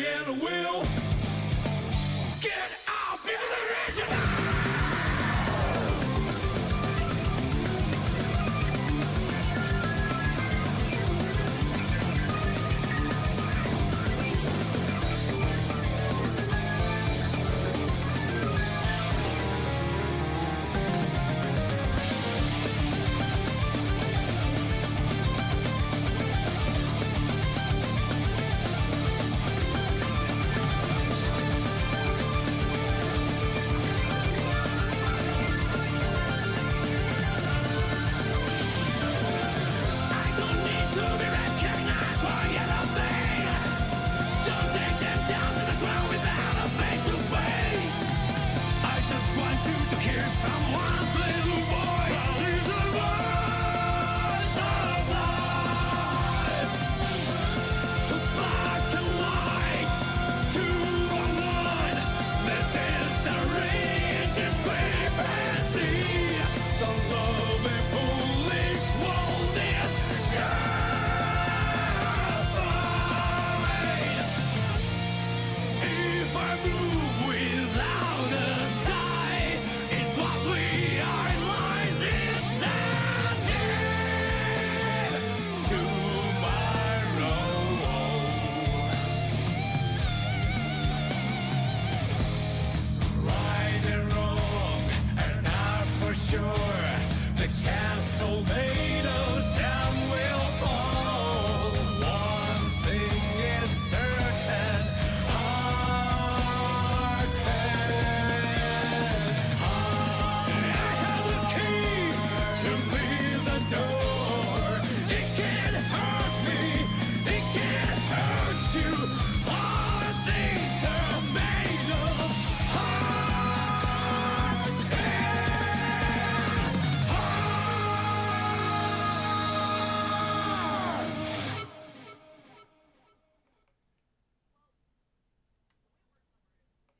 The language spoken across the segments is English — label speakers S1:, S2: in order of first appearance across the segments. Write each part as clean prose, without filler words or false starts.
S1: and will. Get up in the region.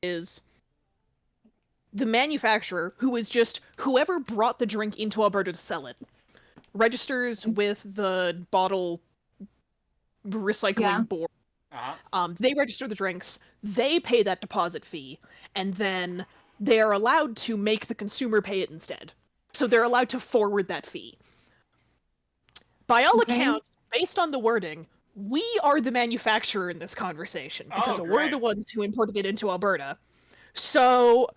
S2: Is the manufacturer, who is just whoever brought the drink into Alberta to sell it, registers with the bottle recycling board. They register the drinks, they pay that deposit fee, and then they are allowed to make the consumer pay it instead. So they're allowed to forward that fee. By all accounts, based on the wording, we are the manufacturer in this conversation, because we're the ones who imported it into Alberta. So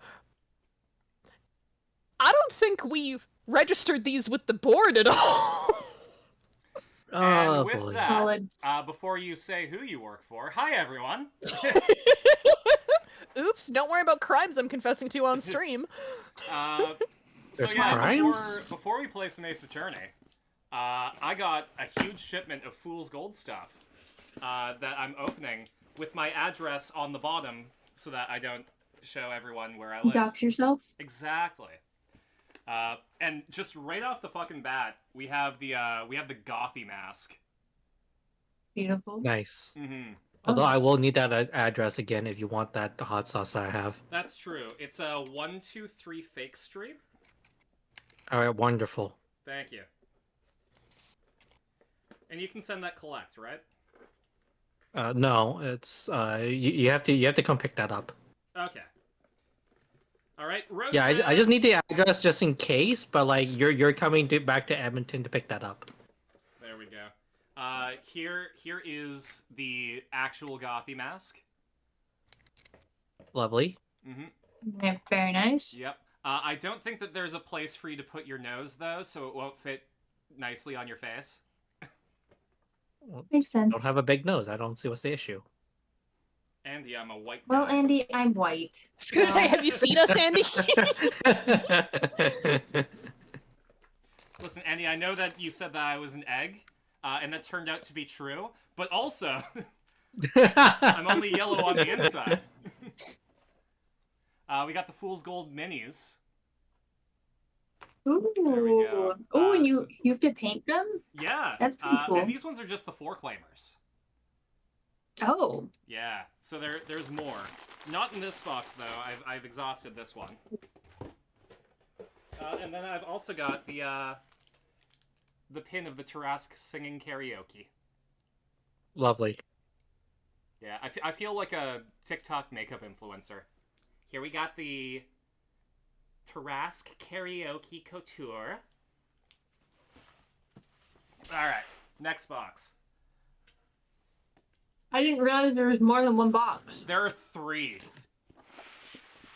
S2: I don't think we've registered these with the board at all.
S3: And with that, before you say who you work for, hi everyone.
S2: Oops, don't worry about crimes I'm confessing to on stream.
S3: So yeah, before we play some Ace Attorney, I got a huge shipment of Fool's Gold stuff that I'm opening with my address on the bottom so that I don't show everyone where I live.
S4: Dox yourself?
S3: Exactly. And just right off the fucking bat, we have the Gothy mask.
S4: Beautiful.
S5: Nice.
S3: Mm-hmm.
S5: Although I will need that address again if you want that hot sauce that I have.
S3: That's true. It's 123 Fake Street.
S5: All right, wonderful.
S3: Thank you. And you can send that collect, right?
S5: No, it's you have to come pick that up.
S3: Okay. All right.
S5: Yeah, I just need the address just in case, but like you're coming back to Edmonton to pick that up.
S3: There we go. Here is the actual Gothy mask.
S5: Lovely.
S3: Mm-hmm.
S4: Yeah, very nice.
S3: Yep. I don't think that there's a place for you to put your nose though, so it won't fit nicely on your face.
S4: Makes sense.
S5: I don't have a big nose. I don't see what's the issue.
S3: Andy, I'm a white guy.
S4: Well, Andy, I'm white.
S2: I was gonna say, have you seen us, Andy?
S3: Listen, Andy, I know that you said that I was an egg, and that turned out to be true, but also, I'm only yellow on the inside. We got the Fool's Gold minis.
S4: Ooh.
S3: There we go.
S4: Oh, and you have to paint them?
S3: Yeah.
S4: That's pretty cool.
S3: And these ones are just the 4-claimers.
S4: Oh.
S3: Yeah. So there's more. Not in this box though. I've exhausted this one. And then I've also got the pin of the Tarask singing karaoke.
S5: Lovely.
S3: Yeah, I feel like a TikTok makeup influencer. Here we got the Tarask Karaoke Couture. Alright, next box.
S4: I didn't realize there was more than one box.
S3: There are 3.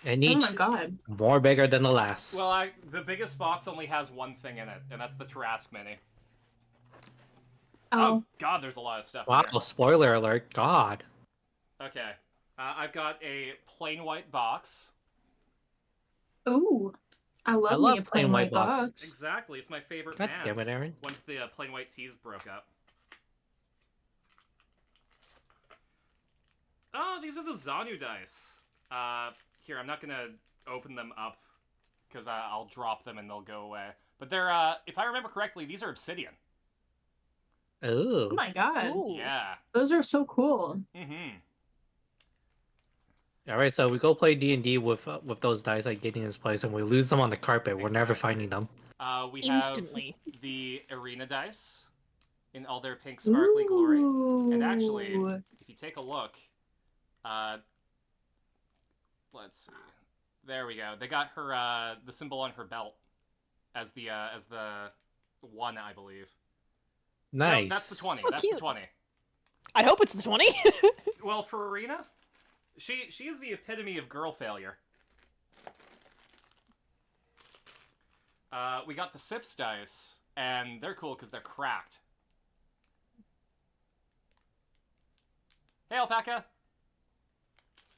S5: And
S4: Oh
S5: each
S4: my god.
S5: more bigger than the last.
S3: Well, the biggest box only has one thing in it, and that's the Tarask Mini. Oh god, there's a lot of stuff
S5: wow,
S3: in here.
S5: spoiler alert. God.
S3: Okay. I've got a plain white box.
S4: Ooh. I love me
S5: love
S4: a plain white box.
S3: Exactly, it's my favorite
S5: God
S3: band.
S5: damn it, Aaron.
S3: Once the plain white tees broke up. Oh, these are the Zanu dice. Here, I'm not gonna open them up, because I'll drop them and they'll go away. But they're, if I remember correctly, these are obsidian.
S5: Ooh.
S4: Oh my god.
S2: Ooh.
S3: Yeah.
S4: Those are so cool.
S3: Mm-hmm.
S5: All right, so we go play D&D with those dice like Gideon's place, and we lose them on the carpet. We're never
S3: Exactly.
S5: finding them.
S3: We
S2: Instantly.
S3: have the arena dice in all their pink sparkly glory. And actually,
S4: Ooh.
S3: if you take a look, let's see. There we go. They got her the symbol on her belt as the 1, I believe.
S5: Nice.
S3: No, that's the 20.
S2: So
S3: That's
S2: cute.
S3: the 20.
S2: I hope it's the 20.
S3: Well, for Arena, she is the epitome of girl failure. We got the Sips dice, and they're cool because they're cracked. Hey, Alpaca!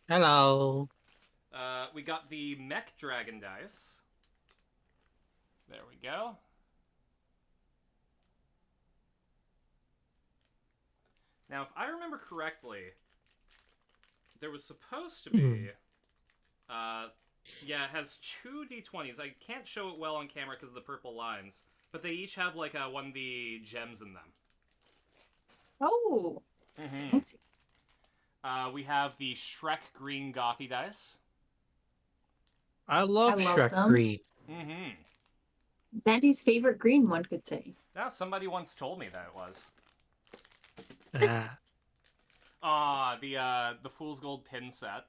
S5: Hello.
S3: We got the Mech Dragon dice. There we go. Now, if I remember correctly, there was supposed to be... yeah, it has 2 d20s. I can't show it well on camera because of the purple lines, but they each have, like, one of the gems in them.
S4: Oh.
S3: Mm-hmm.
S4: Fancy.
S3: We have the Shrek Green Gothy dice.
S5: I love
S4: I love
S5: Shrek
S4: them.
S5: Green.
S3: Mm-hmm.
S4: Dandy's favorite green, one could say.
S3: Now, somebody once told me that it was. The Fool's Gold pin set.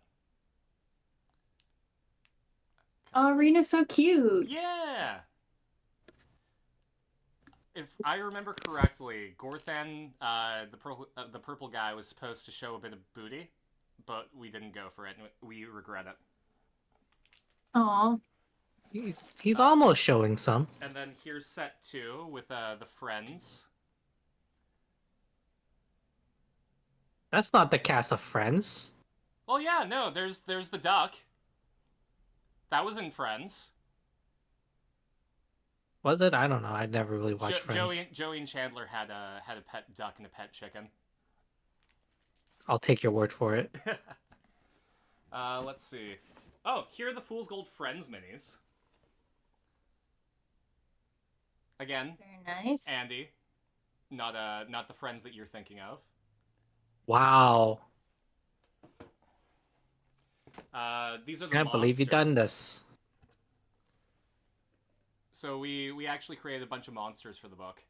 S4: Oh, Arena's so cute.
S3: Yeah! If I remember correctly, Gorthan, the purple guy, was supposed to show a bit of booty, but we didn't go for it, and we regret it.
S4: Aw.
S5: He's almost showing some.
S3: And then here's set 2 with the friends.
S5: That's not the cast of Friends.
S3: Oh yeah, no, there's the duck. That was in Friends.
S5: Was it? I don't know. I never really watched Friends.
S3: Joey and Chandler had a pet duck and a pet chicken.
S5: I'll take your word for it.
S3: Let's see. Oh, here are the Fool's Gold Friends minis. Again,
S4: Very nice.
S3: Andy. Not the friends that you're thinking of.
S5: Wow.
S3: These are the
S5: Can't believe you've done
S3: monsters.
S5: this.
S3: So we actually created a bunch of monsters for the book.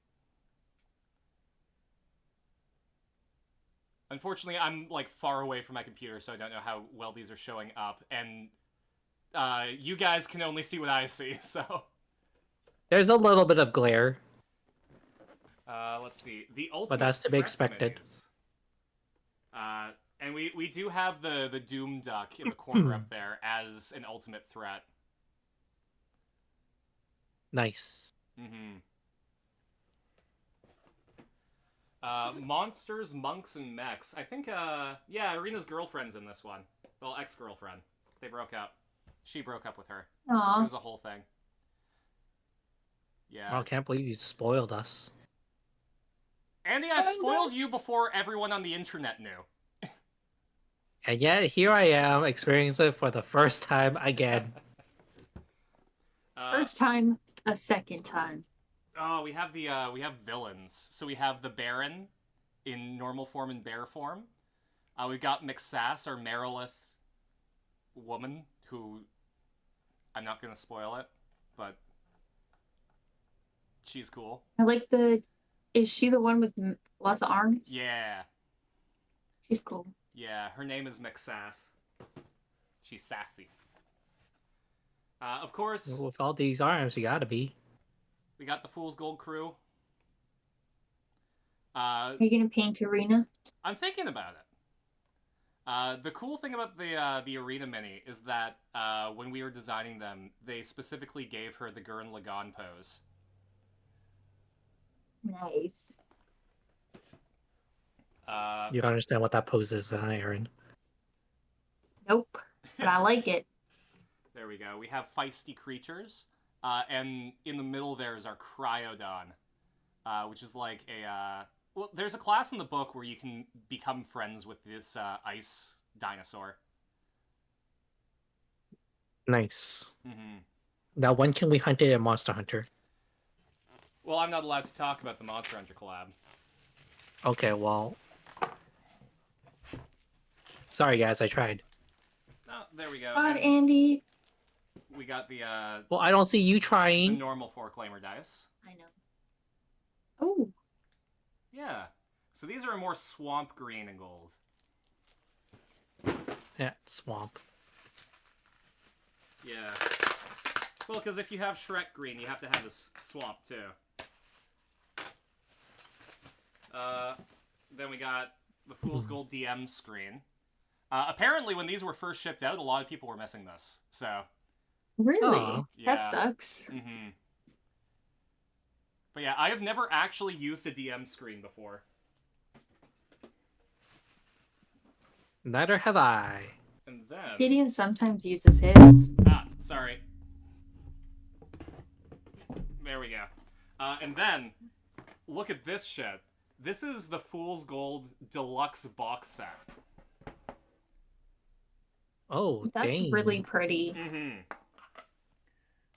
S3: Unfortunately, I'm like far away from my computer, so I don't know how well these are showing up, and you guys can only see what I see, so...
S5: There's a little bit of glare.
S3: Let's see. The Ultimate
S5: But that's to be
S3: Threats
S5: expected.
S3: minis. And we do have the Doom Duck in the corner up there as an ultimate threat.
S5: Nice.
S3: Mm-hmm. Monsters, Monks, and Mechs. I think, yeah, Irina's girlfriend's in this one. Well, ex-girlfriend. They broke up. She broke up with her. It
S4: Aw.
S3: was a whole thing. Yeah.
S5: I can't believe you spoiled us.
S3: Andy, I spoiled you before everyone on the internet knew.
S5: And yet, here I am, experiencing it for the first time again.
S4: First time, a second time.
S3: Oh, we have we have villains. So we have the Baron in normal form and bear form. We've got McSass, our Marilith woman, who I'm not gonna spoil it, but she's cool.
S4: I like the... Is she the one with lots of arms?
S3: Yeah.
S4: She's cool.
S3: Yeah, her name is McSass. She's sassy. Of course,
S5: With all these arms, you gotta be.
S3: we got the Fool's Gold crew.
S4: Are you gonna paint Arena?
S3: I'm thinking about it. The cool thing about the Arena Mini is that when we were designing them, they specifically gave her the Gurren Lagann pose.
S4: Nice.
S5: You understand what that pose is, Aaron.
S4: Nope. But I like it.
S3: There we go. We have feisty creatures, and in the middle there is our Cryodon, which is like a well, there's a class in the book where you can become friends with this ice dinosaur.
S5: Nice.
S3: Mm-hmm.
S5: Now, when can we hunt it in Monster Hunter?
S3: Well, I'm not allowed to talk about the Monster Hunter collab.
S5: Okay, well... Sorry, guys, I tried.
S3: Oh, there we go.
S4: God,
S3: And
S4: Andy.
S3: we got the
S5: Well, I don't see you trying.
S3: normal four-claimer dice.
S4: I know. Oh,
S3: Yeah. So these are a more swamp green and gold.
S5: Yeah, swamp.
S3: Yeah. Well, because if you have Shrek green, you have to have this swamp too. Then we got the Fool's Gold DM screen. Apparently, when these were first shipped out, a lot of people were missing this. So.
S4: really?
S5: Aw.
S3: Yeah.
S4: That sucks.
S3: Mm-hmm. But yeah, I have never actually used a DM screen before.
S5: Neither have I.
S3: And then...
S4: Gideon sometimes uses his.
S3: Ah, sorry. There we go. And then, look at this shit. This is the Fool's Gold Deluxe box set.
S5: Oh,
S4: That's
S5: dang.
S4: really pretty.
S3: Mm-hmm.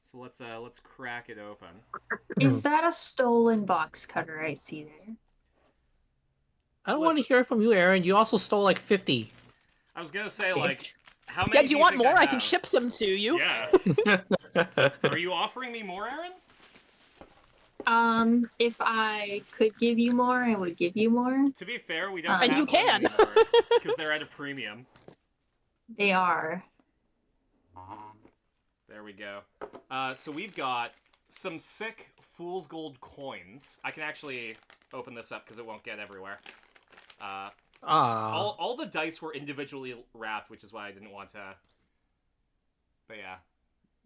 S3: So let's crack it open.
S4: Is that a stolen box cutter I see there?
S5: I don't want to
S3: Listen.
S5: hear from you, Aaron. You also stole like 50.
S3: I was gonna say, like, how many
S2: Yeah, do you want
S3: think
S2: more? I can
S3: have?
S2: ship some to you.
S3: Yeah. Are you offering me more, Aaron?
S4: If I could give you more, I would give you more.
S3: To be fair, we don't
S4: And
S3: have
S2: you
S3: one
S2: can.
S3: anymore, because they're at a premium.
S4: They are.
S3: There we go. So we've got some sick Fool's Gold coins. I can actually open this up because it won't get everywhere. All the dice were individually wrapped, which is why I didn't want to. But yeah.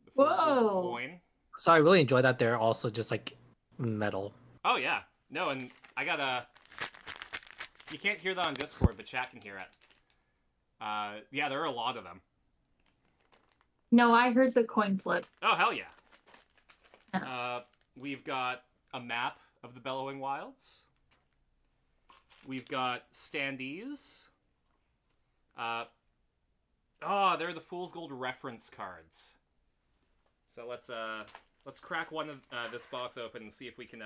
S3: The Fool's Gold
S4: Whoa.
S3: coin.
S5: So I really enjoy that they're also just like metal.
S3: Oh, yeah. No, and I got a... You can't hear that on Discord, but chat can hear it. Yeah, there are a lot of them.
S4: No, I heard the coin flip.
S3: Oh, hell yeah. We've got a map of the Bellowing Wilds. We've got standees. They're the Fool's Gold reference cards. So let's crack one of this box open and see if we can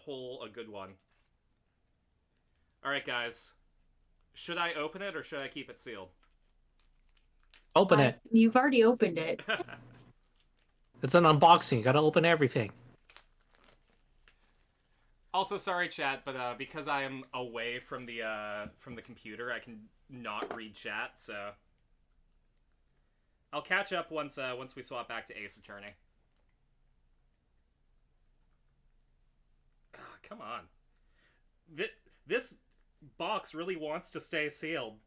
S3: pull a good one. All right, guys. Should I open it or should I keep it sealed?
S5: Open it.
S4: You've already opened it.
S5: It's an unboxing. You gotta open everything.
S3: Also, sorry, chat, but because I am away from the computer, I can not read chat. So I'll catch up once we swap back to Ace Attorney. Oh, come on. This box really wants to stay sealed.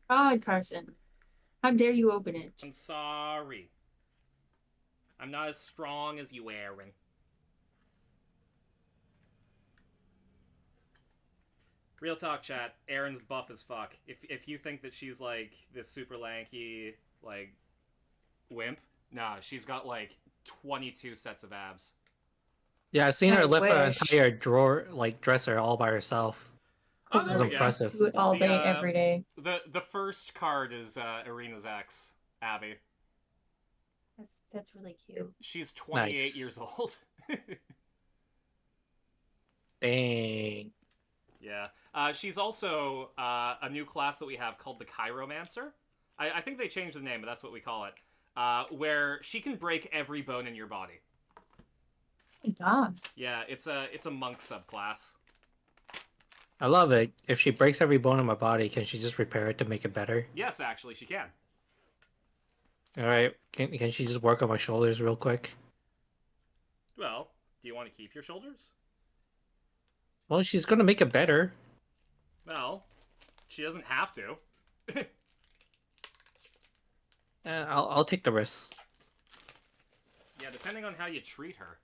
S4: God, Carson. How dare you open it?
S3: I'm sorry. I'm not as strong as you, Aaron. Real talk, chat. Erin's buff as fuck. If you think that she's like this super lanky like wimp, nah, she's got like 22 sets of abs.
S5: Yeah, I've seen her
S4: I
S5: lift an
S4: wish.
S5: entire drawer, like dresser, all by herself.
S3: Oh,
S5: This
S3: there
S5: is
S3: we go.
S5: impressive.
S4: Do it all
S3: The,
S4: day, every day.
S3: The first card is Arena's ex, Abby.
S4: That's really cute.
S3: She's 28
S5: Nice.
S3: years old.
S5: Dang.
S3: Yeah. She's also a new class that we have called the Chiromancer. I think they changed the name, but that's what we call it. Where she can break every bone in your body.
S4: Good job.
S3: Yeah, it's a monk subclass.
S5: I love it. If she breaks every bone in my body, can she just repair it to make it better?
S3: Yes, actually, she can.
S5: All right. Can she just work on my shoulders real quick?
S3: Well, do you want to keep your shoulders?
S5: Well, she's gonna make it better.
S3: Well, she doesn't have to.
S5: I'll take the risk.
S3: Yeah, depending on how you treat her.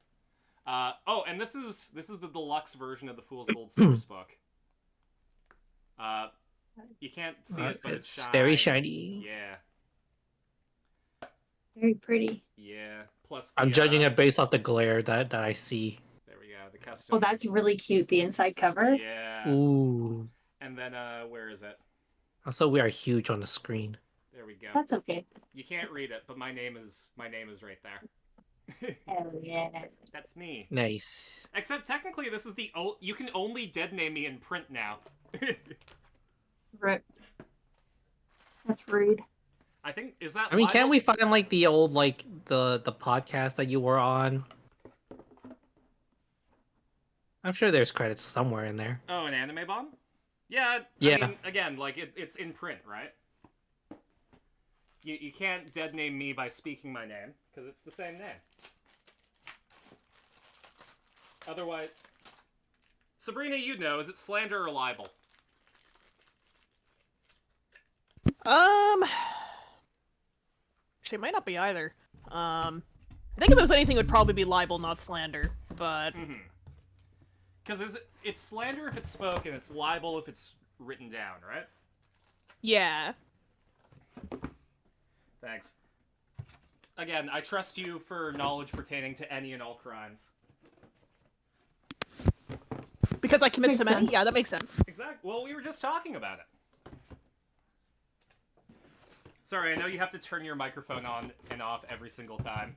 S3: Oh, and this is the deluxe version of the Fool's Gold Source book. You can't see it, but
S5: It's
S3: shiny.
S5: very shiny.
S3: Yeah,
S4: Very pretty.
S3: yeah. Plus,
S5: I'm judging it based off the glare that I see.
S3: There we go. The custom.
S4: Oh, that's really cute. The inside cover.
S3: Yeah.
S5: Ooh.
S3: And then, where is it?
S5: Also, we are huge on the screen.
S3: There we go.
S4: That's okay.
S3: You can't read it, but my name is right there.
S4: Oh yeah.
S3: That's me.
S5: Nice.
S3: Except technically, this is the you can only dead name me in print now.
S4: Rip. That's rude.
S3: I think is that.
S5: I mean, can't
S3: libel?
S5: we find like the old like the podcast that you were on? I'm sure there's credits somewhere in there.
S3: Oh, an anime bomb? Yeah.
S5: Yeah.
S3: I mean, again, like it's in print, right? You can't dead name me by speaking my name because it's the same name. Otherwise, Sabrina, you'd know, is it slander or libel?
S2: Actually, it might not be either. I think if it was anything, it would probably be libel, not slander. But
S3: Because it's slander if it's spoken, it's libel if it's written down, right?
S2: yeah,
S3: Thanks. Again, I trust you for knowledge pertaining to any and all crimes.
S2: because I commit
S4: Makes
S2: so many.
S4: sense.
S2: Yeah, that makes sense.
S3: Exactly. Well, we were just talking about it. Sorry, I know you have to turn your microphone on and off every single time.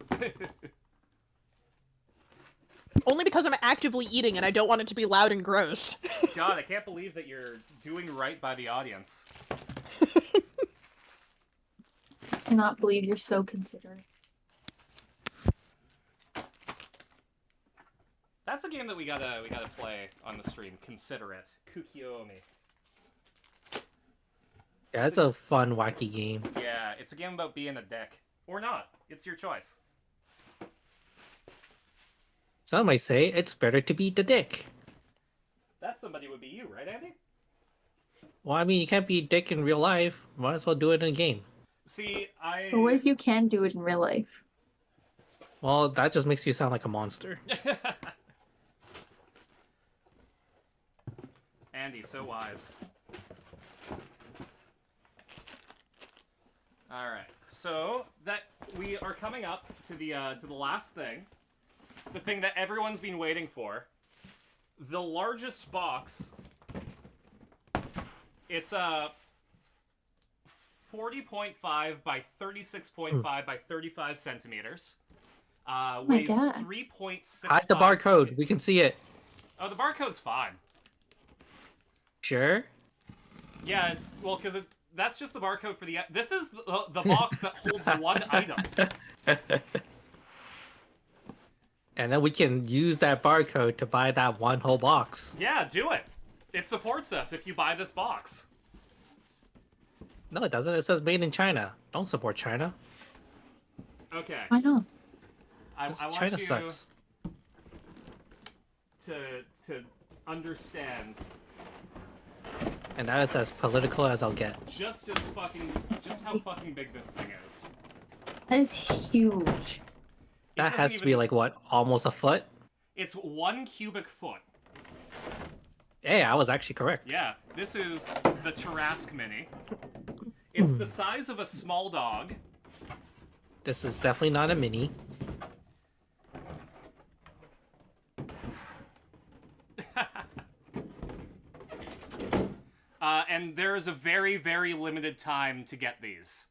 S2: Only because I'm actively eating and I don't want it to be loud and gross.
S3: God, I can't believe that you're doing right by the audience.
S4: I cannot believe you're so considerate.
S3: That's a game that we gotta play on the stream. Consider it. Kukiomi.
S5: Yeah, it's a fun, wacky game.
S3: Yeah, it's a game about being a dick. Or not. It's your choice.
S5: Some might say it's better to be the dick.
S3: That somebody would be you, right, Andy?
S5: Well, I mean, you can't be a dick in real life. Might as well do it in a game.
S3: See,
S4: But what if you can do it in real life?
S5: Well, that just makes you sound like a monster.
S3: Andy, so wise. Alright, so that we are coming up to the last thing. The thing that everyone's been waiting for. The largest box. It's 40.5 by 36.5 by 35 centimeters. Weighs
S4: God.
S3: 3.6.
S5: Hide the barcode. We can see it.
S3: Oh, the barcode's fine.
S5: Sure.
S3: Yeah, well, because that's just the barcode for the. This is the box that holds one item.
S5: And then we can use that barcode to buy that one whole box.
S3: Yeah, do it. It supports us if you buy this box.
S5: No, it doesn't. It says made in China. Don't support China.
S3: Okay.
S4: I know.
S3: I want
S5: China
S3: you
S5: sucks.
S3: to understand
S5: And that is as political as I'll get.
S3: just how fucking big this thing is.
S4: That is huge.
S3: It
S5: That
S3: doesn't
S5: has to be
S3: even-
S5: like, what, almost a foot?
S3: It's 1 cubic foot.
S5: Hey, I was actually correct.
S3: Yeah, this is the Tarask Mini. It's the size of a small dog.
S5: This is definitely not a mini.
S3: And there is a very, very limited time to get these.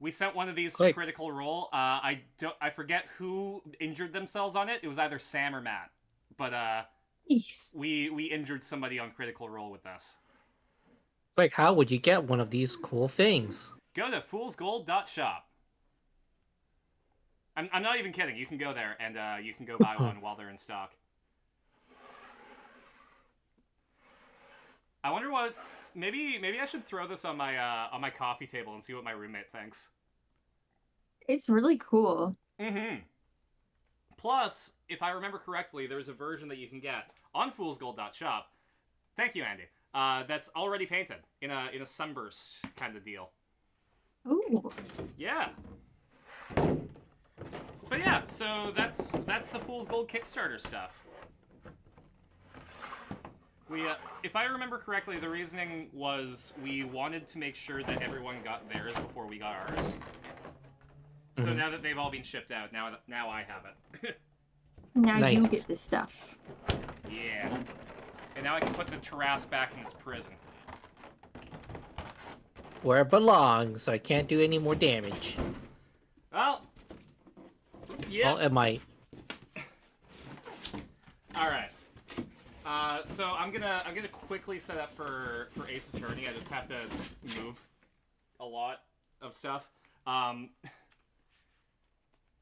S3: We sent one of these to
S5: Quick.
S3: Critical Role. I forget who injured themselves on it. It was either Sam or Matt. But
S4: Jeez.
S3: we injured somebody on Critical Role with this.
S5: Like, how would you get one of these cool things?
S3: Go to foolsgold.shop. I'm not even kidding. You can go there and you can go buy one while they're in stock. I wonder what. Maybe I should throw this on my coffee table and see what my roommate thinks.
S4: It's really cool.
S3: Mm-hmm. Plus, if I remember correctly, there's a version that you can get on foolsgold.shop. Thank you, Andy. That's already painted in a sunburst kind of deal.
S4: Ooh.
S3: Yeah. But yeah, so that's the Fool's Gold Kickstarter stuff. We, if I remember correctly, the reasoning was we wanted to make sure that everyone got theirs before we got ours. So now that they've all been shipped out, now I have it.
S4: Now
S5: Nice.
S4: you get this stuff.
S3: Yeah. And now I can put the Tarrasque back in its prison.
S5: Where it belongs, so I can't do any more damage.
S3: Well, yeah.
S5: Well, it might.
S3: All right. So I'm gonna quickly set up for Ace Attorney. I just have to move a lot of stuff.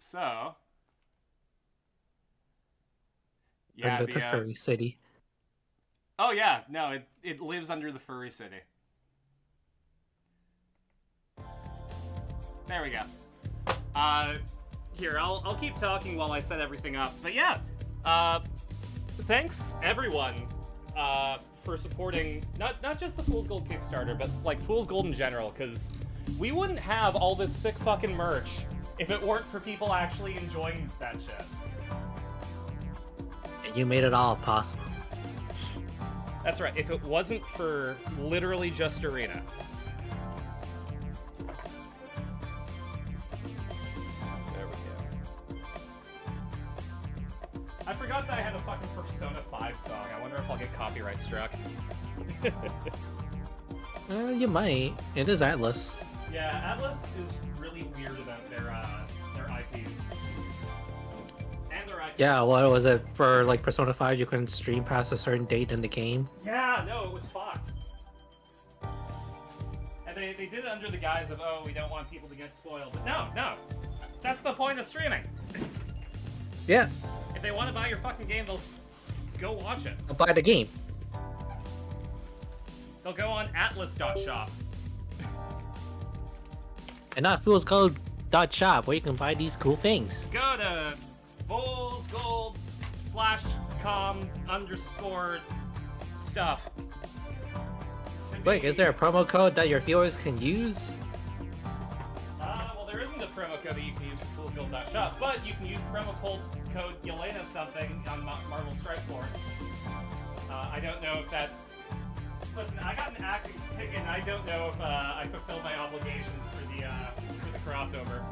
S3: So yeah,
S5: Under the furry city.
S3: Oh yeah, no, it lives under the furry city. There we go. Here, I'll keep talking while I set everything up. But yeah, thanks everyone for supporting not just the Fool's Gold Kickstarter, but like Fool's Gold in general, because we wouldn't have all this sick fucking merch if it weren't for people actually enjoying that shit.
S5: And you made it all possible.
S3: That's right, if it wasn't for literally just Arena. There we go. I forgot that I had a fucking Persona 5 song. I wonder if I'll get copyright struck.
S5: You might. It is Atlas.
S3: Yeah, Atlas is really weird about their IPs. And their IPs.
S5: Yeah, what was it for like Persona 5? You couldn't stream past a certain date in the game.
S3: Yeah, no, it was fucked. And they did it under the guise of, oh, we don't want people to get spoiled. But no. That's the point of streaming.
S5: Yeah,
S3: If they want to buy your fucking game, they'll go watch it.
S5: I'll buy the game.
S3: They'll go on atlas.shop.
S5: And not foolsgold.shop where you can buy these cool things.
S3: Go to foolsgold.com_stuff.
S5: Wait, is there a promo code that your viewers can use?
S3: Well, there isn't a promo code that you can use for foolsgold.shop, but you can use promo code Yelena something on Marvel Strike Force. I don't know if that... Listen, I got an acting ticket, and I don't know if I fulfilled my obligations for the crossover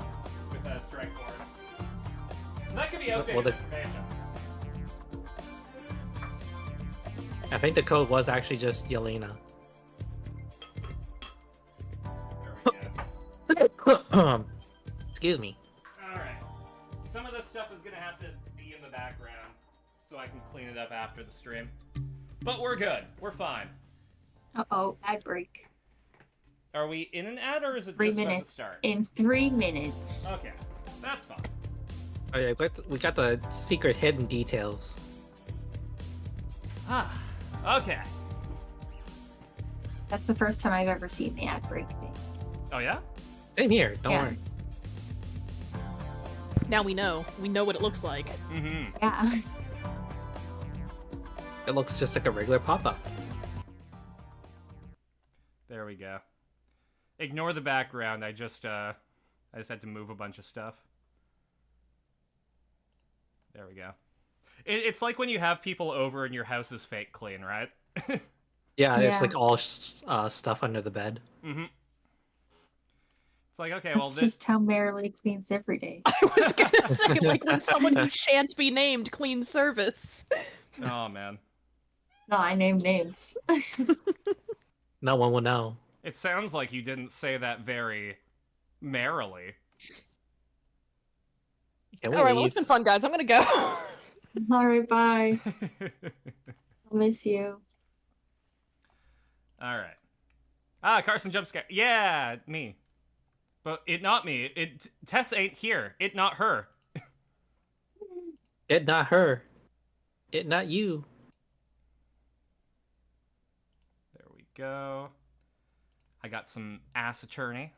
S3: with Strike Force. So that could be outdated information.
S5: I think the code was actually just Yelena.
S3: There we go.
S5: Excuse me.
S3: Alright. Some of this stuff is gonna have to be in the background, so I can clean it up after the stream. But we're good. We're fine.
S4: Uh-oh, ad break.
S3: Are we in an ad, or is it
S4: 3
S3: just about to
S4: minutes.
S3: start?
S4: In 3 minutes.
S3: Okay. That's fine.
S5: Oh yeah, we got the secret hidden details.
S3: Ah. Okay.
S4: That's the first time I've ever seen the ad break thing.
S3: Oh, yeah?
S5: Same here, don't
S4: Yeah.
S5: worry.
S2: Now we know. We know what it looks like.
S3: Mm-hmm.
S4: Yeah.
S5: It looks just like a regular pop-up.
S3: There we go. Ignore the background. I just had to move a bunch of stuff. There we go. It's like when you have people over and your house is fake clean, right?
S5: Yeah, it's
S4: Yeah.
S5: like all stuff under the bed.
S3: Mm-hmm. It's like, okay, well,
S4: That's
S3: this...
S4: just how Marilee cleans every day.
S2: I was gonna say, like, when someone who shan't be named cleans service.
S3: Oh, man.
S4: No, I name names.
S5: No one will know.
S3: It sounds like you didn't say that very merrily.
S5: Can we
S2: All right, well,
S5: leave?
S2: it's been fun, guys. I'm gonna go.
S4: Alright, bye. I'll miss you.
S3: Alright. Ah, Carson jump scare. Yeah, me. But it not me. Tess ain't here. It not her.
S5: It not her. It not you.
S3: There go. I got some Ass Attorney.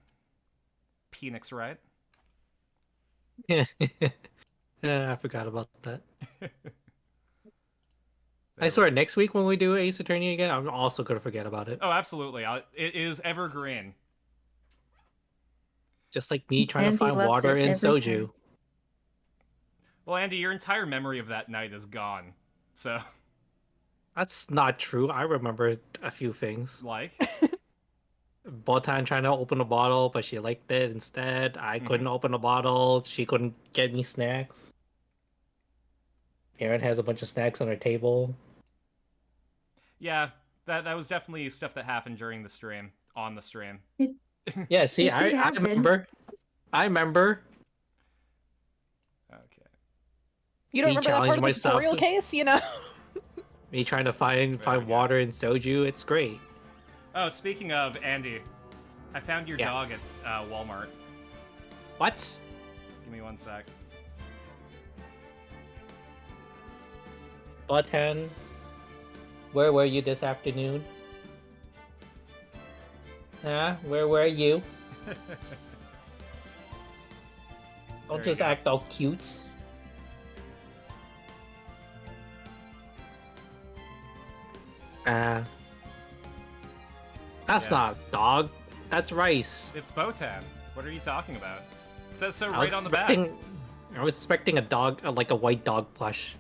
S3: Phoenix Wright.
S5: Yeah, I forgot about that. I swear, next week when we do Ace Attorney again, I'm also gonna forget about it.
S3: Oh, absolutely. It is evergreen.
S5: Just like me trying
S4: Andy
S5: to find
S4: loves
S5: water
S4: it
S5: in
S4: every
S5: soju.
S4: time.
S3: Well, Andy, your entire memory of that night is gone. So,
S5: That's not true. I remember a few things.
S3: like,
S5: Botan trying to open a bottle, but she liked it instead. I couldn't open a bottle. She couldn't get me snacks. Aaron has a bunch of snacks on her table.
S3: yeah, that was definitely stuff that happened during the stream, on the stream.
S5: Yeah, see,
S4: It did
S5: I
S4: happen.
S5: remember. I remember.
S3: Okay.
S2: You don't
S5: Me
S2: remember that part of the
S5: challenging
S2: tutorial
S5: myself.
S2: case, you know?
S5: Me trying to find
S3: we go.
S5: water in soju. It's great.
S3: Oh, speaking of Andy, I found your
S5: Yeah.
S3: dog at Walmart.
S5: What?
S3: Give me 1 sec.
S5: Botan, where were you this afternoon? Huh? Where were you? Don't
S3: There you
S5: just
S3: go.
S5: act all cute. That's
S3: Yeah.
S5: not dog. That's rice.
S3: It's Botan. What are you talking about? It says so
S5: I
S3: right
S5: was
S3: on the back.
S5: I was expecting a dog, like a white dog plush.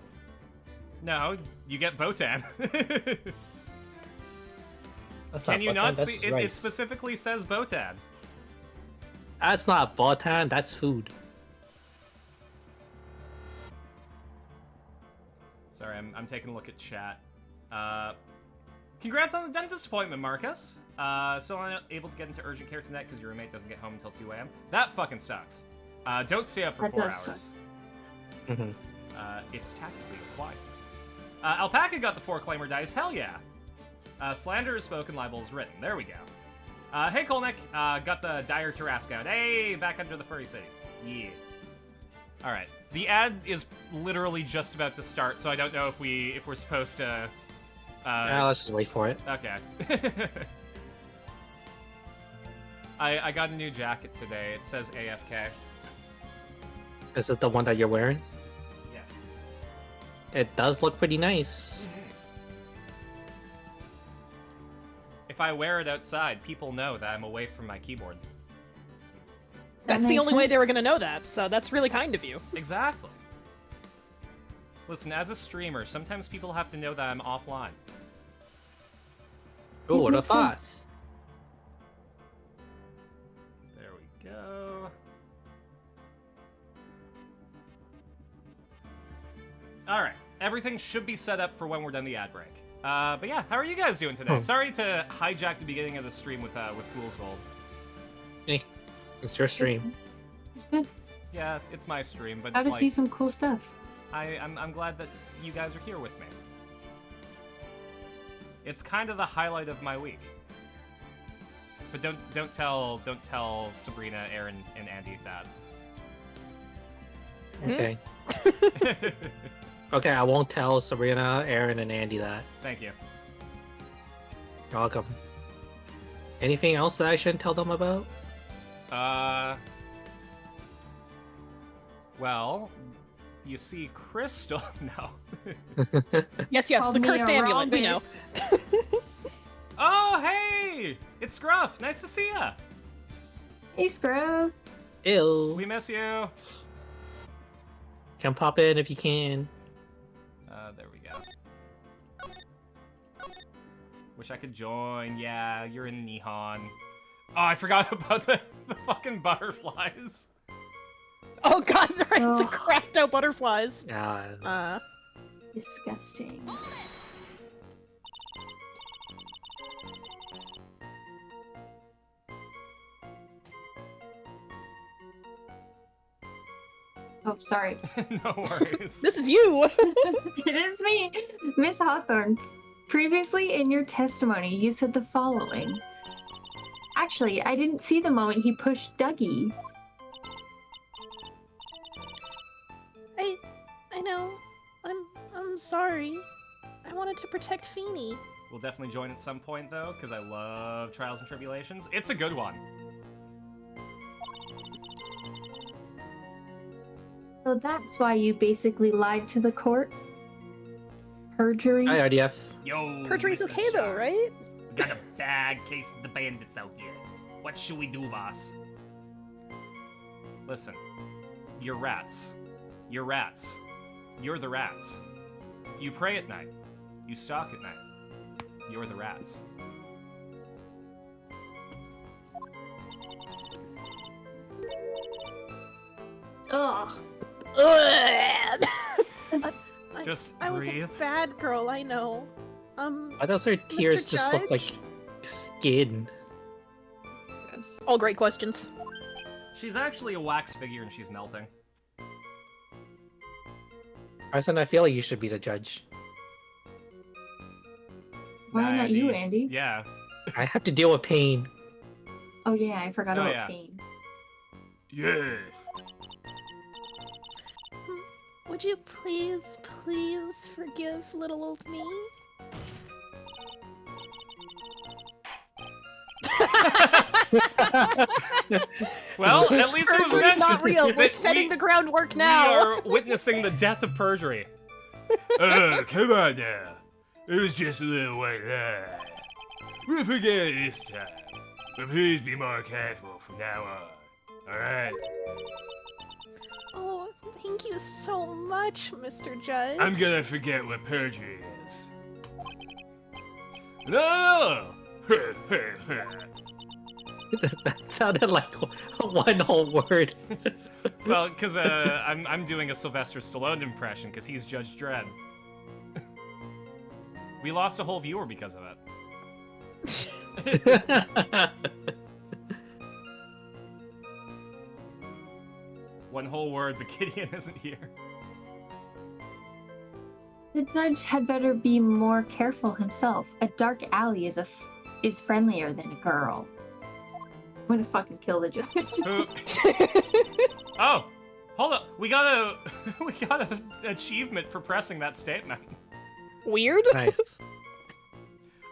S3: No, you get Botan.
S5: That's
S3: Can you
S5: Botan,
S3: not
S5: that's
S3: see? It
S5: rice.
S3: specifically says Botan.
S5: That's not Botan. That's food.
S3: Sorry, I'm taking a look at chat. Congrats on the dentist appointment, Marcus. Still unable to get into urgent care tonight because your roommate doesn't get home until 2 a.m. That fucking sucks. Don't stay up for
S4: That
S3: 4
S4: does suck.
S3: hours.
S5: Mhm.
S3: It's tactically quiet. Alpaca got the 4-claimer dice. Hell yeah. Slander is spoken, libel is written. There we go. Hey, Kolnick. Got the dire Tarrasque out. Hey, back under the furry city. Yeah. All right. The ad is literally just about to start, so I don't know if we're supposed to.
S5: Yeah, let's just wait for it.
S3: Okay. I got a new jacket today. It says AFK.
S5: Is it the one that you're wearing?
S3: Yes.
S5: It does look pretty nice.
S3: If I wear it outside, people know that I'm away from my keyboard.
S2: That's the
S4: makes
S2: only way they were
S4: sense.
S2: gonna know that, so that's really kind of you.
S3: Exactly. Listen, as a streamer, sometimes people have to know that I'm offline.
S5: Who
S4: It
S5: would have
S4: makes
S5: thought?
S4: sense.
S3: There we go. All right, everything should be set up for when we're done the ad break. But yeah, how are you guys doing today?
S5: Hmm.
S3: Sorry to hijack the beginning of the stream with Fool's Gold.
S5: Hey, it's your stream.
S4: It's good.
S3: Yeah, it's my stream, but
S4: Got to
S3: like,
S4: see some cool stuff.
S3: I'm glad that you guys are here with me. It's kind of the highlight of my week. But don't tell Sabrina, Aaron, and Andy that.
S5: Okay. Okay, I won't tell Sabrina, Aaron, and Andy that.
S3: Thank you.
S5: You're welcome. Anything else that I shouldn't tell them about?
S3: Well, you see, Crystal. No.
S2: Yes, yes,
S4: Called
S2: the
S4: me
S2: cursed
S4: a
S2: amulet, we know.
S4: rhombus.
S3: Oh, hey! It's Gruff. Nice to see ya.
S4: Hey, Scrub.
S5: Ew.
S3: We miss you.
S5: Can pop in if you can.
S3: There we go. Wish I could join. Yeah, you're in Nihon. Oh, I forgot about the fucking butterflies.
S2: Oh god, right, the
S4: Ugh.
S2: cracked out butterflies.
S5: Yeah.
S4: Disgusting. Oh, sorry.
S3: No worries.
S2: This is you!
S4: It is me, Miss Hawthorne. Previously in your testimony, you said the following. Actually, I didn't see the moment he pushed Dougie.
S2: I know. I'm sorry. I wanted to protect Feeny.
S3: We'll definitely join at some point, though, because I love Trials and Tribulations. It's a good one.
S4: So that's why you basically lied to the court? Perjury?
S5: Hi, RDF.
S3: Yo,
S2: Perjury's
S3: Mrs.
S2: okay though,
S3: Sharp.
S2: right?
S3: We got a bad case of the bandits out here. What should we do, boss? Listen, you're rats. You're rats. You're the rats. You pray at night. You stalk at night. You're the rats.
S4: Ugh.
S2: Ugh.
S3: Just
S2: I was
S3: breathe.
S2: a bad girl, I know.
S5: Why does her tears just look like
S2: Judge?
S5: skin?
S2: All great questions.
S3: She's actually a wax figure and she's melting.
S5: Carson, I feel like you should be the judge.
S4: Why not you, Andy?
S3: Yeah.
S5: I have to deal with pain.
S4: Oh yeah, I forgot
S3: Oh,
S4: about
S3: yeah.
S4: pain.
S3: Yes.
S2: Would you please forgive little old me?
S3: Well, at least it was
S2: Perjury's
S3: mentioned.
S2: not real. We're
S3: that
S2: setting
S3: we-
S2: the groundwork
S3: We
S2: now.
S3: are witnessing the death of perjury. Come on now. It was just a little white lie. We'll forget it this time. But please be more careful from now on. Alright?
S2: Oh, thank you so much, Mr. Judge.
S3: I'm gonna forget what perjury is. No!
S5: That sounded like one whole word.
S3: Well, because I'm doing a Sylvester Stallone impression, because he's Judge Dredd. We lost a whole viewer because of it. One whole word, but Gideon isn't here.
S4: The judge had better be more careful himself. A dark alley is friendlier than a girl. I'm gonna fucking kill the judge.
S3: Who- Oh, hold up. We got an achievement for pressing that statement.
S2: Weird?
S5: Nice.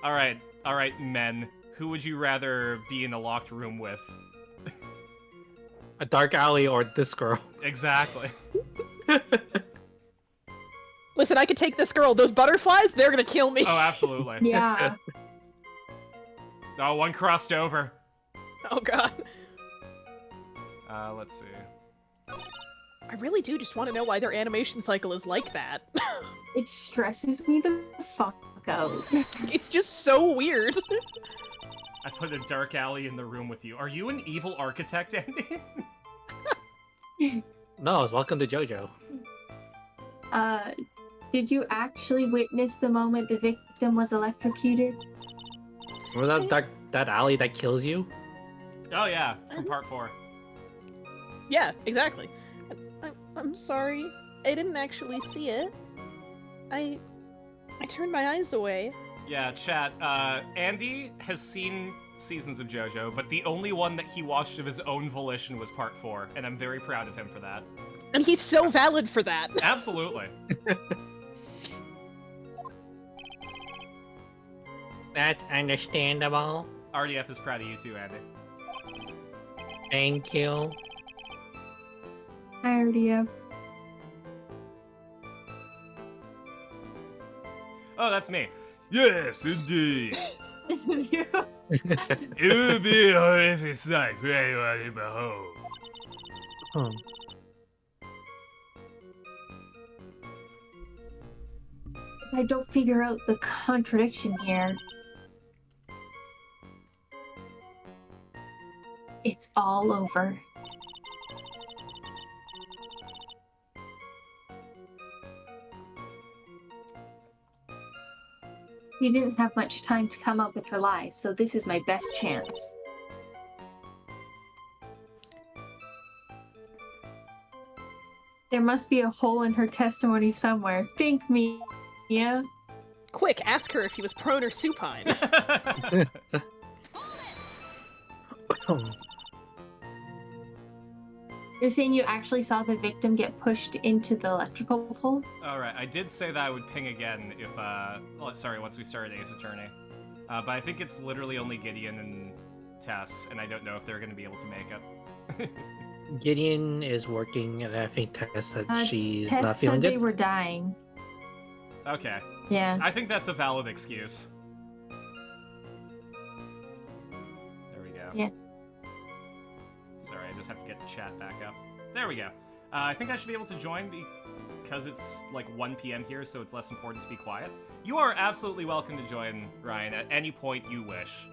S3: All right, men. Who would you rather be in a locked room with?
S5: A dark alley or this girl.
S3: Exactly.
S2: Listen, I could take this girl. Those butterflies, they're gonna kill me.
S3: Oh, absolutely.
S4: Yeah.
S3: Oh, one crossed over.
S2: Oh god.
S3: Let's see.
S2: I really do just want to know why their animation cycle is like that.
S4: It stresses me the fuck out.
S2: It's just so weird.
S3: I put a dark alley in the room with you. Are you an evil architect, Andy?
S5: No, it's welcome to JoJo.
S4: Did you actually witness the moment the victim was electrocuted?
S5: Remember that alley that kills you?
S3: Oh yeah, from part 4.
S2: Yeah, exactly. I'm sorry. I didn't actually see it. I turned my eyes away.
S3: Yeah, chat. Andy has seen seasons of JoJo, but the only one that he watched of his own volition was part 4, and I'm very proud of him for that.
S2: And he's so valid for that.
S3: Absolutely.
S5: That's understandable.
S3: RDF is proud of you too, Andy.
S5: Thank you.
S4: I already have.
S3: Oh, that's me. Yes, indeed.
S4: This is you.
S3: It would be a horrific sight for anyone to behold.
S5: Hmm.
S4: I don't figure out the contradiction here. It's all over. We didn't have much time to come up with her lies, so this is my best chance. There must be a hole in her testimony somewhere. Think me, yeah?
S2: Quick, ask her if he was prone or supine.
S4: You're saying you actually saw the victim get pushed into the electrical pole?
S3: Alright, I did say that I would ping again if, once we started Ace Attorney. But I think it's literally only Gideon and Tess, and I don't know if they're going to be able to make it.
S5: Gideon is working, and I think Tess said she's
S4: Tess
S5: not feeling
S4: said they
S5: good.
S4: were dying.
S3: Okay.
S4: Yeah.
S3: I think that's a valid excuse. There we go.
S4: Yeah.
S3: Sorry, I just have to get chat back up. There we go. I think I should be able to join because it's like 1 p.m. here, so it's less important to be quiet. You are absolutely welcome to join, Ryan, at any point you wish.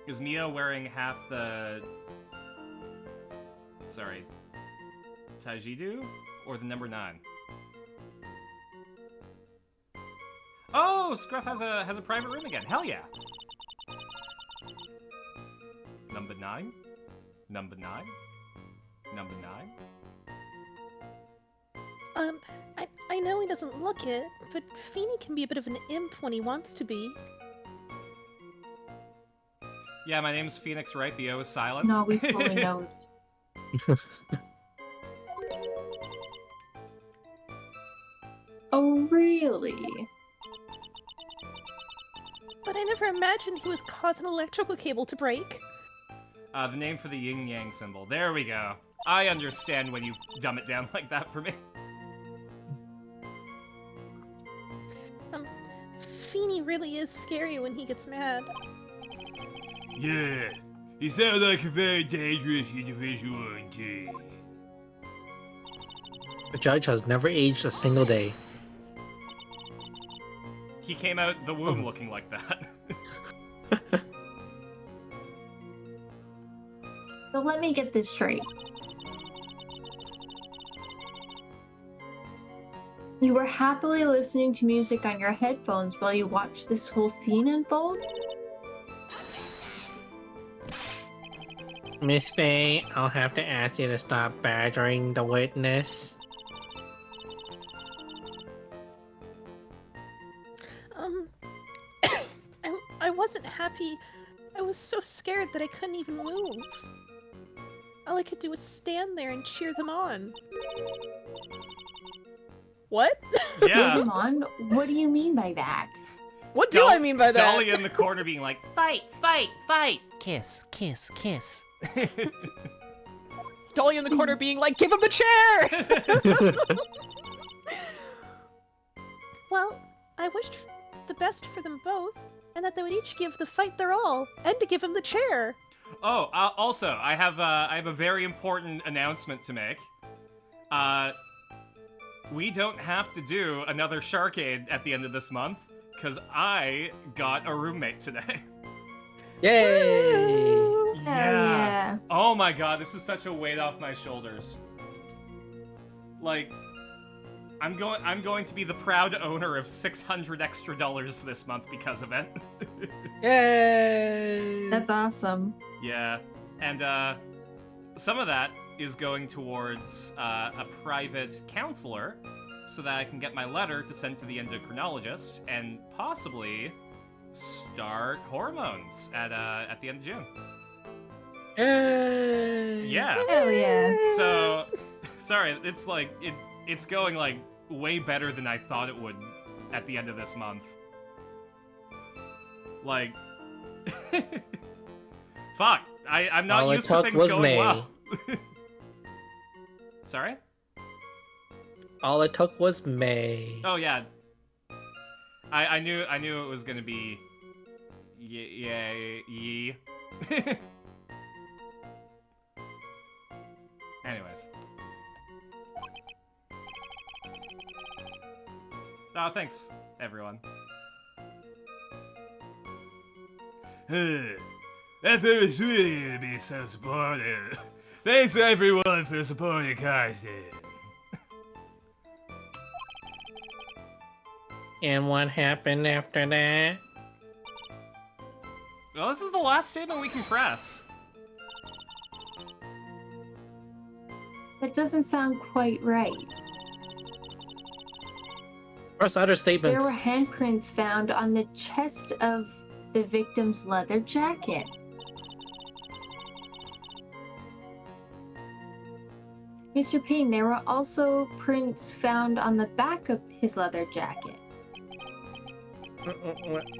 S3: Is Mia wearing half the... Sorry. Tajidu? Or the number 9? Oh, Scruff has a private room again. Hell yeah. Number 9? Number 9? Number 9?
S2: I know he doesn't look it, but Feeny can be a bit of an imp when he wants to be.
S3: Yeah, my name's Phoenix, right? The O is silent.
S4: No, we fully know. Oh, really?
S2: But I never imagined he was causing an electrical cable to break.
S3: The name for the yin-yang symbol. There we go. I understand when you dumb it down like that for me.
S2: Feeny really is scary when he gets mad.
S1: Yes, he sounds like a very dangerous individual indeed.
S5: The judge has never aged a single day.
S3: He came out the womb looking like that.
S4: So let me get this straight. You were happily listening to music on your headphones while you watched this whole scene unfold?
S5: Miss Faye, I'll have to ask you to stop badgering the witness.
S2: I wasn't happy. I was so scared that I couldn't even move. All I could do was stand there and cheer them on. What?
S3: Yeah.
S4: Come on, what do you mean by that?
S2: What do I mean by that?
S3: Dolly in the corner being like, fight, fight, fight! Kiss, kiss, kiss.
S2: Dolly in the corner being like, give him the chair! Well, I wished the best for them both, and that they would each give the fight their all, and to give him the chair.
S3: Oh, also, I have a very important announcement to make. We don't have to do another Sharkade at the end of this month, because I got a roommate today.
S5: Yay!
S4: Yeah.
S3: Oh my god, this is such a weight off my shoulders. Like, I'm going to be the proud owner of $600 extra this month because of it.
S5: Yay!
S4: That's awesome.
S3: Yeah, and some of that is going towards a private counselor so that I can get my letter to send to the endocrinologist and possibly start hormones at the end of June.
S5: Yay!
S3: Yeah.
S4: Hell yeah.
S3: So, sorry, it's like it's going like way better than I thought it would at the end of this month. Like, fuck, I'm not
S5: All it
S3: used to
S5: took
S3: things
S5: was
S3: going
S5: May.
S3: well. Sorry?
S5: All it took was May.
S3: Oh yeah. I knew it was gonna be yee. Anyways. Oh, thanks, everyone.
S1: That's very sweet of you to be so supportive. Thanks everyone for supporting Carson.
S5: And what happened after that?
S3: Well, this is the last statement we can press.
S4: That doesn't sound quite right.
S5: What's other
S4: There
S5: statements?
S4: were handprints found on the chest of the victim's leather jacket. Mr. Ping, there were also prints found on the back of his leather jacket.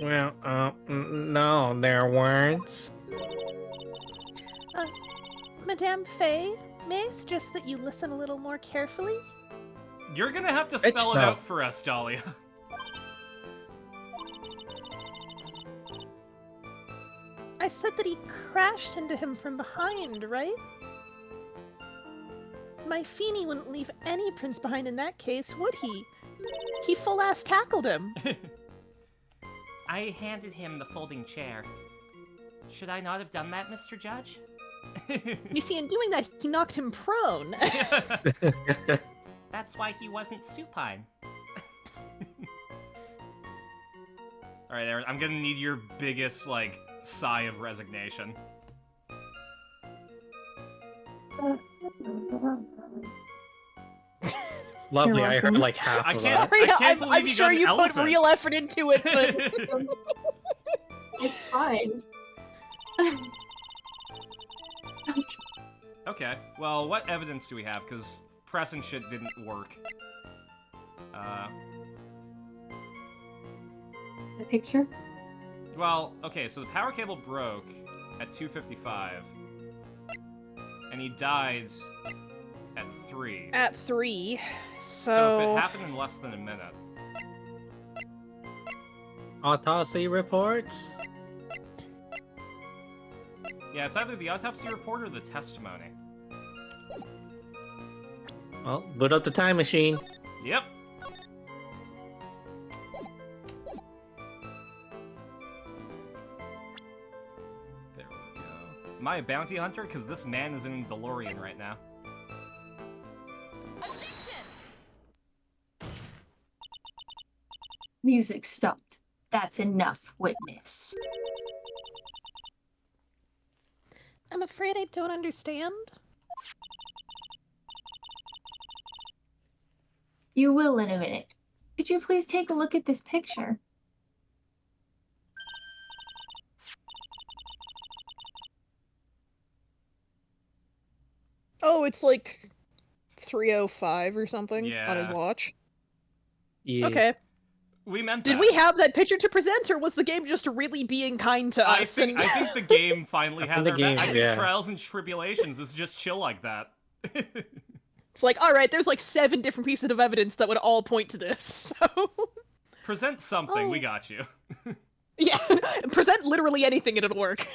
S5: Well, no, there weren't.
S2: Madame Faye, may I suggest that you listen a little more carefully?
S3: You're gonna have to spell it out for us, Dahlia.
S2: I said that he crashed into him from behind, right? My Feeny wouldn't leave any prints behind in that case, would he? He full-ass tackled him.
S3: I handed him the folding chair. Should I not have done that, Mr. Judge?
S2: You see, in doing that, he knocked him prone.
S3: That's why he wasn't supine. Alright, Aaron, I'm gonna need your biggest, like, sigh of resignation.
S5: Lovely, I heard like half
S3: I
S5: of
S3: can't-
S5: that.
S2: Sorry,
S3: can't believe
S2: I'm
S3: you
S2: sure
S3: got an
S2: you
S3: elephant.
S2: put real effort into it, but...
S4: It's fine.
S3: Okay, well, what evidence do we have? Because press and shit didn't work.
S4: The picture?
S3: Well, okay, so the power cable broke at 2:55, and he died at 3.
S2: At 3,
S3: So if it happened in less than a minute.
S5: Autopsy reports?
S3: Yeah, it's either the autopsy report or the testimony.
S5: Well, boot up the time machine.
S3: Yep. There we go. Am I a bounty hunter? Because this man is in DeLorean right now.
S4: Music stopped. That's enough, witness.
S2: I'm afraid I don't understand.
S4: You will in a minute. Could you please take a look at this picture?
S2: Oh, it's like 3:05 or something on his
S3: Yeah.
S2: watch.
S5: Yeah.
S2: Okay.
S3: We meant
S2: Did
S3: that.
S2: we have that picture to present, or was the game just really being kind to
S3: I
S2: us?
S3: think the game finally
S5: I
S3: has
S5: think
S3: our
S5: the
S3: back.
S5: game,
S3: I think
S5: yeah.
S3: Trials and Tribulations is just chill like that.
S2: It's like, alright, there's like 7 different pieces of evidence that would all point to this, so...
S3: Present something, we
S2: Oh.
S3: got you.
S2: Yeah, present literally anything and it'll work.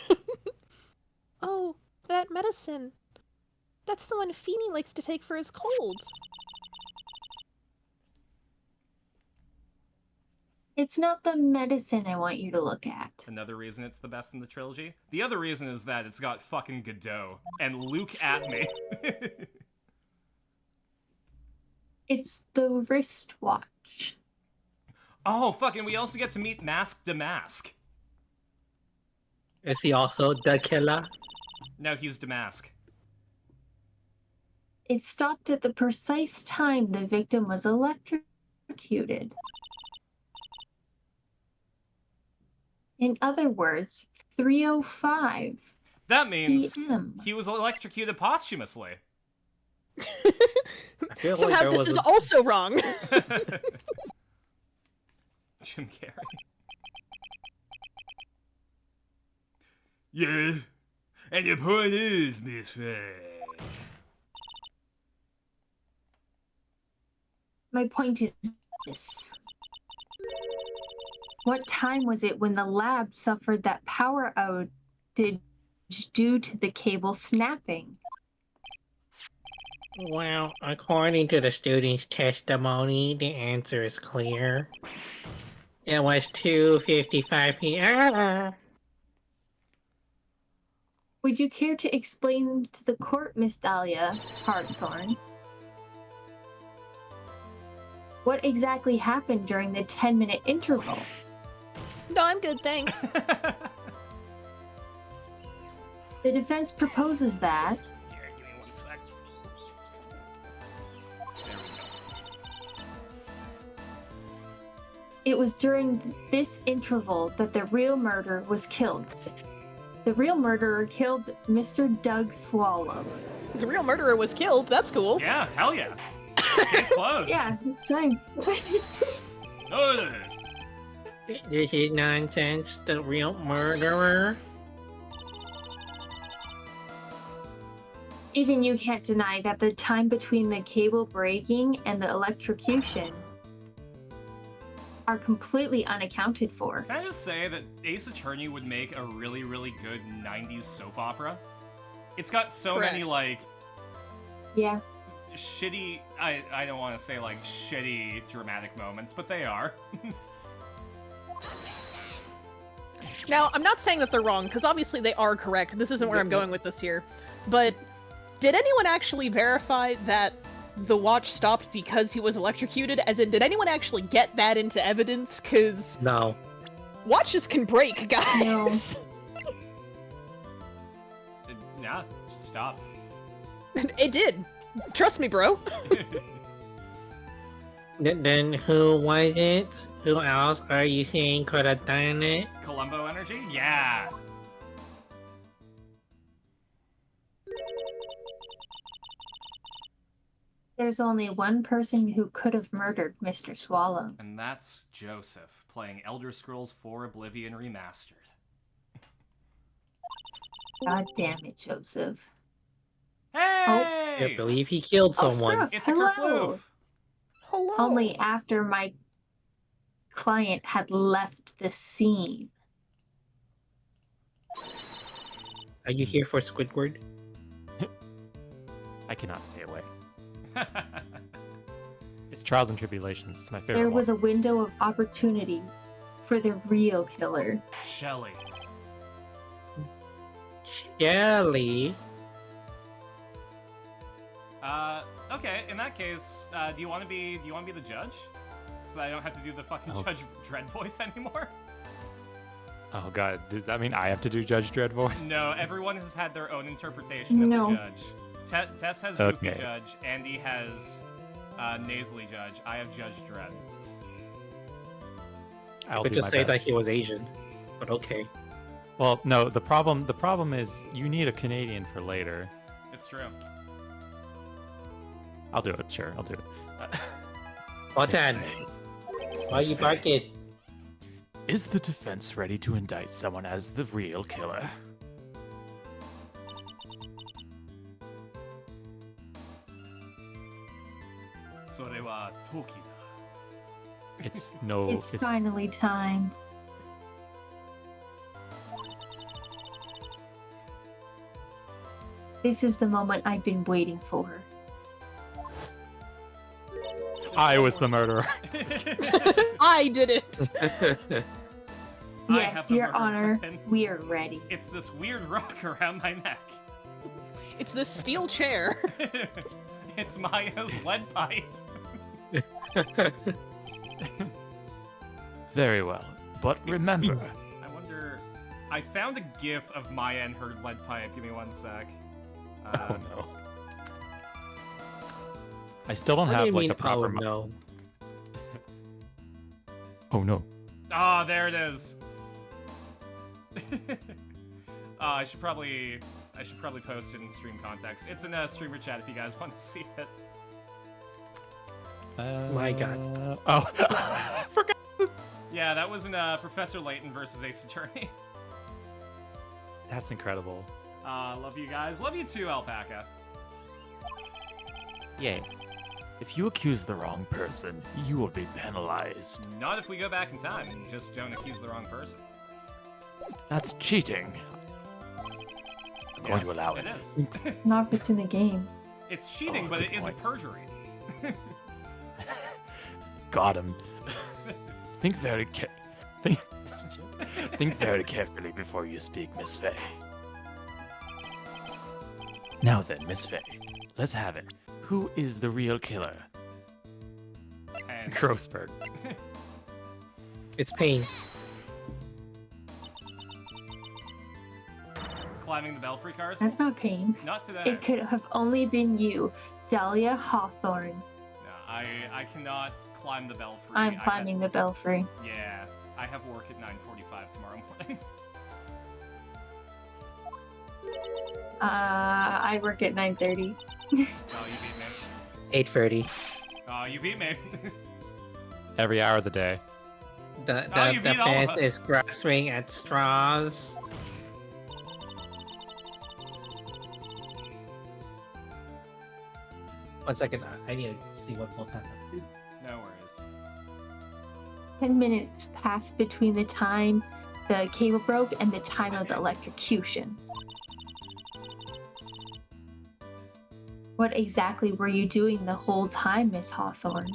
S2: Oh, that medicine. That's the one Feeny likes to take for his cold.
S4: It's not the medicine I want you to look at.
S3: Another reason it's the best in the trilogy. The other reason is that it's got fucking Godot. And Luke at me.
S4: It's the wristwatch.
S3: Oh, fucking, we also get to meet Mask Damask.
S5: Is he also the killer?
S3: No, he's Damask.
S4: It stopped at the precise time the victim was electrocuted. In other words, 3:05
S3: That means
S4: p.m.
S3: he was electrocuted posthumously.
S5: I feel
S2: Somehow
S5: there
S2: this
S5: was
S2: is
S5: a-
S2: also wrong.
S3: Jim Carrey.
S1: Yeah. And the point is, Miss Faye.
S4: My point is this. What time was it when the lab suffered that power outage due to the cable snapping?
S5: Well, according to the student's testimony, the answer is clear. It was 2:55 p.m.
S4: Would you care to explain to the court, Miss Dahlia Hardthorn, what exactly happened during the 10-minute interval?
S2: No, I'm good, thanks.
S4: The defense proposes that
S3: Here, give me 1 sec. There we go.
S4: it was during this interval that the real murderer was killed. The real murderer killed Mr. Doug Swallow.
S2: The real murderer was killed. That's cool.
S3: Yeah, hell yeah. Case closed.
S4: Yeah, it's time.
S3: Oh,
S5: This is nonsense. The real murderer.
S4: Even you can't deny that the time between the cable breaking and the electrocution are completely unaccounted for.
S3: Can I just say that Ace Attorney would make a really, really good 90s soap opera? It's got so many,
S2: Correct.
S3: like,
S4: Yeah.
S3: shitty... I don't want to say, like, shitty dramatic moments, but they are.
S2: Now, I'm not saying that they're wrong, because obviously they are correct. This isn't where I'm going with this here. But did anyone actually verify that the watch stopped because he was electrocuted? As in, did anyone actually get that into evidence? Because
S5: No.
S2: watches can break, guys.
S3: Yeah, just stop.
S2: It did. Trust me, bro.
S5: Then who was it? Who else are you saying could have done it?
S3: Columbo energy? Yeah.
S4: There's only one person who could have murdered Mr. Swallow.
S3: And that's Joseph, playing Elder Scrolls 4 Oblivion Remastered.
S4: God damn it, Joseph.
S3: Hey!
S5: I believe he killed
S4: Oh,
S5: someone.
S4: Scruff,
S3: It's a
S4: hello.
S3: kerfloof!
S2: Hello.
S4: Only after my client had left the scene.
S5: Are you here for Squidward?
S6: I cannot stay away. It's Trials and Tribulations. It's my favorite
S4: There
S6: one.
S4: was a window of opportunity for the real killer.
S3: Shelly.
S5: Shelly.
S3: Okay, in that case, do you want to be the judge? So that I don't have to do the fucking
S6: Oh.
S3: Judge Dredd voice anymore?
S6: Oh god, does that mean I have to do Judge Dredd voice?
S3: No, everyone has had their own interpretation of
S4: No.
S3: the judge. Tess has Goofy
S6: Okay.
S3: Judge, Andy has Nasally Judge, I have Judge Dredd.
S6: I'll
S5: But
S6: do
S5: just
S6: my
S5: say that
S6: best.
S5: he was Asian. But okay.
S6: Well, no, the problem is you need a Canadian for later.
S3: It's true.
S6: I'll do it, sure, I'll do it.
S5: Botan, why you barking?
S6: Is the defense ready to indict someone as the real killer?
S3: Sore wa toki da.
S6: It's no.
S4: It's finally time. This is the moment I've been waiting for.
S6: I was the murderer.
S2: I did it.
S3: I have
S4: Yes,
S3: the
S4: Your
S3: murder
S4: Honor,
S3: weapon.
S4: we are ready.
S3: It's this weird rock around my neck.
S2: It's this steel chair.
S3: It's Maya's lead pipe.
S6: Very well, but remember,
S3: I wonder. I found a gif of Maya and her lead pipe. Give me one sec.
S6: oh no. I still don't
S5: What do
S6: have
S5: you
S6: like
S5: mean,
S6: a proper.
S5: oh no?
S6: Oh no.
S3: Ah, there it is. I should probably post it in stream context. It's in a streamer chat if you guys want to see it.
S5: My God.
S6: Oh, forgot.
S3: Yeah, that was in Professor Layton versus Ace Attorney.
S6: That's incredible.
S3: Love you guys. Love you too, Alpaca.
S6: Yay. If you accuse the wrong person, you will be penalized.
S3: Not if we go back in time and just don't accuse the wrong person.
S6: That's cheating. I'm going to
S3: Yes,
S6: allow it.
S3: It is.
S4: Not if it's in the game.
S3: It's cheating,
S6: Oh,
S3: but
S6: good
S3: it isn't
S6: point.
S3: perjury.
S6: Got him. Think very think, think very carefully before you speak, Miss Faye. Now then, Miss Faye, let's have it. Who is the real killer?
S3: And
S6: Grossberg.
S5: It's pain.
S3: climbing the belfry cars?
S4: That's not pain.
S3: Not today.
S4: It could have only been you, Dahlia Hawthorne.
S3: No, I cannot climb the belfry.
S4: I'm climbing the belfry.
S3: Yeah, I have work at 9:45 tomorrow morning.
S4: I work at 9:30.
S3: Oh, you beat me.
S5: 8:30.
S3: Oh, you beat me.
S6: Every hour of the day.
S5: The
S3: Oh, you beat all of
S5: fence
S3: us.
S5: is grasping at straws. One second, I need to see what more time.
S3: No worries.
S4: 10 minutes passed between the time the cable broke and the time of the electrocution. What exactly were you doing the whole time, Miss Hawthorne?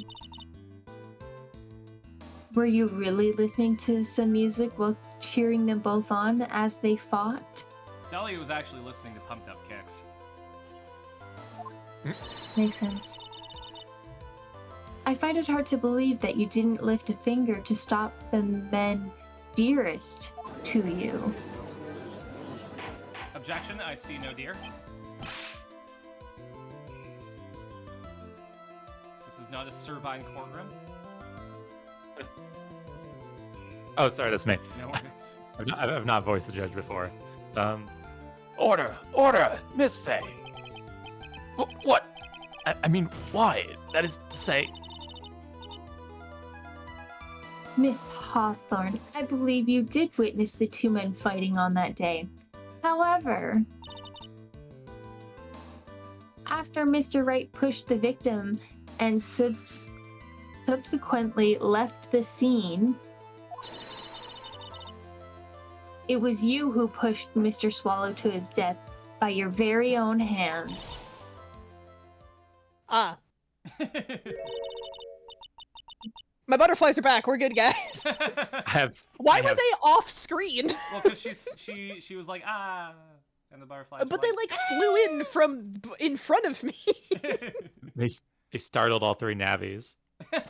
S4: Were you really listening to some music while cheering them both on as they fought?
S3: Dahlia was actually listening to Pumped Up Kicks.
S4: Makes sense. I find it hard to believe that you didn't lift a finger to stop the men dearest to you.
S3: Objection, I see no deer. This is not a Servine courtroom.
S6: Oh, sorry, that's me.
S3: No worries.
S6: I've not voiced the judge before. Order! Order! Miss Faye! What? I mean, why? That is to say...
S4: Miss Hawthorne, I believe you did witness the two men fighting on that day. However, after Mr. Wright pushed the victim and subsequently left the scene, it was you who pushed Mr. Swallow to his death by your very own hands.
S2: Ah, my butterflies are back. We're good, guys. Why were they off screen?
S3: Well, because she was like, ah, and the butterflies.
S2: But they like flew in from in front of me.
S6: They startled all three navies.
S2: How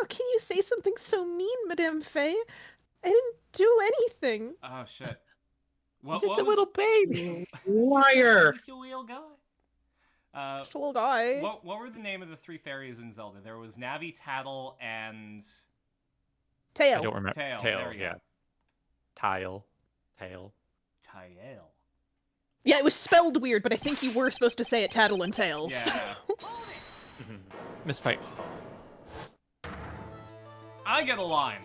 S2: can you say something so mean, Madame Faye? I didn't do anything.
S3: Oh shit. What,
S6: Just
S3: what
S6: a
S3: was...
S6: little baby.
S5: Liar!
S3: Just a real guy.
S2: Just a little guy.
S3: What were the name of the three fairies in Zelda? There was Navi, Tattle, and
S2: Tail.
S6: I don't remember.
S3: Tail.
S6: Tail,
S3: There we
S6: yeah.
S3: go.
S6: Tail. Tail.
S3: Tael.
S2: Yeah, it was spelled weird, but I think you were supposed to say it Tattle and Tails.
S3: Yeah.
S6: Miss Faye.
S3: I get a line.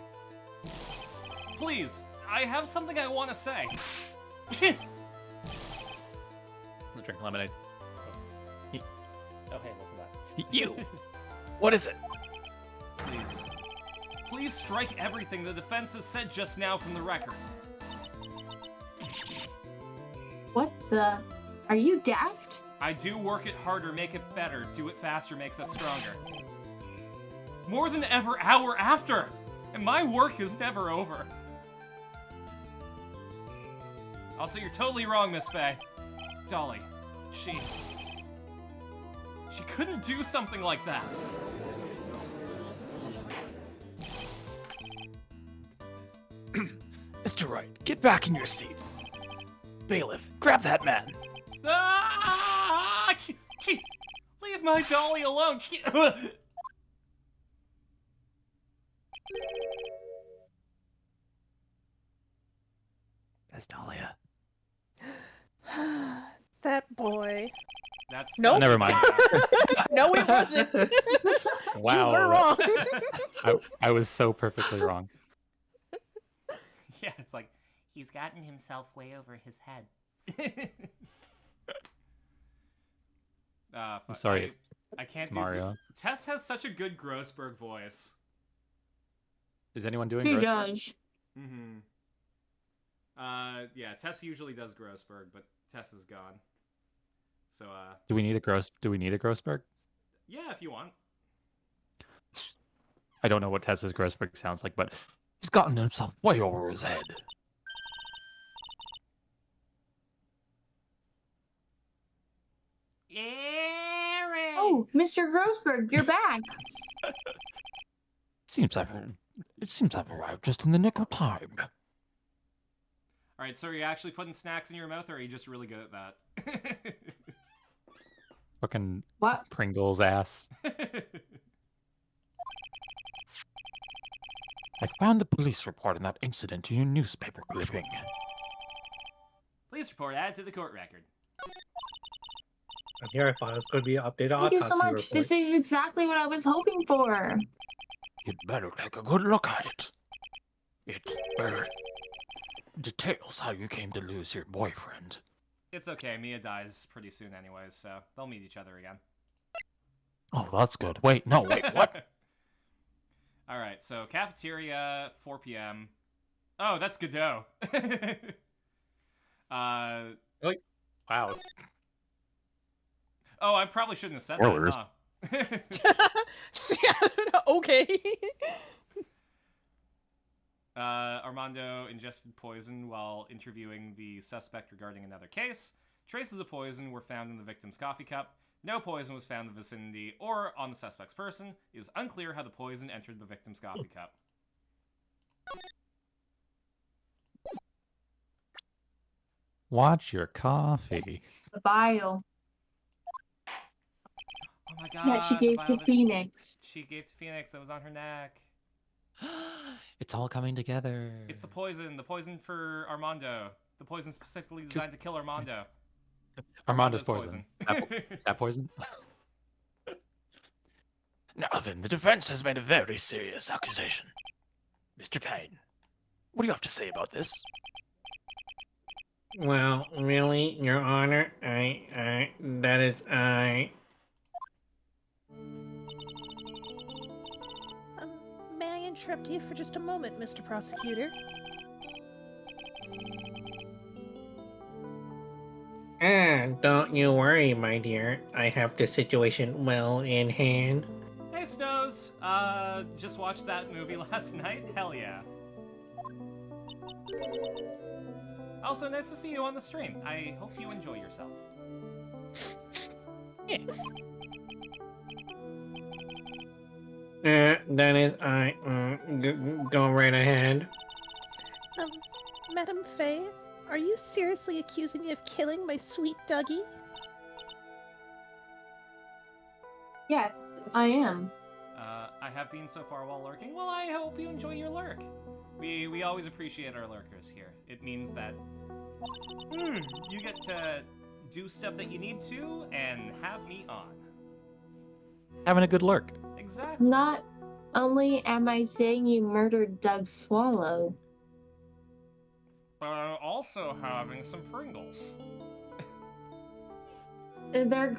S3: Please, I have something I want to say.
S6: I'm gonna drink lemonade.
S5: Oh, hey, welcome back.
S6: You! What is it?
S3: Please. Please strike everything the defense has said just now from the record.
S4: What the? Are you daft?
S3: I do work it harder, make it better. Do it faster makes us stronger. More than ever hour after! And my work is never over. Also, you're totally wrong, Miss Faye. Dolly, she couldn't do something like that.
S6: Mr. Wright, get back in your seat. Bailiff, grab that man.
S3: Ah! Leave my Dolly alone.
S6: That's Dahlia.
S2: That boy.
S3: That's
S2: Nope.
S6: Oh, never mind.
S2: No, it wasn't.
S6: Wow.
S2: You were wrong.
S6: I was so perfectly wrong.
S3: Yeah, it's like he's gotten himself way over his head.
S6: I'm sorry.
S3: I can't
S6: It's
S3: do
S6: Mario.
S3: Tess has such a good Grossberg voice.
S6: Is anyone doing
S4: Who
S6: Grossberg?
S4: does?
S3: Mm-hmm. Yeah, Tess usually does Grossberg, but Tess is gone. So,
S6: Do we need a Grossberg?
S3: yeah, if you want.
S6: I don't know what Tessa's Grossberg sounds like, but he's gotten himself way over his head.
S3: Aaron!
S4: Oh, Mr. Grossberg, you're back.
S6: It seems I've arrived just in the nick of time.
S3: Alright, so are you actually putting snacks in your mouth, or are you just really good at that?
S6: Fucking
S4: What?
S6: Pringles ass. I found the police report on that incident in your newspaper clipping.
S3: Please report added to the court record.
S5: Here I thought it was going to be an updated
S4: Thank you so
S5: autopsy
S4: much.
S5: report.
S4: This is exactly what I was hoping for.
S6: You'd better take a good look at it. It details how you came to lose your boyfriend.
S3: It's okay, Mia dies pretty soon anyways, so they'll meet each other again.
S6: Oh, that's good. Wait, no, wait, what?
S3: Alright, so cafeteria, 4 p.m. Oh, that's Godot.
S5: Wow.
S3: Oh, I probably shouldn't have said that, huh?
S2: Okay.
S3: Armando ingested poison while interviewing the suspect regarding another case. Traces of poison were found in the victim's coffee cup. No poison was found in the vicinity or on the suspect's person. It is unclear how the poison entered the victim's coffee cup.
S6: Watch your coffee.
S4: The vial
S3: Oh my god.
S4: that she
S3: the
S4: gave
S3: vial
S4: to
S3: that
S4: Phoenix.
S3: She gave to Phoenix that was on her neck.
S6: It's all coming together.
S3: It's the poison for Armando. The poison specifically designed to kill Armando.
S6: Armando's poison. That poison? Now then, the defense has made a very serious accusation. Mr. Payne, what do you have to say about this?
S5: Well, really, Your Honor, that is,
S2: May I interrupt you for just a moment, Mr. Prosecutor?
S5: Don't you worry, my dear. I have the situation well in hand.
S3: Hey Snows, just watched that movie last night? Hell yeah. Also, nice to see you on the stream. I hope you enjoy yourself.
S5: That is, go right ahead.
S2: Madam Faye, are you seriously accusing me of killing my sweet Dougie?
S4: Yes, I am.
S3: I have been so far while lurking. Well, I hope you enjoy your lurk. We always appreciate our lurkers here. It means that you get to do stuff that you need to and have me on.
S6: Having a good lurk.
S3: Exactly.
S4: Not only am I saying you murdered Doug Swallow,
S3: But also having some Pringles.
S4: they're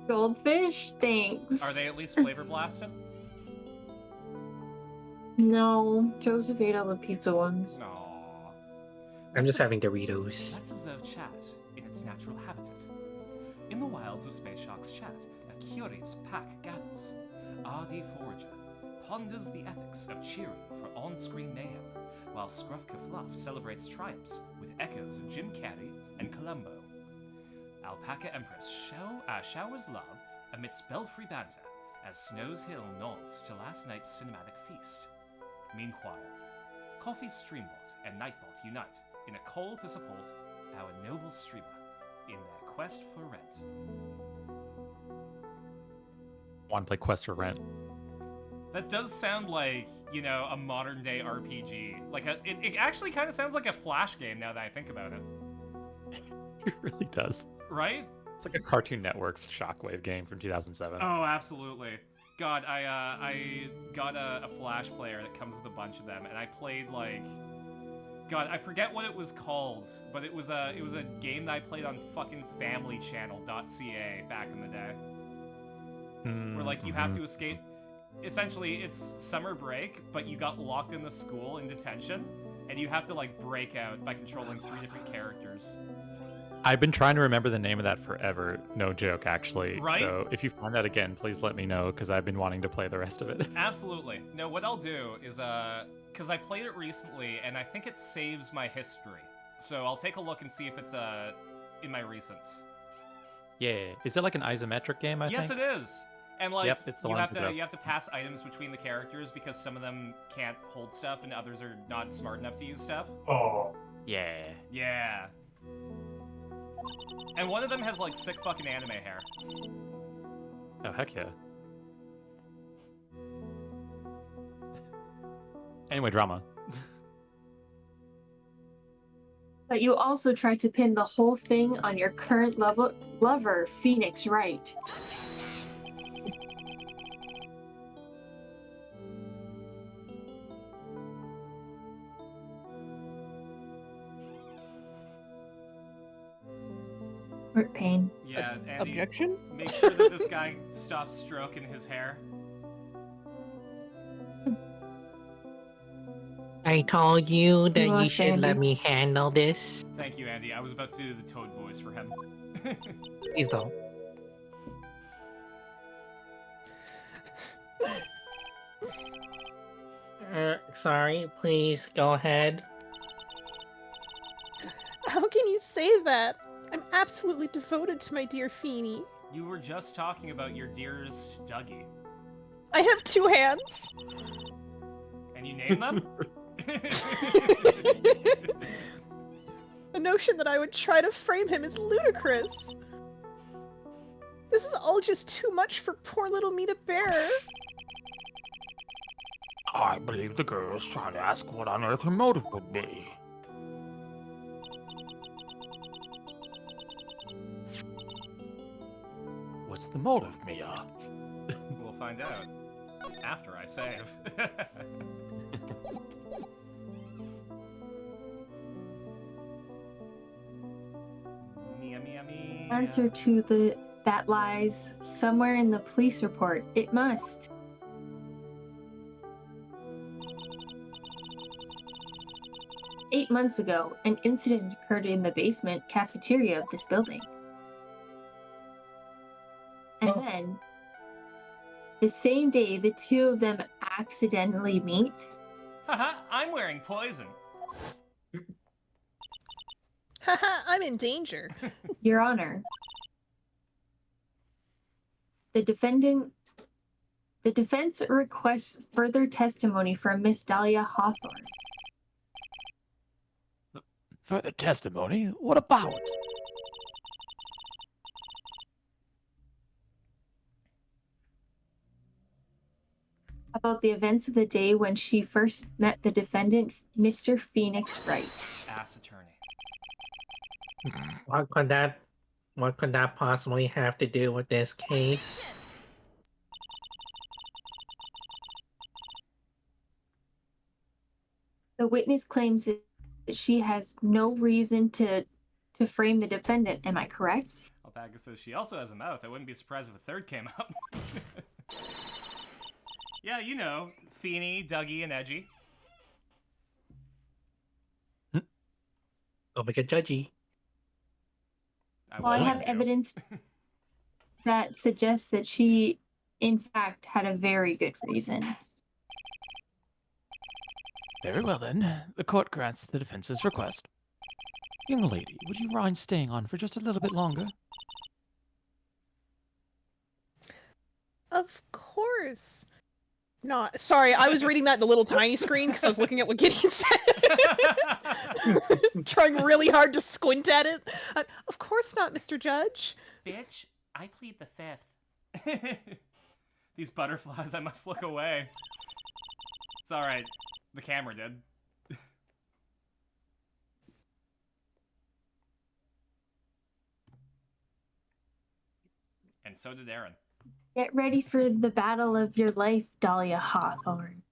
S4: goldfish. Thanks.
S3: Are they at least flavor blasted?
S4: No, Joseph ate all the pizza ones.
S3: Aww.
S5: I'm just having Doritos.
S3: Let's observe chat in its natural habitat. In the wilds of Space Shark's chat, a curious pack gathers. R.D. Forager ponders the ethics of cheering for on-screen mayhem, while Scruffka Fluff celebrates triumphs with echoes of Jim Carrey and Columbo. Alpaca Empress showers love amidst belfry banter as Snow's Hill nods to last night's cinematic feast. Meanwhile, Coffee Streambot and Nightbot unite in a call to support our noble streamer in their quest for rent.
S6: Want to play Quest for Rent?
S3: That does sound like, you know, a modern day RPG. Like it actually kind of sounds like a Flash game now that I think about it.
S6: It really does.
S3: Right?
S6: It's like a Cartoon Network Shockwave game from 2007.
S3: Oh, absolutely. God, I got a Flash player that comes with a bunch of them, and I played like, God, I forget what it was called, but it was a game that I played on fucking FamilyChannel.ca back in the day, where like you have to escape. Essentially, it's summer break, but you got locked in the school in detention, and you have to like break out by controlling 3 different characters.
S6: I've been trying to remember the name of that forever. No joke, actually.
S3: Right?
S6: So if you find that again, please let me know, because I've been wanting to play the rest of it.
S3: Absolutely. No, what I'll do is, because I played it recently, and I think it saves my history. So I'll take a look and see if it's, in my recents.
S6: Yeah. Is it like an isometric game, I think?
S3: Yes, it is! And, like,
S6: Yep, it's the
S3: you
S6: one
S3: have
S6: with the-
S3: to pass items between the characters because some of them can't hold stuff and others are not smart enough to use stuff.
S5: Oh.
S6: Yeah.
S3: Yeah. And one of them has, like, sick fucking anime hair.
S6: Oh, heck yeah. Anyway, drama.
S4: But you also tried to pin the whole thing on your current lover, Phoenix Wright. Hurt pain.
S3: Yeah, Andy,
S2: Objection?
S3: make sure that this guy stops stroking his hair.
S5: I told you that you
S4: lost
S5: should let
S4: Andy.
S5: me handle this.
S3: Thank you, Andy. I was about to do the Toad voice for him.
S5: Please don't. Sorry, please go ahead.
S2: How can you say that? I'm absolutely devoted to my dear Feeny.
S3: You were just talking about your dearest Dougie.
S2: I have 2 hands.
S3: And you name them?
S2: The notion that I would try to frame him is ludicrous. This is all just too much for poor little me to bear.
S6: I believe the girl is trying to ask what on earth her motive would be. What's the motive, Mia?
S3: We'll find out. After I save. Mia, Mia, Mia.
S4: Answer to that lies somewhere in the police report. It must. Eight months ago, an incident occurred in the basement cafeteria of this building. And then, the same day, the two of them accidentally meet.
S3: Haha, I'm wearing poison.
S2: Haha, I'm in danger.
S4: Your Honor, the defense requests further testimony from Miss Dahlia Hawthorne.
S6: Further testimony? What about?
S4: About the events of the day when she first met the defendant, Mr. Phoenix Wright.
S3: Ass attorney.
S5: What could that possibly have to do with this case?
S4: The witness claims that she has no reason to frame the defendant. Am I correct?
S3: Alpaca says she also has a mouth. I wouldn't be surprised if a third came up. Yeah, you know, Feeny, Dougie, and Edgy.
S5: Don't make it judgy.
S4: Well, I
S3: would
S4: have
S3: like to.
S4: evidence that suggests that she, in fact, had a very good reason.
S6: Very well then. The court grants the defense's request. Young lady, would you mind staying on for just a little bit longer?
S2: Of course. No, sorry, I was reading that in the little tiny screen because I was looking at what Gideon said. Trying really hard to squint at it. Of course not, Mr. Judge.
S3: Bitch, I plead the fifth. These butterflies, I must look away. It's alright. The camera did. And so did Aaron.
S4: Get ready for the battle of your life, Dahlia Hawthorne.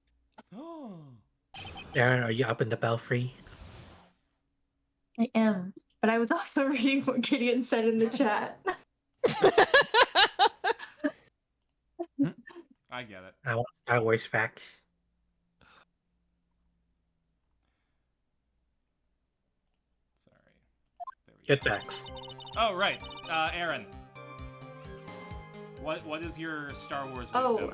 S5: Aaron, are you up in the belfry?
S4: I am, but I was also reading what Gideon said in the chat.
S3: I get it.
S5: I want Star Wars facts.
S3: Sorry. There we
S5: Good
S3: go.
S5: facts.
S3: Oh, right. Aaron. What is your Star Wars wisdom?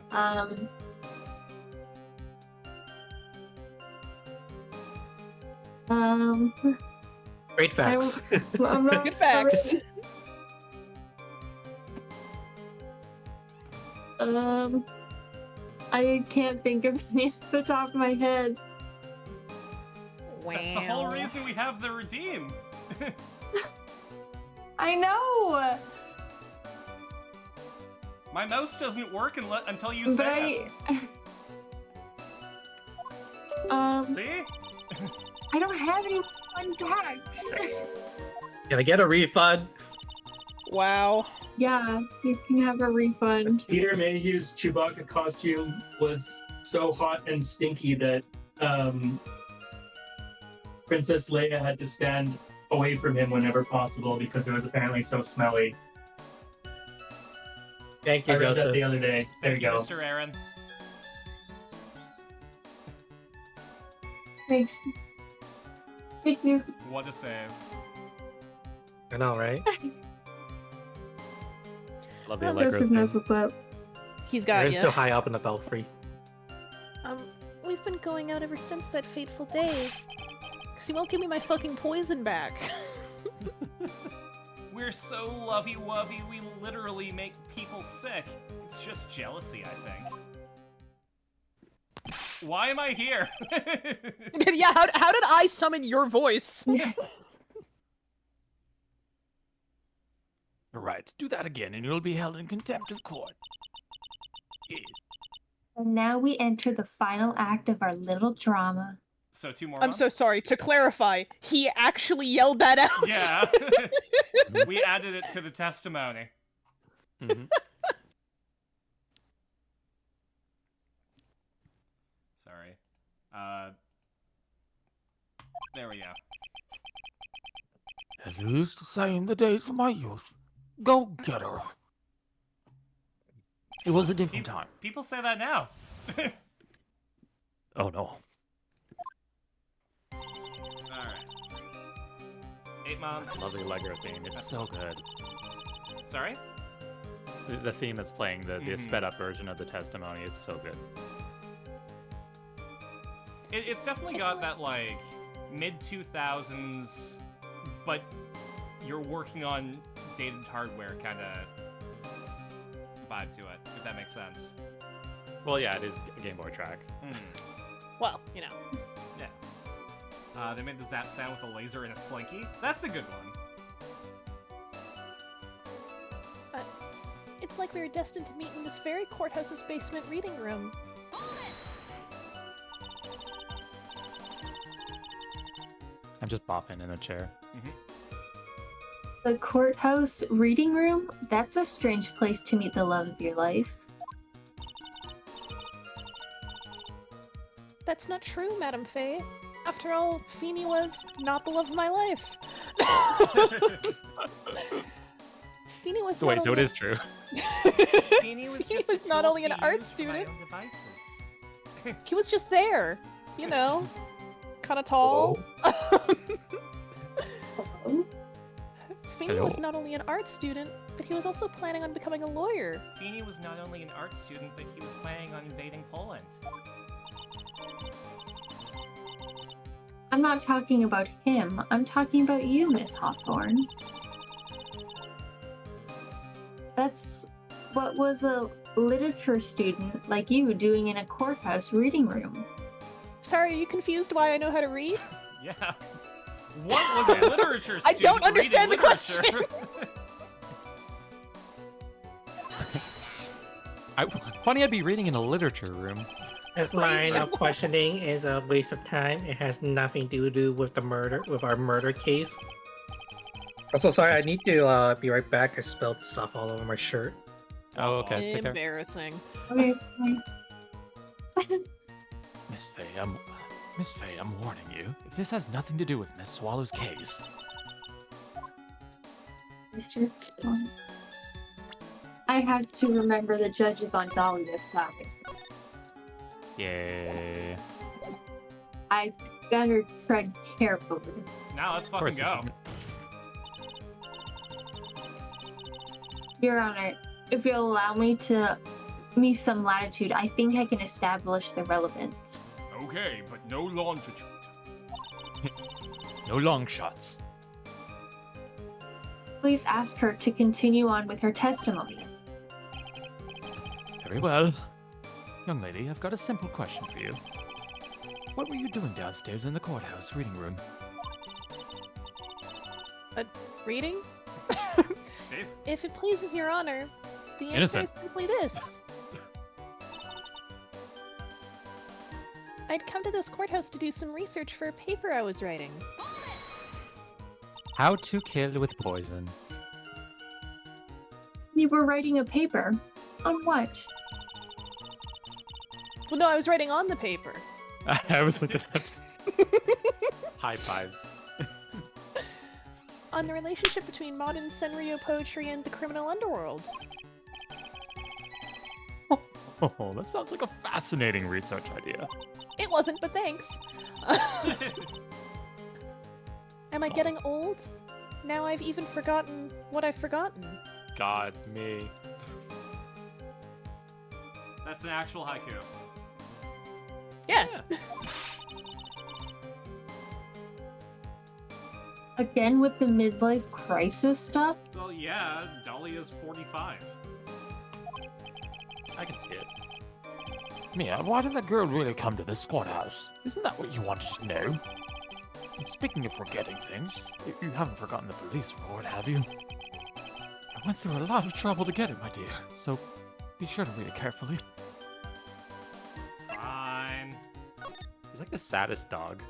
S5: Great facts.
S4: I'm not
S2: Good facts.
S4: I can't think of any off the top of my head.
S2: Wow.
S3: That's the whole reason we have the redeem.
S4: I know.
S3: My mouse doesn't work until you
S4: But
S3: say it.
S4: I
S3: See?
S4: I don't have any Fun facts.
S5: Can I get a refund?
S2: Wow.
S4: Yeah, you can have a refund.
S7: Peter Mayhew's Chewbacca costume was so hot and stinky that Princess Leia had to stand away from him whenever possible because it was apparently so smelly.
S5: Thank
S7: I
S5: you,
S7: read that
S5: Joseph.
S7: the other day. There you go.
S3: Mr. Aaron.
S4: Thanks. Thank you.
S3: What a save.
S5: I know, right?
S6: Love the Allegro
S4: Joseph
S6: thing.
S4: knows what's up.
S2: He's got
S5: Aaron's
S2: you.
S5: still high up in the belfry.
S2: We've been going out ever since that fateful day. Cause he won't give me my fucking poison back.
S3: We're so lovey-wovey, we literally make people sick. It's just jealousy, I think. Why am I here?
S2: Yeah, how did I summon your voice?
S6: Right, do that again and you'll be held in contempt of court. Yeah.
S4: And now we enter the final act of our little drama.
S3: So 2 more
S2: I'm so
S3: months?
S2: sorry. To clarify, he actually yelled that out.
S3: Yeah. We added it to the testimony.
S6: Mhm.
S3: Sorry. There we go.
S6: As we used to say in the days of my youth, go get her. It was a different time.
S3: People say that now.
S6: Oh no.
S3: Alright. 8 months.
S6: I love the Allegro theme. It's so good.
S3: Sorry?
S6: The theme that's playing, the
S3: Mhm.
S6: sped up version of the testimony, it's so good.
S3: It's definitely got that, like, mid-2000s, but you're working on dated hardware kind of vibe to it, if that makes sense.
S6: Well, yeah, it is a Game Boy track.
S2: Well, you know.
S3: Yeah. They made the zap sound with a laser and a slinky. That's a good one.
S2: It's like we were destined to meet in this very courthouse's basement reading room.
S6: I'm just bopping in a chair.
S4: The courthouse reading room? That's a strange place to meet the love of your life.
S2: That's not true, Madame Faye. After all, Feeny was not the love of my life. Feeny was
S6: So wait,
S2: not
S6: so it
S2: only...
S6: is true.
S3: Feeny was
S2: He
S3: just
S2: was
S3: a
S2: not
S3: tool
S2: only
S3: to
S2: an
S3: be
S2: art
S3: used for my
S2: student.
S3: own devices.
S2: He was just there, you know, kind of tall. Feeny was
S6: Hello?
S2: not only an art student, but he was also planning on becoming a lawyer.
S3: Feeny was not only an art student, but he was planning on invading Poland.
S4: I'm not talking about him. I'm talking about you, Miss Hawthorne. That's what was a literature student like you doing in a courthouse reading room.
S2: Sorry, are you confused why I know how to read?
S3: Yeah. What was a literature student
S2: I don't understand the
S3: reading literature?
S6: Funny I'd be reading in a literature room.
S5: This line of questioning is a waste of time. It has nothing to do with the murder, with our murder case. Also, sorry, I need to be right back. I spilled stuff all over my shirt.
S6: Oh, okay. Take care.
S2: Embarrassing.
S4: Okay.
S6: Miss Faye, I'm warning you. This has nothing to do with Miss Swallow's case.
S4: Mr. Keaton. I have to remember the judge is on Dahlia's side.
S6: Yeah.
S4: I better tread carefully.
S3: Now let's
S6: Of course,
S3: fucking
S6: this
S3: go.
S4: Your Honor, if you'll allow me some latitude, I think I can establish the relevance.
S3: Okay, but no longitude.
S6: No long shots.
S4: Please ask her to continue on with her testimony.
S6: Very well. Young lady, I've got a simple question for you. What were you doing downstairs in the courthouse reading room?
S2: Reading?
S3: Jeez.
S2: If it pleases your honor, the answer
S6: Innocent.
S2: is simply this. I'd come to this courthouse to do some research for a paper I was writing.
S6: How to kill with poison.
S4: You were writing a paper. On what?
S2: Well, no, I was writing on the paper.
S6: I was looking at high fives.
S2: On the relationship between modern Senryo poetry and the criminal underworld.
S6: Oh, that sounds like a fascinating research idea.
S2: It wasn't, but thanks. Am I getting old? Now I've even forgotten what I've forgotten.
S6: God, me.
S3: That's an actual haiku.
S2: Yeah.
S4: Again with the midlife crisis stuff?
S3: Well, yeah, Dahlia's 45.
S6: I can see it. Mia, why did that girl really come to the squad house? Isn't that what you wanted to know? And speaking of forgetting things, you haven't forgotten the police report, have you? I went through a lot of trouble to get it, my dear, so be sure to read it carefully.
S3: Fine.
S6: He's like the saddest dog.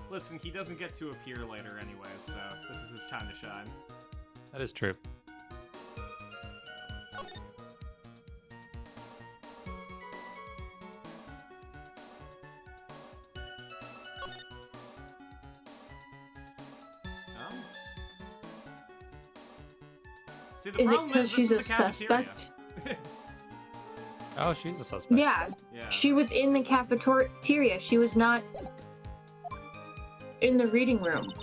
S3: Listen, he doesn't get to appear later anyway, so this is his time to shine.
S6: That is true.
S3: Let's see. Oh. See, the
S4: Is it
S3: problem
S4: because
S3: this
S4: she's
S3: is
S4: a
S3: the cafeteria.
S4: suspect?
S6: Oh, she's a suspect.
S4: Yeah.
S3: Yeah.
S4: She was in the cafeteria. She was not in the reading room.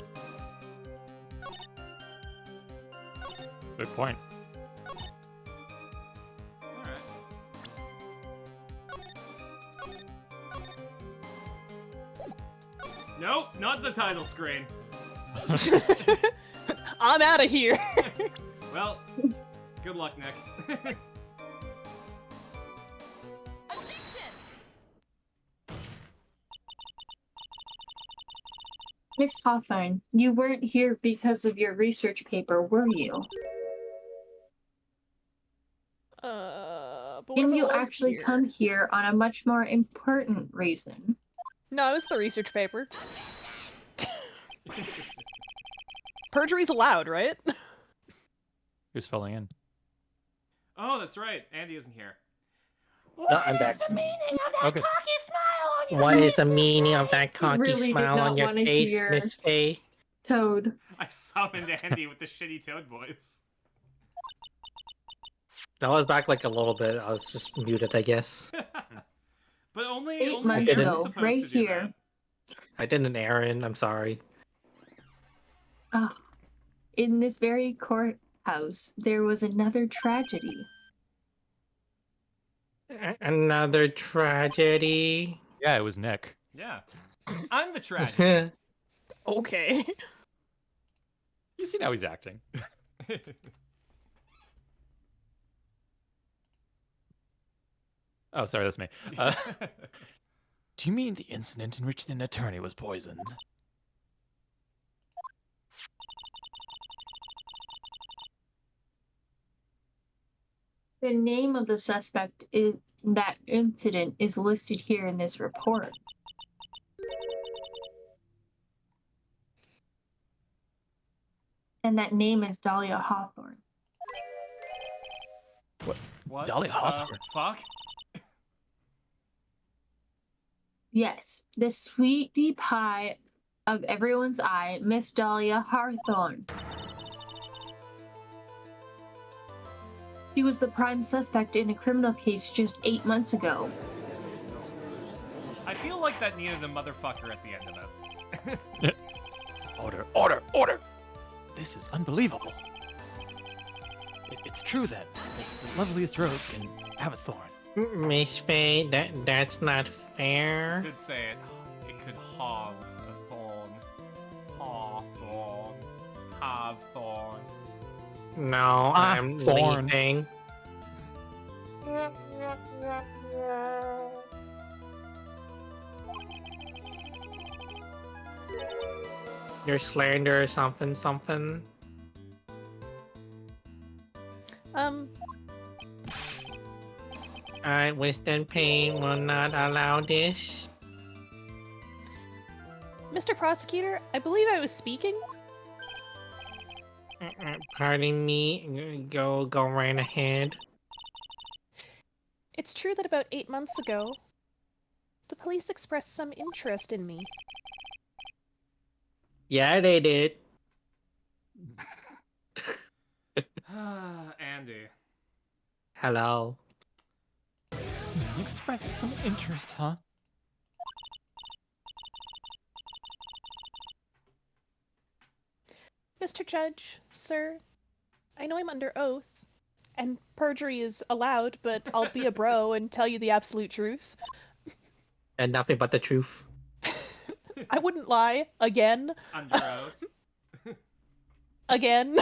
S6: Good point.
S3: Alright. Nope, not the title screen.
S2: I'm out of here.
S3: Well, good luck, Nick.
S4: Miss Hawthorne, you weren't here because of your research paper, were you?
S2: But what if
S4: Didn't
S2: I
S4: you
S2: was
S4: actually
S2: here?
S4: come here on a much more important reason?
S2: No, it was the research paper. Perjury's allowed, right?
S6: Who's filling in?
S3: Oh, that's right. Andy isn't here.
S5: No, I'm back.
S6: Okay.
S5: What is the meaning of that cocky
S4: really did
S5: smile
S4: not
S5: on your
S4: wanna
S5: face,
S4: hear-
S5: Miss Faye?
S4: Toad.
S3: I summoned Andy with the shitty Toad voice.
S5: I was back like a little bit. I was just muted, I guess.
S3: But only
S4: 8
S3: only
S4: months
S3: you're
S5: ago,
S3: supposed
S4: right
S3: to do
S4: here.
S5: I didn't Aaron. I'm sorry.
S4: Ah, in this very courthouse, there was another tragedy.
S5: Another tragedy.
S6: Yeah, it was Nick.
S3: that. Yeah. I'm the tragedy.
S2: Okay.
S6: You see how he's acting. Oh, sorry, that's me. Do you mean the incident in which an attorney was poisoned?
S4: The name of the suspect in that incident is listed here in this report. And that name is Dahlia Hawthorne.
S3: What?
S6: Dolly Hawthorne.
S3: Fuck?
S4: Yes, the sweetie pie of everyone's eye, Miss Dahlia Hawthorne. She was the prime suspect in a criminal case just 8 months ago.
S3: I feel like that needed a motherfucker at the end of it.
S6: Order, order, order! This is unbelievable. It's true then. The loveliest rose can have a thorn.
S5: Miss Faye, that's not fair.
S3: Could say it. It could have a thorn. Hawthorn. Have thorn.
S5: No, I'm
S6: thorn.
S5: leaving. Your slander or something, something. I, Winston Payne, will not allow this.
S2: Mr. Mr. Prosecutor, I believe I was speaking.
S5: Pardon me. Go right ahead.
S2: It's true that about 8 months ago, the police expressed some interest in me.
S5: Yeah, they did.
S3: Andy.
S5: Hello.
S6: Express some interest, huh?
S2: Mr. Judge, sir, I know I'm under oath, and perjury is allowed, but I'll be a bro and tell you the absolute truth.
S5: And nothing but the truth.
S2: I wouldn't lie. Again.
S3: Under oath.
S2: Again.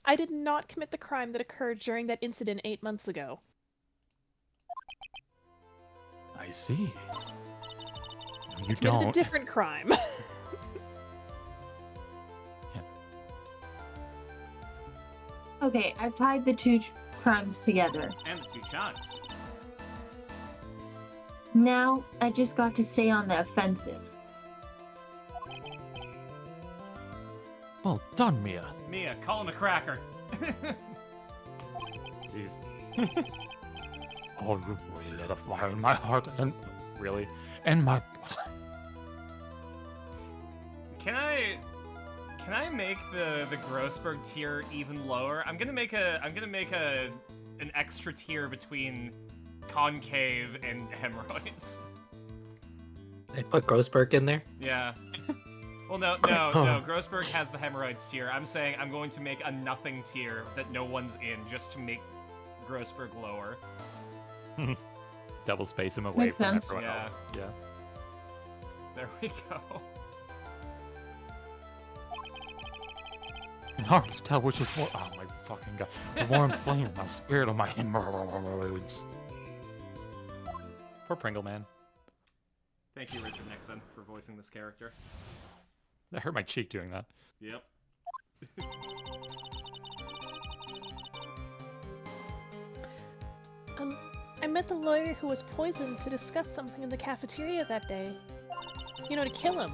S2: I did not commit the crime that occurred during that incident 8 months ago.
S6: I see. No, you
S2: Committed
S6: don't.
S2: a different crime.
S4: Okay, I've tied the two crimes together.
S3: And the 2 chimes.
S4: Now, I just got to stay on the offensive.
S6: Well done, Mia.
S3: Mia, call him a cracker.
S6: Jeez. Oh, you really lit a fire in my heart and really, and my blood.
S3: Can I make the Grossberg tier even lower? I'm gonna make an extra tier between concave and hemorrhoids.
S5: They put Grossberg in there?
S3: Yeah. Well, no. Grossberg has the hemorrhoids tier. I'm saying I'm going to make a nothing tier that no one's in, just to make Grossberg lower.
S6: Double space him away
S4: Makes
S6: from
S4: sense.
S6: everyone
S3: Yeah.
S6: else. Yeah.
S3: There we go.
S6: It's hard to tell which is more. Oh my fucking god! The more inflamed my spirit on my hemorrhoids. Poor Pringle Man.
S3: Thank you, Richard Nixon, for voicing this character.
S6: That hurt my cheek doing that.
S3: Yep.
S2: I met the lawyer who was poisoned to discuss something in the cafeteria that day. You know, to kill him.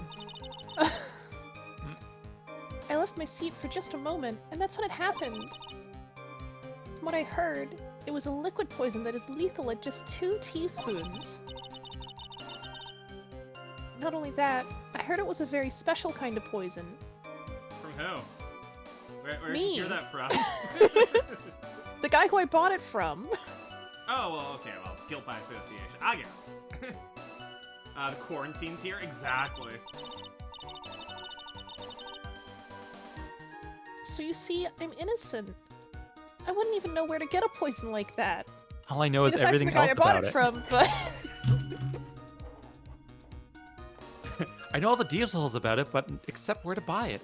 S2: I left my seat for just a moment, and that's when it happened. From what I heard, it was a liquid poison that is lethal at just 2 teaspoons. Not only that, I heard it was a very special kind of poison.
S3: From who? Where did
S2: Me.
S3: you hear that from?
S2: The guy who I bought it from.
S3: Oh, well, okay, well, guilt by association. I get it. The quarantine tier? Exactly.
S2: So you see, I'm innocent. I wouldn't even know where to get a poison like that.
S6: All I know is
S2: Aside from
S6: everything
S2: the guy
S6: else
S2: I bought
S6: about
S2: it
S6: it.
S2: from, but
S6: I know all the details about it, but except where to buy it.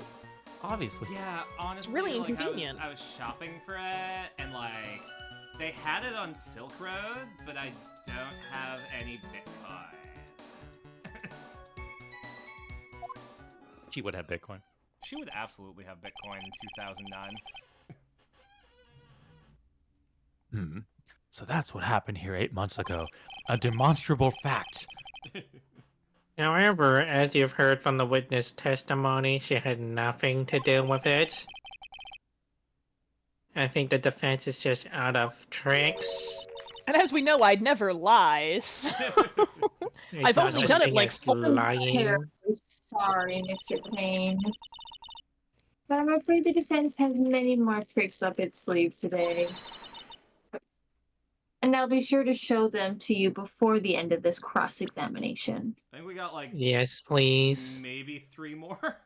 S6: Obviously.
S3: Yeah, honestly,
S2: really
S3: like,
S2: inconvenient.
S3: I was shopping for it, and, like, they had it on Silk Road, but I don't have any Bitcoin.
S6: She would have Bitcoin.
S3: She would absolutely have Bitcoin in 2009.
S6: So that's what happened here 8 months ago. A demonstrable fact.
S5: However, as you've heard from the witness testimony, she had nothing to do with it. I think the defense is just out of tricks.
S2: and as we know, I'd never lie. So
S5: There's
S2: I've
S5: no
S2: only
S5: such
S2: done it
S5: thing
S2: like
S5: as
S2: 4
S5: lying.
S4: Terribly sorry, Mr. Payne. But I'm afraid the defense has many more tricks up its sleeve today. And I'll be sure to show them to you before the end of this cross-examination.
S3: I think we got, like,
S5: Yes, please.
S3: maybe 3 more.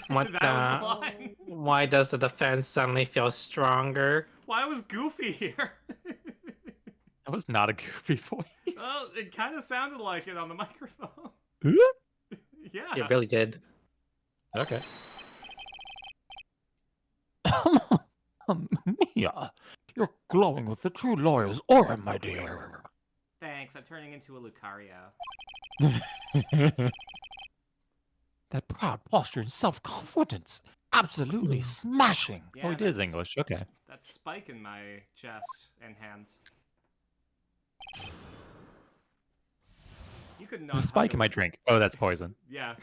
S5: What
S3: That was the
S5: the?
S3: line.
S5: Why does the defense suddenly feel stronger?
S3: Why was Goofy here?
S6: That was not a goofy voice.
S3: Well, it kind of sounded like it on the microphone. Yeah.
S5: It really did.
S6: Okay. Mia, you're glowing with the true lawyer's aura, my dear.
S3: Thanks, I'm turning into a Lucario.
S6: That proud posture and self-confidence. Absolutely smashing.
S3: Yeah,
S6: Oh, it is
S3: that's-
S6: English. Okay.
S3: That spike in my chest and hands. You could not.
S6: There's a spike in my drink. Oh, that's poison.
S3: Yeah.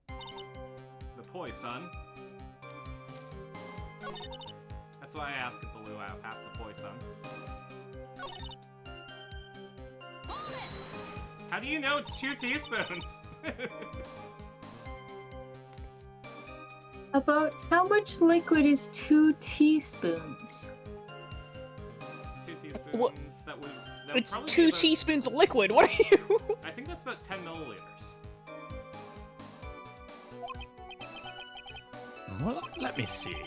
S3: The poison. That's why I asked at the luau. Pass the poison. How do you know it's 2 teaspoons?
S4: About how much liquid is 2 teaspoons?
S3: 2 teaspoons.
S2: What?
S3: That would
S2: It's
S3: probably be
S2: 2
S3: about-
S2: teaspoons of liquid. What are you?
S3: I think that's about 10 milliliters.
S6: Well, let me see.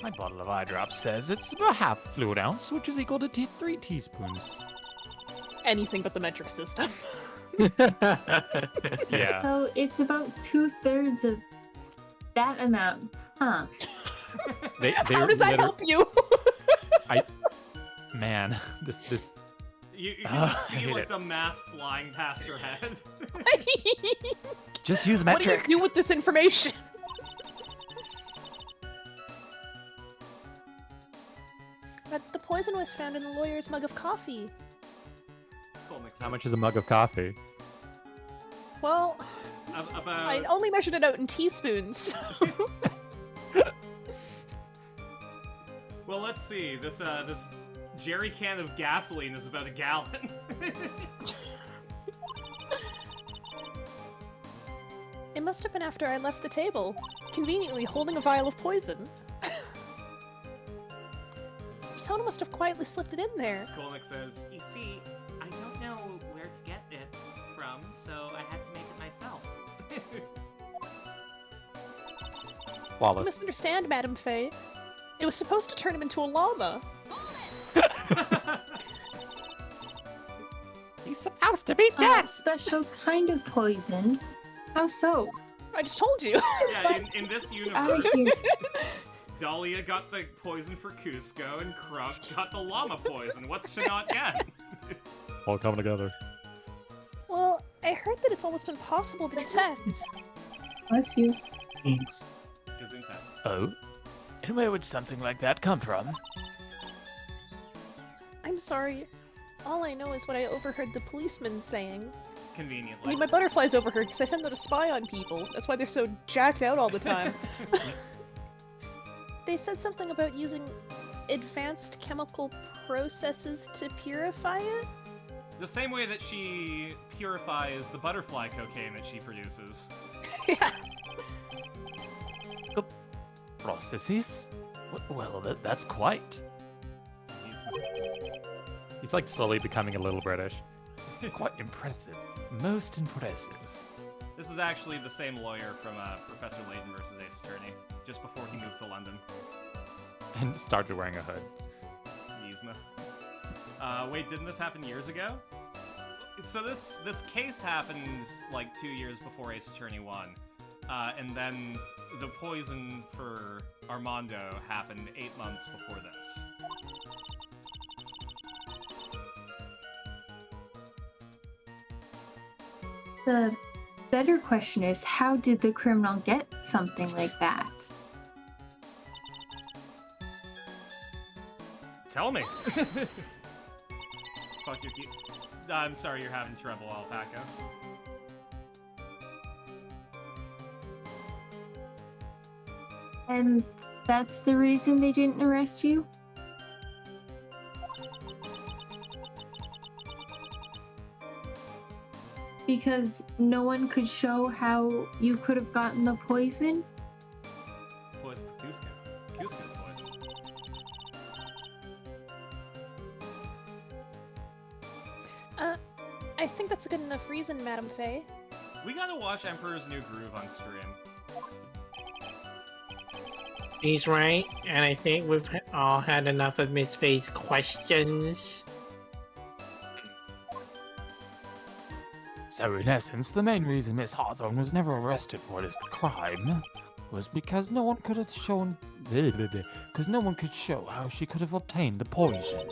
S6: My bottle of eye drops says it's about half fluid ounce, which is equal to 3 teaspoons.
S2: Anything but the metric system.
S6: Yeah.
S4: So it's about 2/3 of that amount, huh?
S2: How does that help you?
S6: Man, this.
S3: You can
S6: I
S3: just see
S6: hate
S3: like
S6: it.
S3: the math flying past your head.
S6: Just use
S2: What do you
S6: metric.
S2: do with this information? But the poison was found in the lawyer's mug of coffee.
S3: Cool, makes
S6: How
S3: sense.
S6: much is a mug of coffee?
S2: Well,
S3: About
S2: I only measured it out in teaspoons.
S3: well, let's see. This jerry can of gasoline is about a gallon.
S2: It must have been after I left the table, conveniently holding a vial of poison. Someone must have quietly slipped it in there.
S3: Kolnick says, "You see, I don't know where to get it from, so I had to make it myself."
S2: You
S6: Flawless.
S2: misunderstand, Madame Faye. It was supposed to turn him into a llama.
S6: He's supposed to be dead.
S4: A special kind of poison. How so?
S2: I just told you.
S3: Yeah, in this
S4: Out of
S3: universe,
S4: here.
S3: Dahlia got the poison for Cusco, and Kruk got the llama poison. What's to not get?
S6: All coming together.
S2: Well, I heard that it's almost impossible to detect.
S4: Bless you.
S7: Thanks.
S3: Gesundheit.
S6: Oh? And where would something like that come from?
S2: I'm sorry. All I know is what I overheard the policeman saying. I
S3: Conveniently.
S2: mean, my butterflies overheard because I send out a spy on people. That's why they're so jacked out all the time. They said something about using advanced chemical processes to purify it?
S3: The same way that she purifies the butterfly cocaine that she produces.
S2: Yeah.
S6: Processes? Well, that's quite. He's like slowly becoming a little British. Quite impressive. Most impressive.
S3: This is actually the same lawyer from Professor Layton versus Ace Attorney, just before he moved to London.
S6: And started wearing a hood.
S3: Yzma. Wait, didn't this happen years ago? So this case happened like 2 years before Ace Attorney won. And then the poison for Armando happened 8 months before this.
S4: The better question is, how did the criminal get something like that?
S3: Tell me! Fuck your key. I'm sorry you're having trouble, Alpaca.
S4: And that's the reason they didn't arrest you? Because no one could show how you could have gotten the poison?
S3: Poison for Cusco. Cusco's poison.
S2: I think that's a good enough reason, Madame Faye.
S3: We gotta watch Emperor's New Groove on stream.
S5: He's right, and I think we've all had enough of Miss Faye's questions.
S6: So in essence, the main reason Miss Hawthorne was never arrested for this crime was because no one could have shown because no one could show how she could have obtained the poison.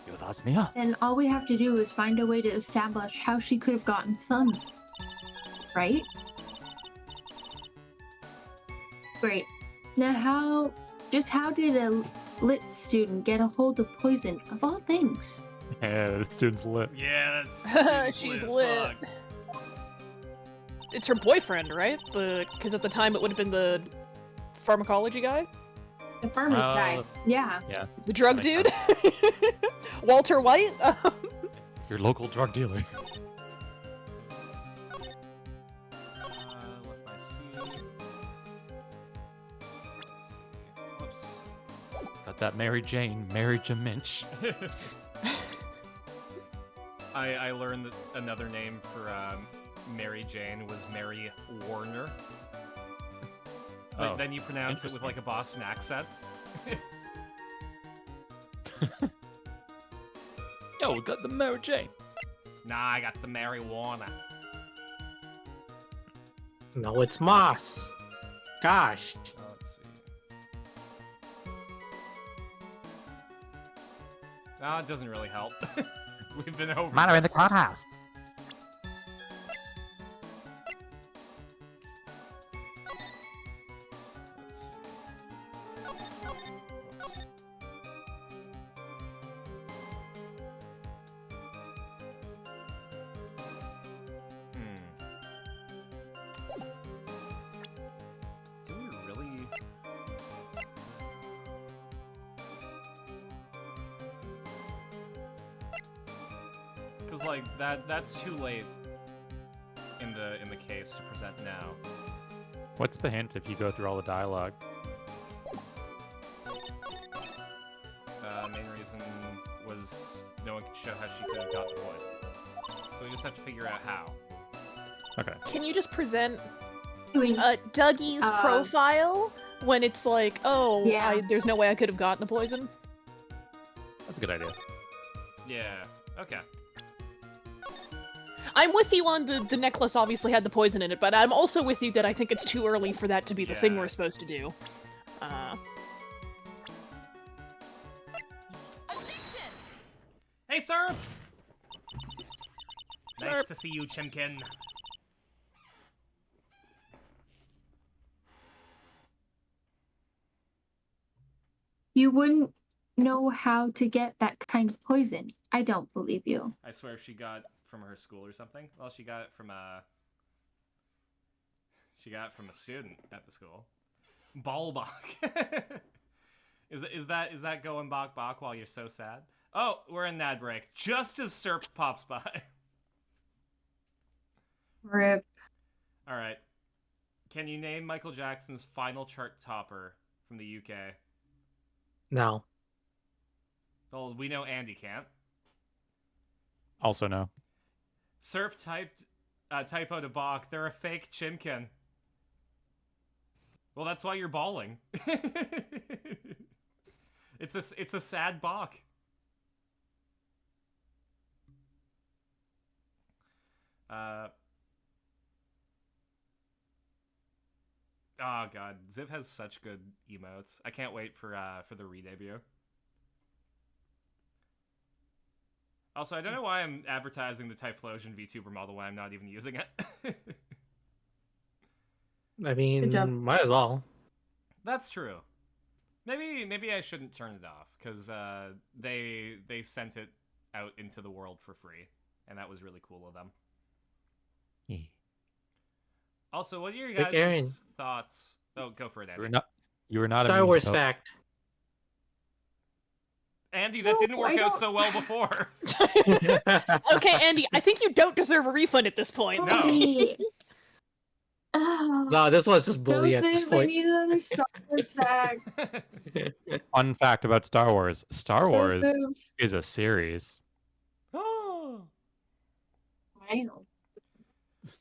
S6: Your thoughts, Mia?
S4: Then all we have to do is find a way to establish how she could have gotten some. Right? great. Now how did a lit student get a hold of poison of all things?
S6: Yeah, the student's lit.
S1: Yeah, that's
S2: She's
S1: as
S2: lit.
S1: fuck.
S2: It's her boyfriend, right? Because at the time it would have been the pharmacology guy,
S4: The farmer guy. Yeah.
S6: Yeah,
S2: the drug
S6: That makes
S2: dude, Walter White.
S6: your local drug dealer.
S3: Let me see. Let's see. Whoops.
S6: Got that Mary Jane, Mary Minch.
S3: I learned that another name for Mary Jane was Mary Warner. But
S6: Oh,
S3: then you pronounce it with like a Boston accent.
S6: Yo, we got the Mary Jane.
S3: Nah, I got the marijuana.
S5: No, it's moss. Gosh.
S3: Let's see. Ah, it doesn't really help. We've been over
S6: Matter in the
S3: this.
S6: courthouse.
S3: Let's see. Whoops. Do we really? Because like that's too late in the case to present now.
S6: What's the hint if you go through all the dialogue?
S3: Main reason was no one could show how she could have gotten the poison. So we just have to figure out how.
S6: Okay.
S2: Can you just present
S4: Doing
S2: Dougie's profile when it's like, oh,
S4: Yeah.
S2: there's no way I could have gotten the poison?
S6: That's a good idea.
S3: Yeah. Okay.
S2: I'm with you on the necklace obviously had the poison in it, but I'm also with you that I think it's too early for that to be the thing
S3: Yeah.
S2: we're supposed to do.
S3: Hey, sir.
S2: Sir.
S3: Nice to see you, Chimkin.
S4: You wouldn't know how to get that kind of poison. I don't believe you.
S3: I swear she got from her school or something. Well, she got it from a student at the school. Ballbach. Is that going bok bok while you're so sad? Oh, we're in ad break. Just as Serp pops by.
S4: Rip.
S3: All right. Can you name Michael Jackson's final chart topper from the UK?
S5: No.
S3: Well, we know Andy can't.
S6: Also, no.
S3: Serp typo to Bach. They're a fake chimkin. Well, that's why you're bawling. It's a sad Bach. Oh god, Ziv has such good emotes. I can't wait for the re-debut. Also, I don't know why I'm advertising the Typhlosion VTuber model when I'm not even using it.
S5: I mean,
S4: Good job.
S5: might as well.
S3: That's true. Maybe I shouldn't turn it off because they sent it out into the world for free, and that was really cool of them.
S6: Yeah.
S3: Also, what are your
S5: Quick, Aaron.
S3: guys' thoughts? Oh, go for it, Andy.
S6: You were not a
S5: Star
S6: mean
S5: Wars
S6: pope.
S5: fact.
S3: Andy, that
S4: No,
S3: didn't work
S4: I
S3: out
S4: don't-
S3: so well before.
S2: Okay, Andy, I think you don't deserve a refund at this point.
S3: No.
S4: Hey. Oh,
S5: No, this was just bully at this
S4: Joseph, I
S5: point.
S4: need another Star Wars fact.
S6: Fun fact about Star Wars. Star Wars
S4: Joseph.
S6: is a series.
S3: Oh.
S4: I know.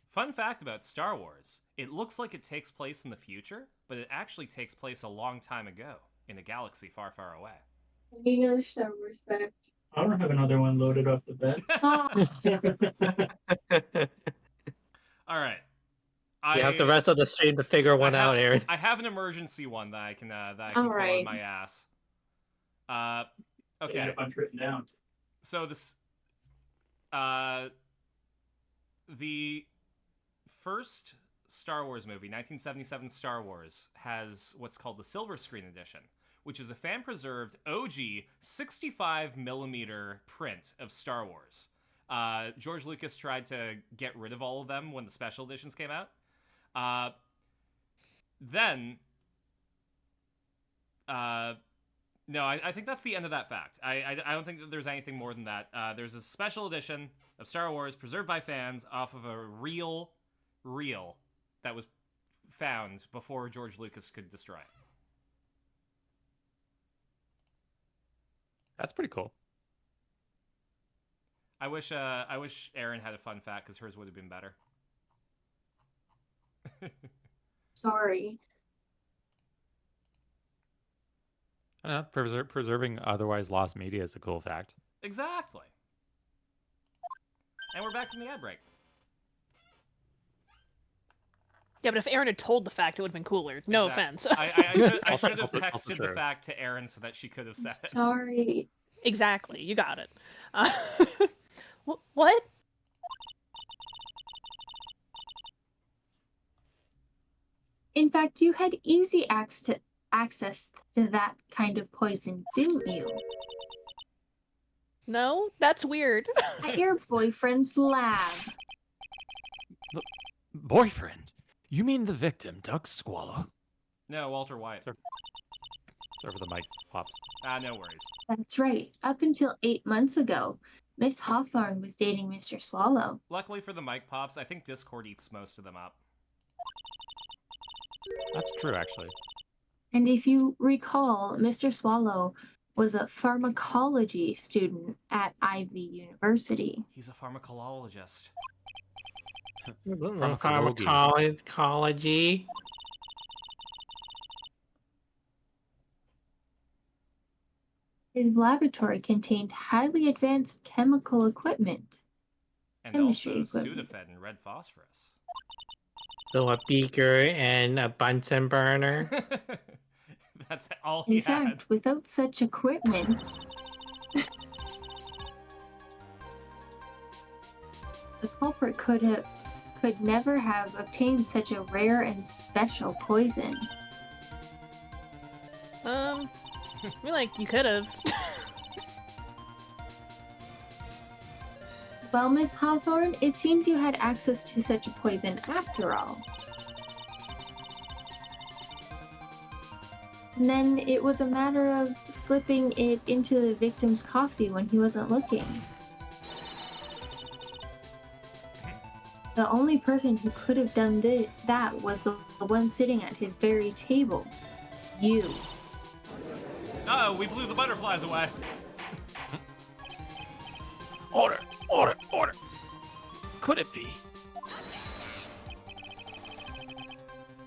S3: Fun fact about Star Wars. It looks like it takes place in the future, but it actually takes place a long time ago in a galaxy far, far away.
S4: I need another Star Wars fact.
S7: I don't have another one loaded off the bat.
S4: Oh,
S3: All right.
S5: You have the rest of the stream to figure one out, Aaron.
S3: I have an emergency one that I can pull out
S4: Alright.
S3: of my ass.
S7: I
S3: Okay.
S7: had a bunch written down.
S3: So this the first Star Wars movie, 1977 Star Wars, has what's called the Silver Screen Edition, which is a fan-preserved OG 65mm print of Star Wars. George Lucas tried to get rid of all of them when the special editions came out. No, I think that's the end of that fact. I don't think that there's anything more than that. There's a special edition of Star Wars preserved by fans off of a reel that was found before George Lucas could destroy it.
S8: That's pretty cool.
S3: I wish Erin had a fun fact, because hers would have been better.
S4: Sorry.
S8: I don't know, preserving otherwise lost media is a cool fact.
S3: Exactly. And we're back from the ad break.
S2: Yeah, but if Aaron had told the fact, it would have been cooler. No
S3: Exactly.
S2: offense.
S3: I should have
S8: Also
S3: texted the
S8: true.
S3: fact to Erin so that she could have said it.
S4: Sorry.
S2: Exactly, you got it. What?
S4: In fact, you had easy access to that kind of poison, didn't you?
S2: No? That's weird.
S4: At your boyfriend's lab.
S6: Boyfriend? You mean the victim, Doug Squallow?
S3: No, Walter White.
S8: Sorry for the mic pops.
S3: No worries.
S4: That's right. Up until 8 months ago, Miss Hawthorne was dating Mr. Swallow.
S3: Luckily for the mic pops, I think Discord eats most of them up.
S8: That's true, actually.
S4: And if you recall, Mr. Swallow was a pharmacology student at Ivy University.
S3: He's a pharmacologist.
S5: Pharmacology.
S4: His laboratory contained highly advanced chemical equipment.
S3: And
S4: Chemistry
S3: also
S4: equipment.
S3: Sudafed and red phosphorus.
S5: So a beaker and a Bunsen burner.
S3: That's all he
S4: In
S3: had.
S4: fact, without such equipment, the culprit could never have obtained such a rare and special poison.
S2: I feel like you could have.
S4: Well, Miss Hawthorne, it seems you had access to such a poison after all. And then it was a matter of slipping it into the victim's coffee when he wasn't looking. The only person who could have done that was the one sitting at his very table. You.
S3: Oh, we blew the butterflies away.
S6: Order! Order! Order! Could it be?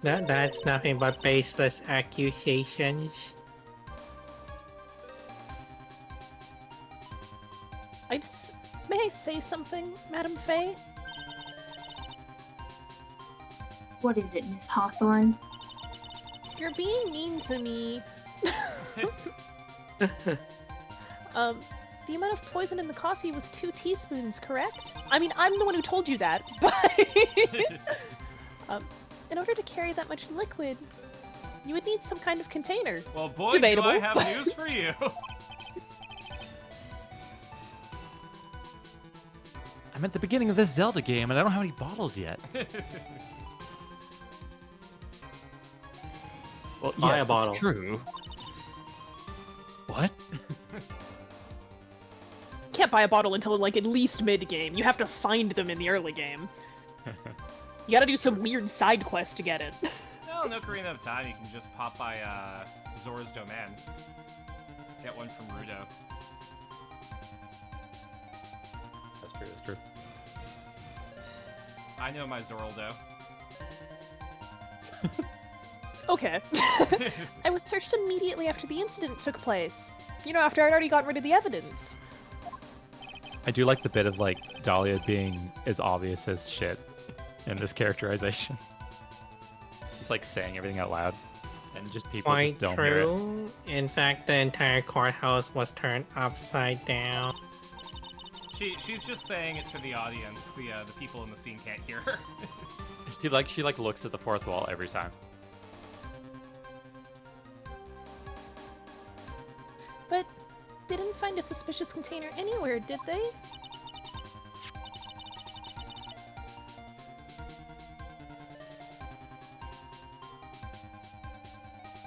S5: That's nothing but baseless accusations.
S2: May I say something, Madam Faye?
S4: What is it, Miss Hawthorne?
S2: You're being mean to me. The amount of poison in the coffee was 2 teaspoons, correct? I mean, I'm the one who told you that, but in order to carry that much liquid, you would need some kind of container.
S3: Well, boy,
S2: Debatable.
S3: do I have news for you.
S6: I'm at the beginning of this Zelda game and I don't have any bottles yet. Well,
S5: Buy
S6: yes,
S5: a bottle.
S6: that's true. What?
S2: Can't buy a bottle until like at least mid-game. You have to find them in the early game. You gotta do some weird side quest to get it.
S3: No, no Ocarina of Time. You can just pop by Zora's Domain. Get one from Rudo.
S8: That's true, that's true.
S3: I know my Zoraldo.
S2: Okay. I was searched immediately after the incident took place. You know, after I'd already gotten rid of the evidence.
S8: I do like the bit of like Dahlia being as obvious as shit in this characterization. Just like saying everything out loud, and just people
S5: Quite
S8: just don't hear it.
S5: true. In fact, the entire courthouse was turned upside down.
S3: She's just saying it to the audience. The people in the scene can't hear her.
S8: She looks at the fourth wall every time.
S2: But they didn't find a suspicious container anywhere, did they?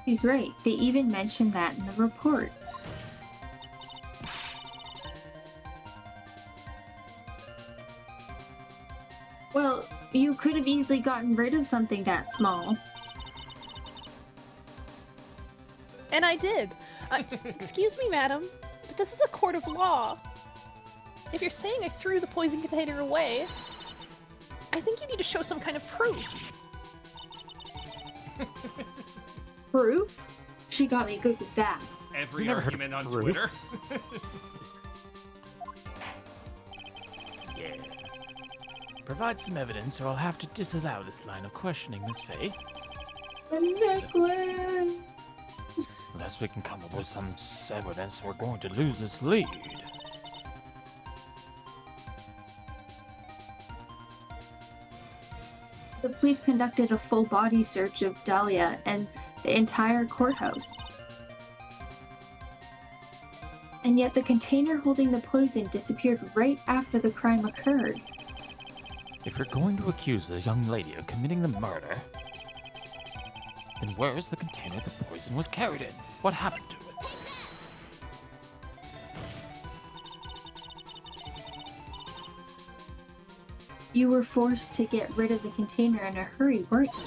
S4: He's right. They even mentioned that in the report. Well, you could have easily gotten rid of something that small.
S2: And I did. Excuse me, madam, but this is a court of law. If you're saying I threw the poison container away, I think you need to show some kind of proof.
S4: Proof? She got me good with that.
S3: Every
S8: Never heard of
S3: argument on
S8: proof.
S3: Twitter.
S6: Yeah. Provide some evidence or I'll have to disallow this line of questioning, Miss Faye.
S4: A necklace!
S6: Unless we can come up with some evidence, we're going to lose this lead.
S4: The police conducted a full body search of Dahlia and the entire courthouse. And yet the container holding the poison disappeared right after the crime occurred.
S6: If you're going to accuse the young lady of committing the murder, then where is the container the poison was carried in? What happened to it?
S4: You were forced to get rid of the container in a hurry, weren't you?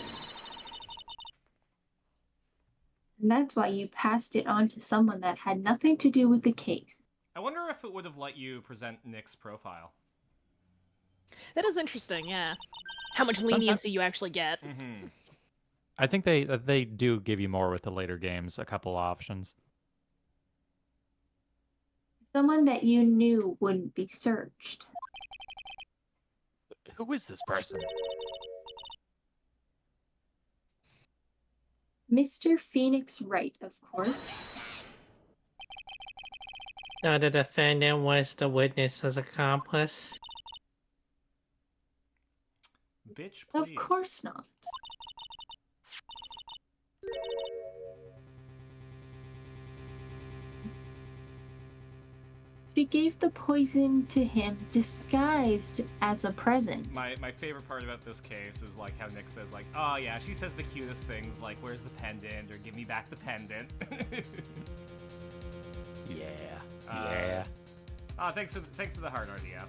S4: And that's why you passed it on to someone that had nothing to do with the case.
S3: I wonder if it would have let you present Nick's profile.
S2: That is interesting, yeah. How much leniency you actually get.
S3: Mm-hmm.
S8: I think they do give you more with the later games, a couple options.
S4: Someone that you knew wouldn't be searched.
S6: Who is this person?
S4: Mr. Phoenix Wright, of course.
S5: So the defendant was the witness's accomplice.
S3: Bitch, please.
S4: Of course not. She gave the poison to him disguised as a present.
S3: My favorite part about this case is like how Nick says like, oh yeah, she says the cutest things like, where's the pendant, or give me back the pendant.
S8: Yeah.
S3: Uh,
S8: Yeah.
S3: Oh, thanks for the heart, RDF.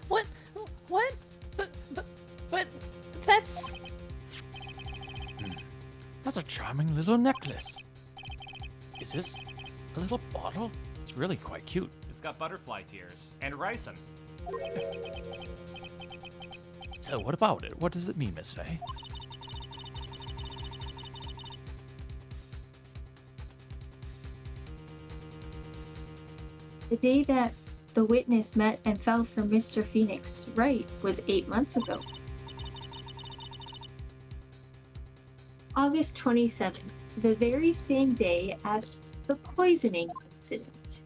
S2: What? What? But that's...
S6: That's a charming little necklace. Is this a little bottle? It's really quite cute.
S3: It's got butterfly tears and ricin.
S6: So what about it? What does it mean, Miss Faye?
S4: The day that the witness met and fell for Mr. Phoenix Wright was 8 months ago. August 27th, the very same day as the poisoning incident.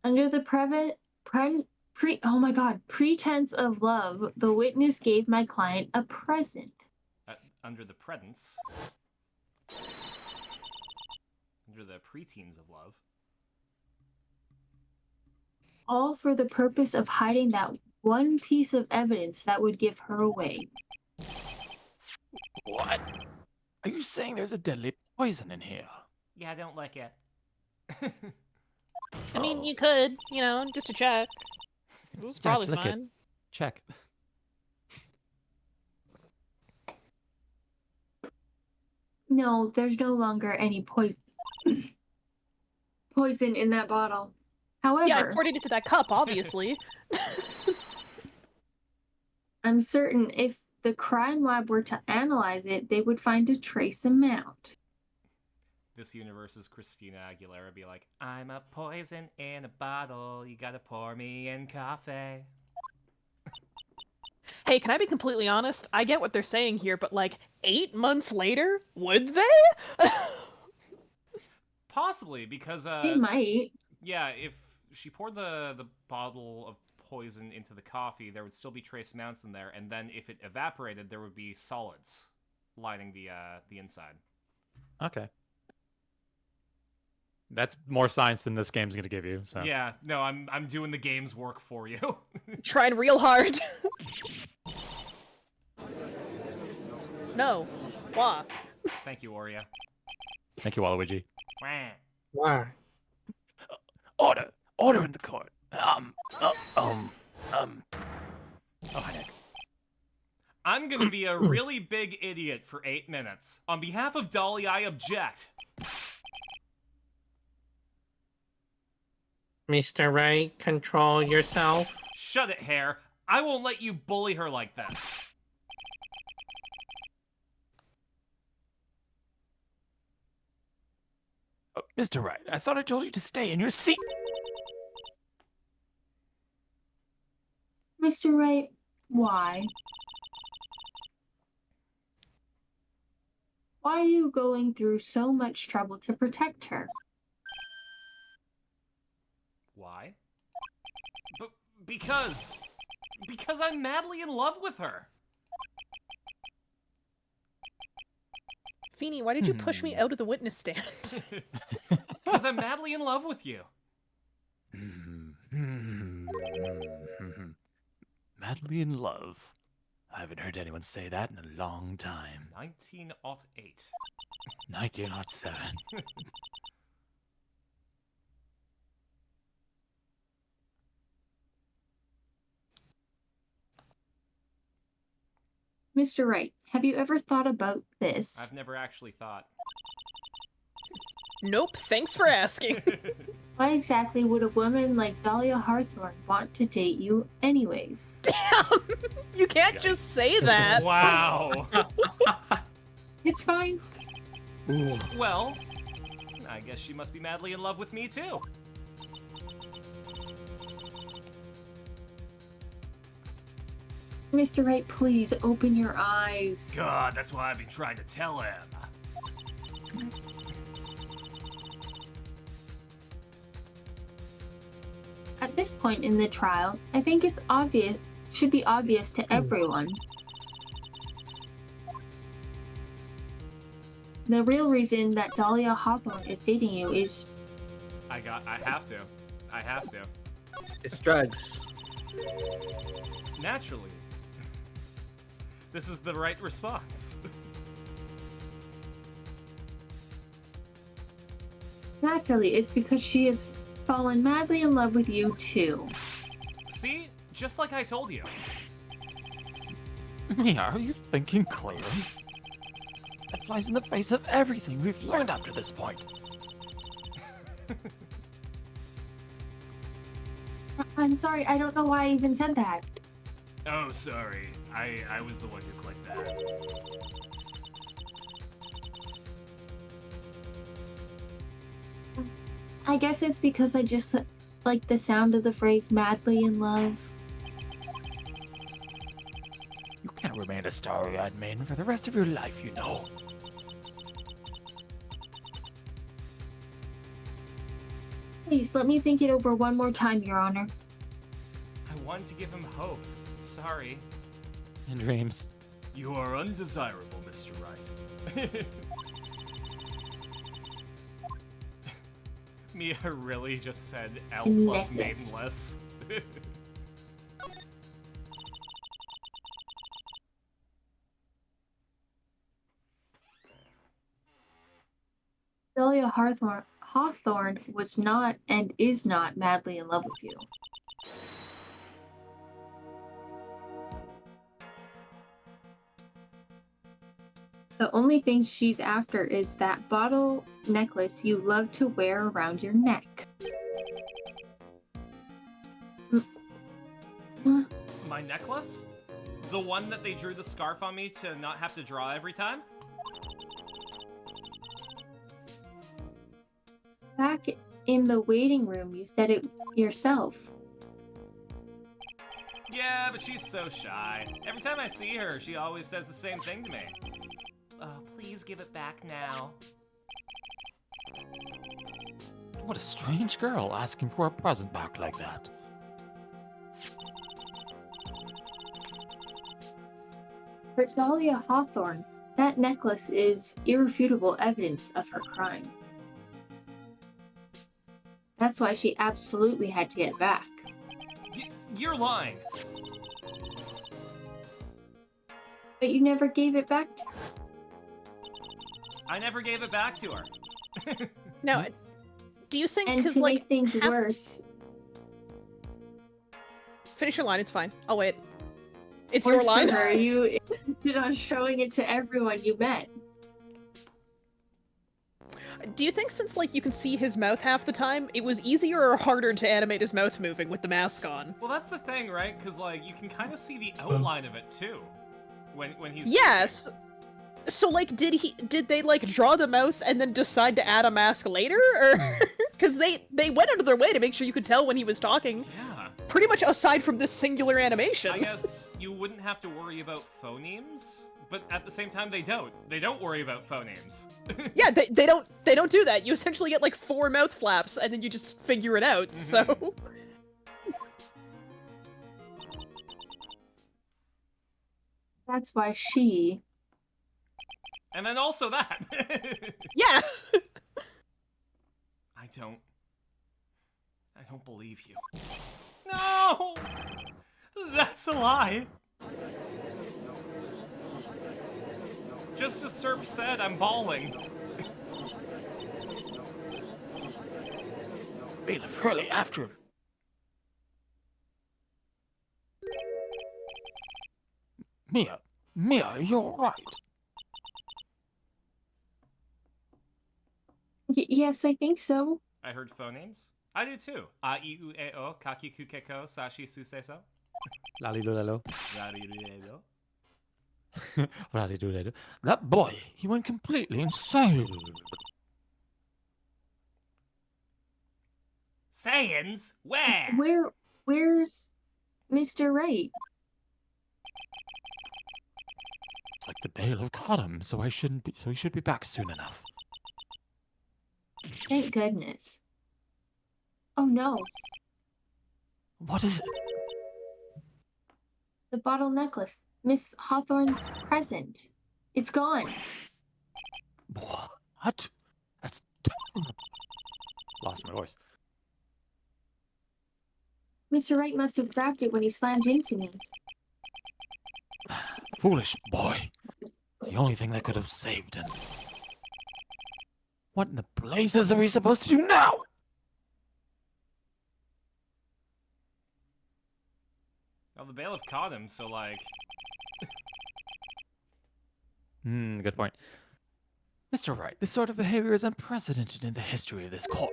S4: Under the pretense of love, the witness gave my client a present.
S3: Under the predence. Under the preteens of love.
S4: All for the purpose of hiding that one piece of evidence that would give her away.
S6: What? Are you saying there's a deadly poison in here?
S3: Yeah, I don't like it.
S2: I mean, you could, just to check. This is probably
S8: click it.
S2: fine.
S8: Check.
S4: No, there's no longer any poison in that bottle. However,
S2: Yeah, I poured it into that cup, obviously.
S4: I'm certain if the crime lab were to analyze it, they would find a trace amount.
S3: This universe's Christina Aguilera be like, I'm a poison in a bottle, you gotta pour me in coffee.
S2: Hey, can I be completely honest? I get what they're saying here, but like 8 months later, would they?
S3: Possibly, because
S4: They might.
S3: yeah, if she poured the bottle of poison into the coffee, there would still be trace amounts in there, and then if it evaporated, there would be solids lining the inside.
S8: Okay. That's more science than this game's gonna give you. So
S3: Yeah, no, I'm doing the game's work for you.
S2: Trying real hard. No. Wah.
S3: Thank you, Oria.
S8: thank you, Waluigi.
S3: Wah.
S5: Why?
S6: Order in the court. Oh, heck.
S3: I'm gonna be a really big idiot for 8 minutes. On behalf of Dolly, I object.
S5: Mr. Wright, control yourself.
S3: Shut it, Hare. I won't let you bully her like this.
S6: Mr. Wright, I thought I told you to stay in your seat.
S4: Mr. Wright, why? Why are you going through so much trouble to protect her?
S3: Why? Because I'm madly in love with her.
S2: Feeny, why did you push me out of the witness stand?
S3: Because I'm madly in love with you.
S6: Madly in love. I haven't heard anyone say that in a long time.
S3: 1908.
S6: 1907.
S4: Mr. Wright, have you ever thought about this?
S3: I've never actually thought.
S2: Nope, thanks for asking.
S4: Why exactly would a woman like Dahlia Hawthorne want to date you anyways?
S2: Damn! You can't just say that.
S3: Wow.
S4: It's fine.
S3: Well, I guess she must be madly in love with me too.
S4: Mr. Wright, please open your eyes.
S1: God, that's why I've been trying to tell him.
S4: At this point in the trial, I think it's obvious, should be obvious to everyone. The real reason that Dahlia Hawthorne is dating you is
S3: I have to. I have to.
S5: It's drugs.
S3: Naturally. This is the right response.
S4: naturally, it's because she has fallen madly in love with you too.
S3: See? Just like I told you.
S6: Mia, are you thinking clearly? That flies in the face of everything we've learned up to this point.
S4: I'm sorry, I don't know why I even said that.
S1: Oh, sorry. I was the one who clicked that.
S4: I guess it's because I just like the sound of the phrase madly in love.
S6: You can't remain a starry-eyed maiden for the rest of your life, you know.
S4: Please, let me think it over one more time, Your Honor.
S3: I wanted to give him hope. Sorry.
S8: In dreams.
S1: You are undesirable, Mr. Wright.
S3: Mia really just said L plus
S4: Necklace.
S3: maidenless.
S4: Dahlia Hawthorne was not and is not madly in love with you. The only thing she's after is that bottle necklace you love to wear around your neck.
S3: My necklace? The one that they drew the scarf on me to not have to draw every time?
S4: Back in the waiting room, you said it yourself.
S3: Yeah, but she's so shy. Every time I see her, she always says the same thing to me. Oh, please give it back now.
S6: What a strange girl asking for a present back like that.
S4: For Dahlia Hawthorne, that necklace is irrefutable evidence of her crime. That's why she absolutely had to get it back.
S3: You're lying.
S4: But you never gave it back to her.
S3: I never gave it back to her.
S2: Now, do you think,
S4: And
S2: because,
S4: to
S2: like,
S4: make things
S2: half-
S4: worse,
S2: Finish your line, it's fine. I'll wait. It's
S4: worse
S2: your line.
S4: for her, you insisted on showing it to everyone you met.
S2: Do you think, since, like, you can see his mouth half the time, it was easier or harder to animate his mouth moving with the mask on?
S3: Well, that's the thing, right? Because, like, you can kind of see the outline of it, too. When he's...
S2: Yes! So, like, did they, like, draw the mouth and then decide to add a mask later? Or... Because they went out of their way to make sure you could tell when he was talking.
S3: Yeah.
S2: Pretty much aside from this singular animation.
S3: I guess you wouldn't have to worry about phonemes, but at the same time, they don't. They don't worry about phonemes.
S2: Yeah, they don't do that. You essentially get, like, 4 mouth flaps, and then you just figure it out, so...
S4: That's why she...
S3: And then also that.
S2: Yeah!
S3: I don't believe you. No! That's a lie. Just as Serp said, I'm bawling.
S6: Bailiff, hurry after him. Mia, you're right.
S4: Yes, I think so.
S3: I heard phonemes. I do too. A, I, U, E, O, Kaki, Kukeko, Sashi, Suseso.
S8: Lalilulelo.
S3: Rarirulelo.
S6: Lalilulelo. That boy, he went completely insane.
S3: Saiyans? Where?
S4: Where's Mr. Wright?
S6: It's like the bailiff caught him, so he should be back soon enough.
S4: Thank goodness. Oh no,
S6: What is it?
S4: the bottle necklace. Miss Hawthorne's present. It's gone.
S6: What? That's lost my voice.
S4: Mr. Wright must have grabbed it when he slammed into me.
S6: Foolish boy. The only thing that could have saved him. What in the blazes are we supposed to do now?
S3: Well, the bailiff caught him, so like...
S8: Good point.
S6: Mr. Wright, this sort of behavior is unprecedented in the history of this court.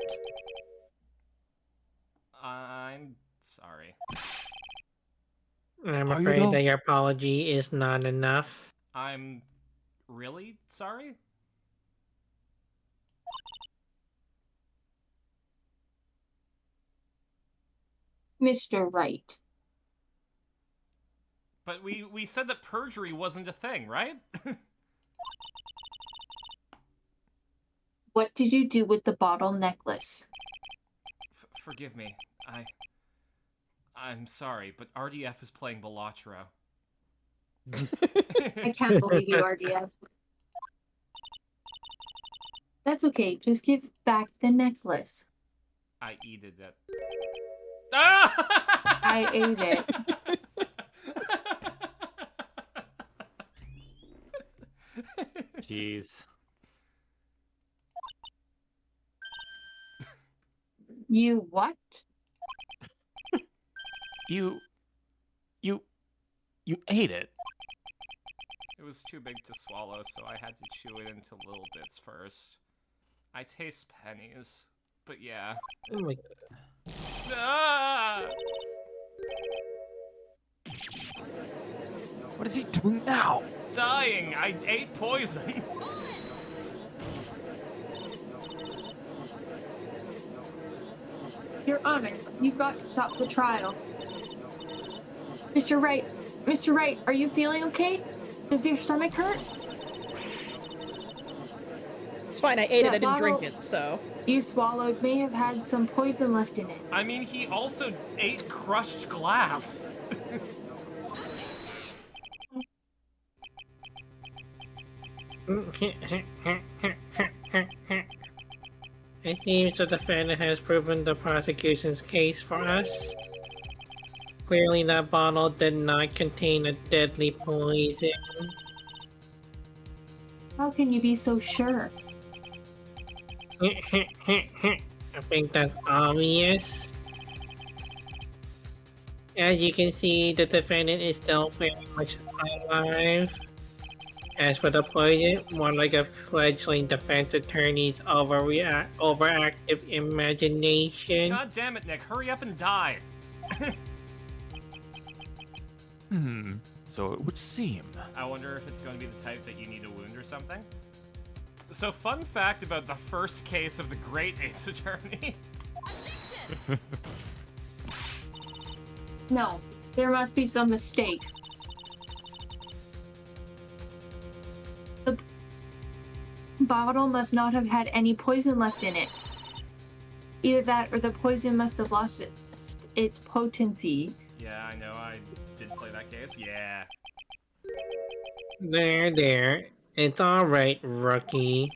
S3: I'm sorry.
S5: I'm
S6: Are you
S5: afraid
S6: though?
S5: that your apology is not enough.
S3: I'm really sorry?
S4: Mr. Wright.
S3: But we said that perjury wasn't a thing, right?
S4: What did you do with the bottle necklace?
S3: Forgive me. I'm sorry, but RDF is playing Balatro.
S4: I can't believe you, RDF. That's okay. Just give back the necklace.
S3: I eated it. Ah!
S4: I ate it.
S8: Jeez.
S4: You what?
S6: You ate it.
S3: It was too big to swallow, so I had to chew it into little bits first. I taste pennies, but yeah.
S5: Oh my
S3: Ah!
S6: What is he doing now?
S3: Dying! I ate poison!
S4: Your Honor, you've got to stop the trial. Mr. Wright, Mr. Wright, are you feeling okay? Does your stomach hurt?
S2: It's fine, I ate it,
S4: That
S2: I didn't drink
S4: bottle-
S2: it, so...
S4: You swallowed may have had some poison left in it.
S3: I mean, he also ate crushed glass.
S5: It seems the defendant has proven the prosecution's case for us. Clearly that bottle did not contain a deadly poison.
S4: How can you be so sure?
S5: I think that's obvious. As you can see, the defendant is still very much alive. As for the poison, more like a fledgling defense attorney's overactive imagination.
S3: God damn it, Nick, hurry up and die.
S6: So it would seem.
S3: I wonder if it's going to be the type that you need a wound or something. So, fun fact about the first case of the Great Ace Attorney.
S4: No, there must be some mistake. The bottle must not have had any poison left in it. Either that or the poison must have lost its potency.
S3: Yeah, I know, I did play that case. Yeah.
S5: There. It's alright, rookie.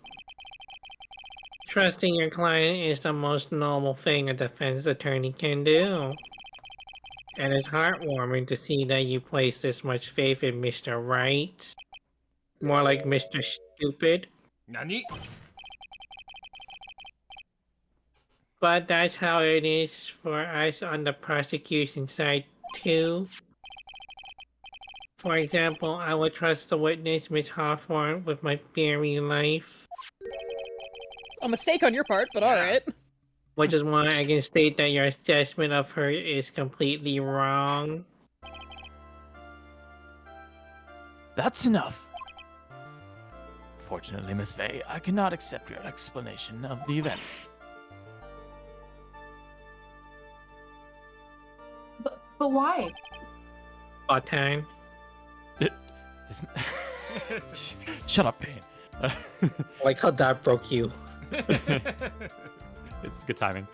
S5: Trusting your client is the most noble thing a defense attorney can do. And it's heartwarming to see that you place this much faith in Mr. Right. More like Mr. Stupid.
S3: Nani?
S5: But that's how it is for us on the prosecution side, too. For example, I would trust the witness, Miss Hawthorne, with my very life.
S2: A mistake on your part, but alright.
S5: Which is why I can state that your assessment of her is completely wrong.
S6: That's enough. Fortunately, Miss Faye, I cannot accept your explanation of the events.
S4: But why?
S5: Botine.
S6: Shut up, Payne.
S5: Like how that broke you.
S8: It's good timing.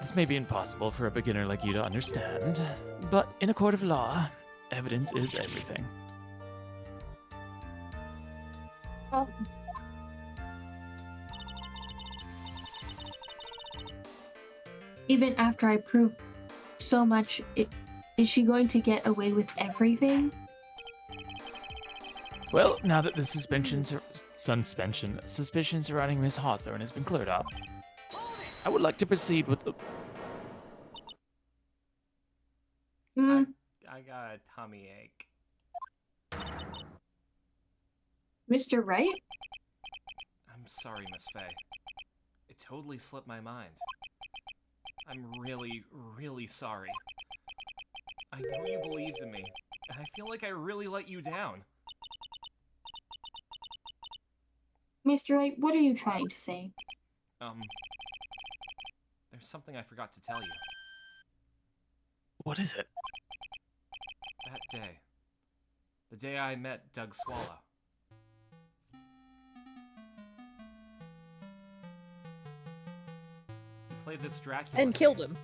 S6: This may be impossible for a beginner like you to understand, but in a court of law, evidence is everything.
S4: Oh. Even after I prove so much, is she going to get away with everything?
S6: Well, now that the suspicion surrounding Miss Hawthorne has been cleared up, I would like to proceed with the...
S4: Hmm.
S3: I got a tummy ache.
S4: Mr. Wright?
S3: I'm sorry, Miss Faye. It totally slipped my mind. I'm really, really sorry. I know you believed in me, and I feel like I really let you down.
S4: Mr. Wright, what are you trying to say?
S3: There's something I forgot to tell you.
S6: What is it?
S3: That day. The day I met Doug Swallow. He played this Dracula.
S2: And killed him.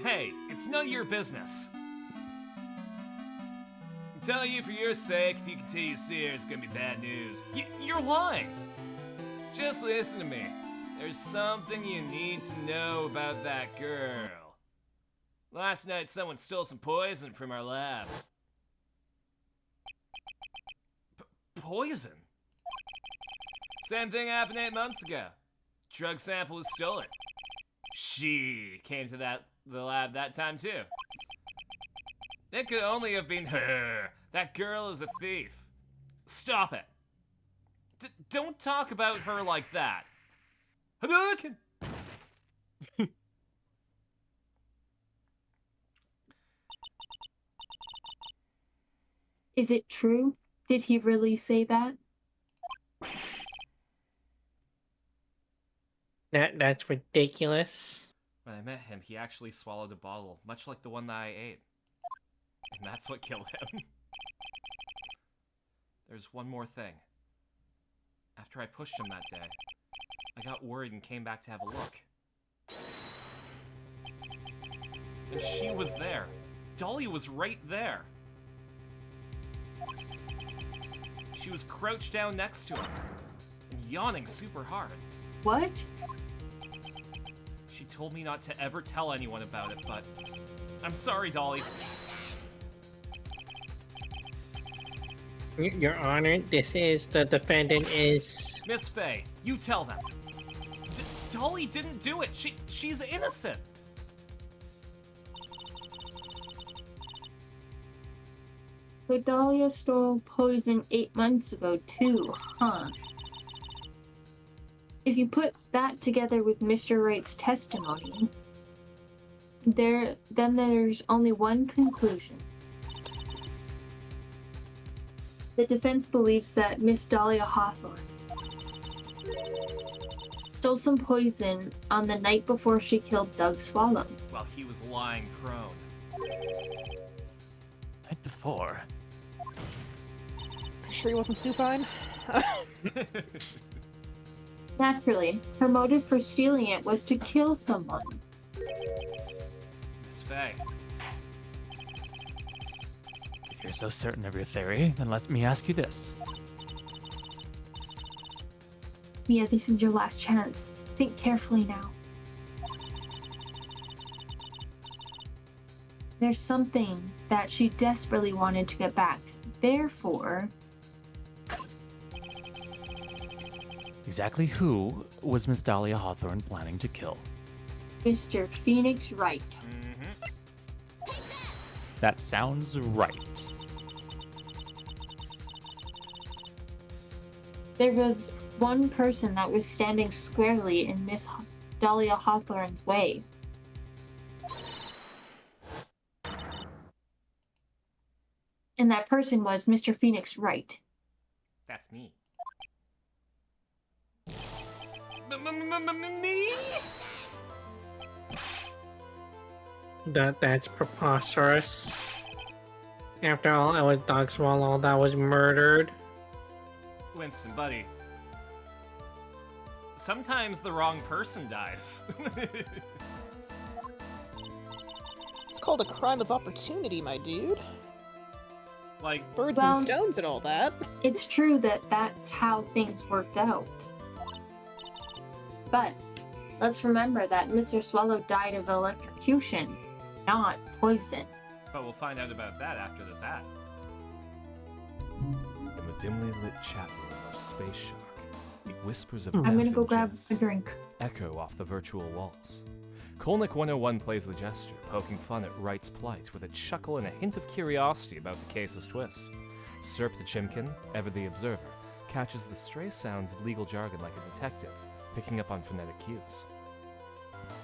S3: Hey, it's none of your business. I'm telling you for your sake, if you continue to see her, it's gonna be bad news. You're lying! Just listen to me. There's something you need to know about that girl. Last night, someone stole some poison from our lab. Poison? Same thing happened 8 months ago. Drug sample was stolen. She came to the lab that time too. It could only have been her. That girl is a thief. Stop it. Don't talk about her like that. Hadouken!
S4: Is it true? Did he really say that?
S5: That's ridiculous.
S3: When I met him, he actually swallowed a bottle, much like the one that I ate. And that's what killed him. There's one more thing. After I pushed him that day, I got worried and came back to have a look. And she was there. Dolly was right there. She was crouched down next to him and yawning super hard.
S4: What?
S3: She told me not to ever tell anyone about it, but I'm sorry, Dolly.
S5: Your Honor, the defendant is...
S3: Miss Faye, you tell them. Dolly didn't do it. She's innocent.
S4: But Dahlia stole poison 8 months ago too, huh? If you put that together with Mr. Wright's testimony, then there's only one conclusion. The defense believes that Miss Dahlia Hawthorne stole some poison on the night before she killed Doug Swallow.
S3: While he was lying prone.
S6: Night before.
S2: Sure he wasn't supine?
S4: Naturally, her motive for stealing it was to kill someone.
S3: Miss Faye.
S6: If you're so certain of your theory, then let me ask you this.
S4: Mia, this is your last chance. Think carefully now. There's something that she desperately wanted to get back. Therefore...
S6: Exactly who was Miss Dahlia Hawthorne planning to kill?
S4: Mr. Phoenix Wright.
S3: Mm-hmm.
S6: That sounds right.
S4: There was one person that was standing squarely in Miss Dahlia Hawthorne's way. And that person was Mr. Phoenix Wright.
S3: That's me. Me?
S5: That's preposterous. After all, it was Doug Swallow that was murdered.
S3: Winston, buddy. Sometimes the wrong person dies.
S2: It's called a crime of opportunity, my dude.
S3: Like,
S2: Birds
S4: Well-
S2: and stones and all that.
S4: It's true that that's how things worked out. But let's remember that Mr. Swallow died of electrocution, not poison.
S3: but we'll find out about that after this ad. In the dimly lit chat room of Space Shark, whispers of
S4: I'm gonna
S3: doubt
S4: go
S3: and
S4: grab
S3: jest
S4: a drink.
S3: echo off the virtual walls. Kolnick 101 plays the jester, poking fun at Wright's plight with a chuckle and a hint of curiosity about the case's twist. Serp the Chimkin, ever the observer, catches the stray sounds of legal jargon like a detective, picking up on phonetic cues.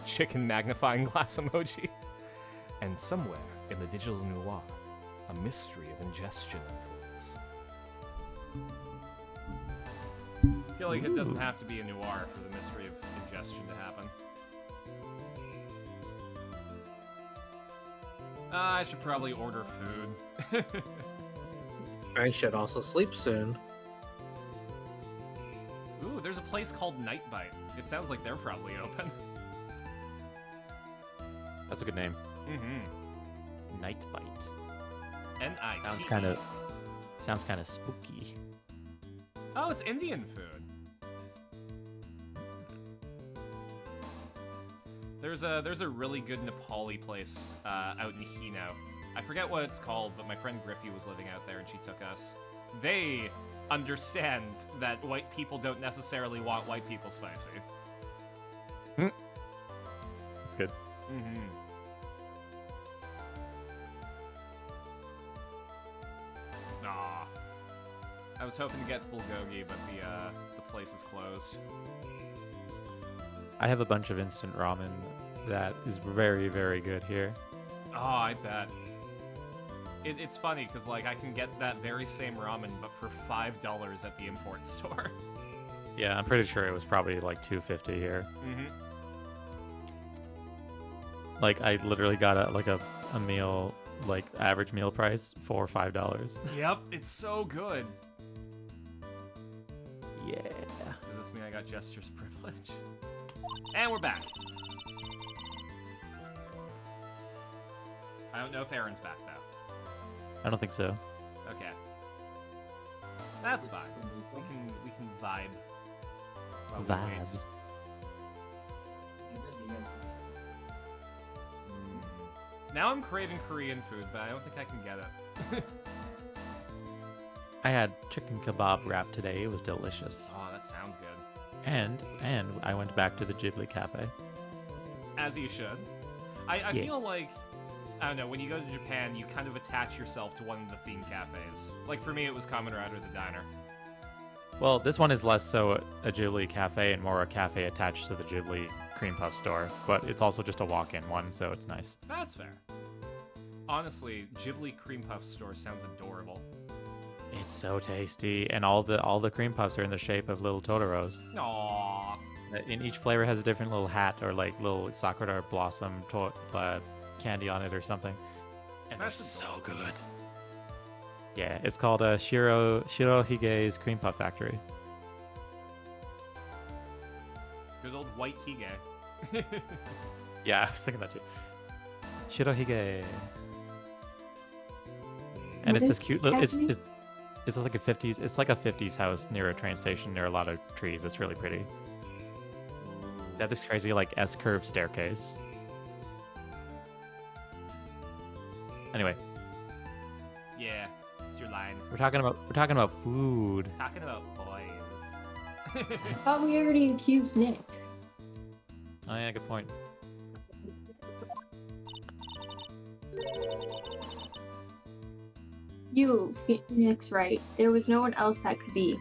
S3: Chicken magnifying glass emoji. And somewhere in the digital noir, a mystery of ingestion unfolds. I feel like it doesn't have to be a noir for the mystery of ingestion to happen. I should probably order food.
S5: I should also sleep soon.
S3: Ooh, there's a place called Night Bite. It sounds like they're probably open.
S8: That's a good name.
S3: Mm-hmm.
S8: Night Bite.
S3: N-I-T.
S8: Sounds kind of spooky.
S3: Oh, it's Indian food. There's a really good Nepali place out in Hino. I forget what it's called, but my friend Griffey was living out there and she took us. They understand that white people don't necessarily want white people spicy.
S8: That's good.
S3: Mm-hmm. Aw. I was hoping to get bulgogi, but the place is closed.
S8: I have a bunch of instant ramen that is very, very good here.
S3: Oh, I bet. It's funny, because, like, I can get that very same ramen, but for $5 at the import store.
S8: Yeah, I'm pretty sure it was probably like $2.50 here.
S3: Mm-hmm.
S8: Like, I literally got a meal like average meal price, $4 or $5.
S3: Yep, it's so good.
S8: Yeah.
S3: Does this mean I got Jester's privilege? And we're back. I don't know if Aaron's back though.
S8: I don't think so.
S3: Okay. That's fine. We can vibe. while we wait.
S8: Vibes.
S3: Now I'm craving Korean food, but I don't think I can get it.
S8: I had chicken kebab wrap today. It was delicious.
S3: Oh, that sounds good.
S8: And I went back to the Ghibli Cafe.
S3: As you should. I
S8: Yeah.
S3: feel like, I don't know, when you go to Japan, you kind of attach yourself to one of the theme cafes. Like for me, it was Kamen Rider the Diner.
S8: Well, this one is less so a Ghibli cafe and more a cafe attached to the Ghibli cream puff store, but it's also just a walk-in one, so it's nice.
S3: That's fair. Honestly, Ghibli cream puff store sounds adorable.
S8: It's so tasty, and all the cream puffs are in the shape of little Totoros.
S3: Aww.
S8: And each flavor has a different little hat or like little sakura blossom candy on it or something. And they're
S3: That's
S8: so
S3: adorable.
S8: good. Yeah, it's called Shirohige's Cream Puff Factory.
S3: Good old white Hige.
S8: Yeah, I was thinking that too. Shirohige. And
S4: What
S8: it's this
S4: is
S8: cute little.
S4: cafe?
S8: It's like a 50s. It's like a 50s house near a train station near a lot of trees. It's really pretty. They have this crazy like S-curve staircase. Anyway,
S3: Yeah, it's your line.
S8: we're talking about food.
S3: Talking about boys.
S4: I thought we already accused Nick.
S8: Oh yeah, good point.
S4: You, Nick's right. There was no one else that could be.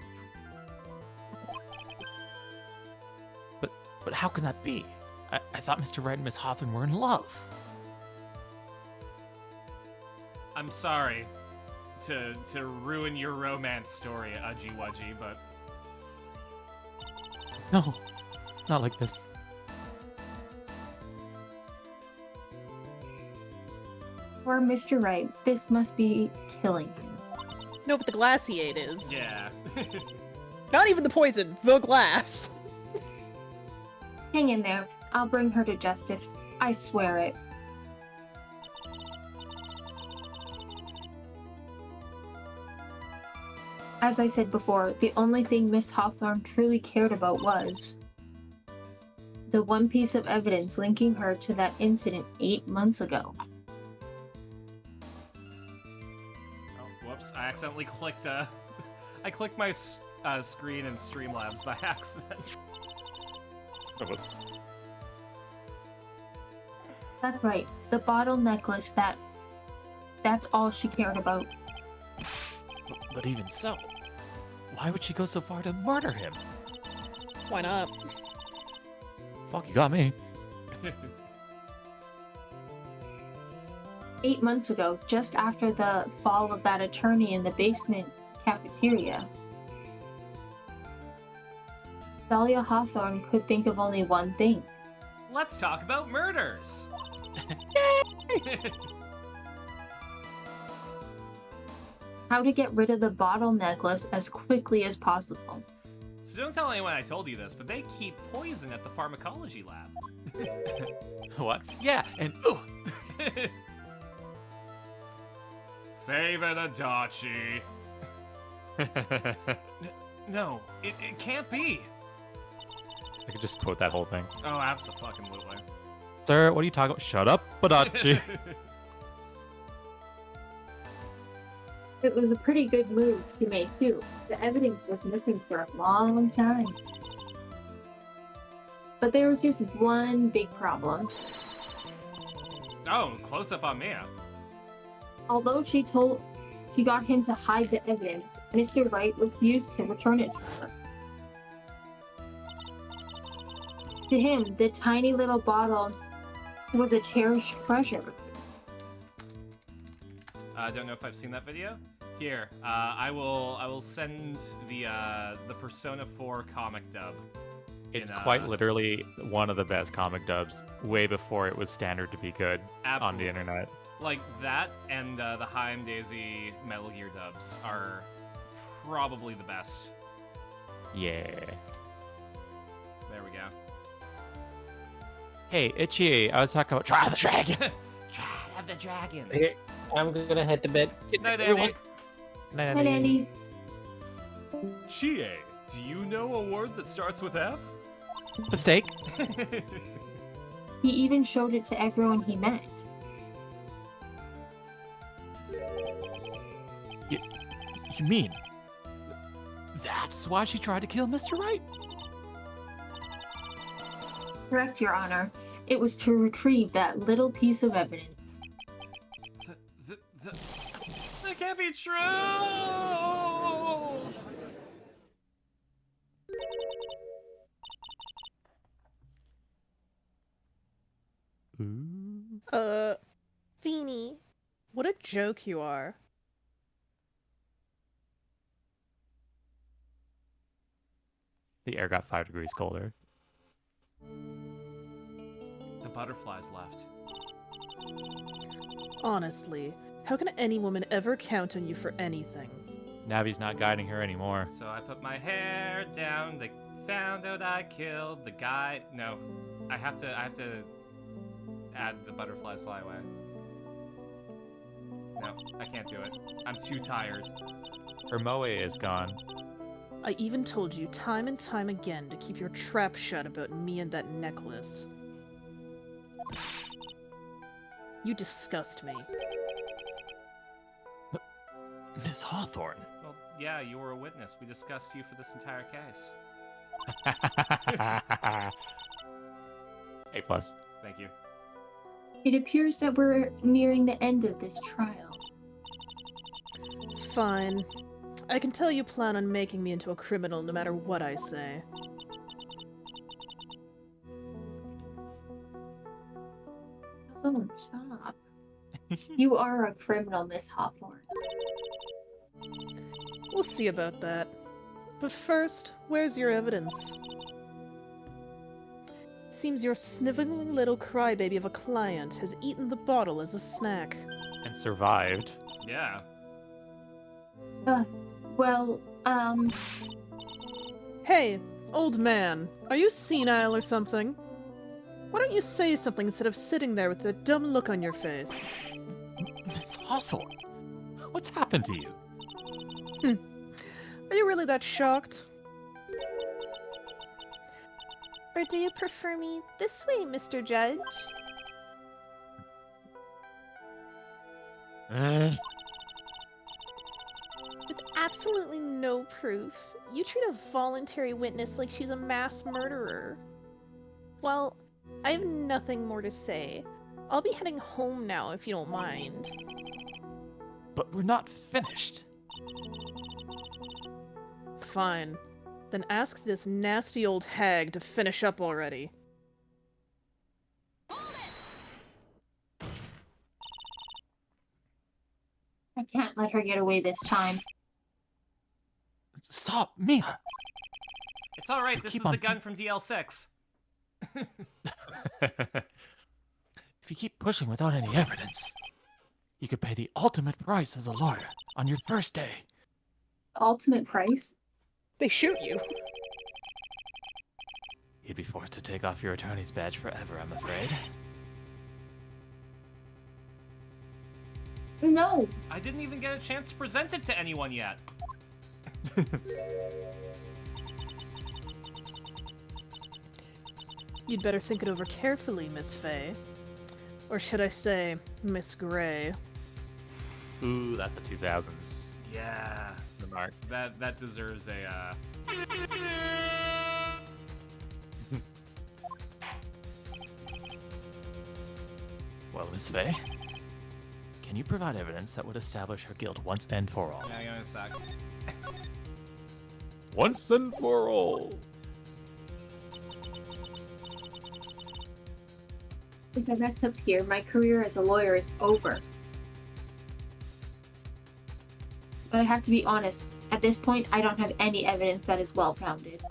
S8: But how can that be? I thought Mr. Wright and Miss Hawthorne were in love.
S3: I'm sorry to ruin your romance story, Udgy Wudgy, but
S8: No, not like this.
S4: Poor Mr. Wright. This must be killing him.
S2: No, but the glass he ate is.
S3: yeah.
S2: Not even the poison, the glass.
S4: Hang in there. I'll bring her to justice. I swear it. As I said before, the only thing Miss Hawthorne truly cared about was the one piece of evidence linking her to that incident 8 months ago.
S3: Oh, whoops! I accidentally clicked. I clicked my screen in Streamlabs by accident.
S8: Whoops.
S4: That's right. The bottle necklace that's all she cared about.
S8: But even so, why would she go so far to murder him?
S2: Why not?
S8: Fuck, you got me.
S4: 8 months ago, just after the fall of that attorney in the basement cafeteria, Dahlia Hawthorne could think of only one thing.
S3: Let's talk about murders.
S4: How to get rid of the bottle necklace as quickly as possible.
S3: So don't tell anyone I told you this, but they keep poison at the pharmacology lab.
S8: What? Yeah, and ooh.
S3: Save it, Adachi. No, it can't be.
S8: I could just quote that whole thing.
S3: Oh, absolutely.
S8: Sir, what are you talking about? Shut up, Badachi.
S4: It was a pretty good move she made too. The evidence was missing for a long time. But there was just one big problem.
S3: Oh, close up on Mia.
S4: Although she got him to hide the evidence, Mr. Wright refused to return it to her. To him, the tiny little bottle was a cherished treasure.
S3: I don't know if I've seen that video. Here, I will send the Persona 4 comic dub.
S8: It's
S3: in,
S8: quite literally one of the best comic dubs, way before it was standard to be good on the
S3: Absolutely.
S8: internet.
S3: Like, that and the Haim Daisy Metal Gear dubs are probably the best.
S8: Yeah.
S3: There we go.
S8: Hey, Itchy, I was talking about Try the Dragon.
S3: Try of the Dragon.
S5: Okay, I'm gonna head to bed. Good
S3: Night,
S5: everyone.
S3: Andy.
S4: Hi, Andy.
S1: Chie, do you know a word that starts with F?
S8: Mistake.
S4: He even showed it to everyone he met.
S6: You mean that's why she tried to kill Mr. Right?
S4: Correct, Your Honor. It was to retrieve that little piece of evidence.
S3: That can't be true!
S2: Feeny, what a joke you are.
S8: The air got 5 degrees colder.
S3: The butterflies left.
S2: Honestly, how can any woman ever count on you for anything?
S8: Navi's not guiding her anymore.
S3: So I put my hair down, they found out I killed the guy. No, I have to add the butterflies fly away. No, I can't do it. I'm too tired.
S8: Her moe is gone.
S2: I even told you time and time again to keep your trap shut about me and that necklace. You disgust me.
S6: Miss Hawthorne.
S3: Well, yeah, you were a witness. We discussed you for this entire case.
S8: A+.
S3: Thank you.
S4: It appears that we're nearing the end of this trial.
S2: Fine. I can tell you plan on making me into a criminal no matter what I say.
S4: Oh, stop. You are a criminal, Miss Hawthorne.
S2: We'll see about that. But first, where's your evidence? Seems your sniveling little crybaby of a client has eaten the bottle as a snack.
S8: And survived.
S3: Yeah.
S4: Well,
S2: Hey, old man, are you senile or something? Why don't you say something instead of sitting there with that dumb look on your face?
S6: Miss Hawthorne. What's happened to you?
S2: Are you really that shocked? Or do you prefer me this way, Mr. Judge? With absolutely no proof, you treat a voluntary witness like she's a mass murderer. Well, I have nothing more to say. I'll be heading home now if you don't mind.
S6: But we're not finished.
S2: Fine. Then ask this nasty old hag to finish up already.
S4: I can't let her get away this time.
S6: Stop, Mia.
S3: It's alright,
S6: You
S3: this
S6: keep
S3: is the
S6: on-
S3: gun from DL6.
S6: If you keep pushing without any evidence, you could pay the ultimate price as a lawyer on your first day.
S4: Ultimate price?
S2: They shoot you.
S6: You'd be forced to take off your attorney's badge forever, I'm afraid.
S4: No!
S3: I didn't even get a chance to present it to anyone yet.
S2: You'd better think it over carefully, Miss Faye. Or should I say, Miss Gray.
S8: Ooh, that's a 2000s
S3: Yeah.
S8: remark.
S3: That deserves a,
S6: Well, Miss Faye, can you provide evidence that would establish her guilt once and for all?
S3: Hang on a sec.
S8: Once and for all.
S4: If I mess up here, my career as a lawyer is over. But I have to be honest, at this point, I don't have any evidence that is well-founded.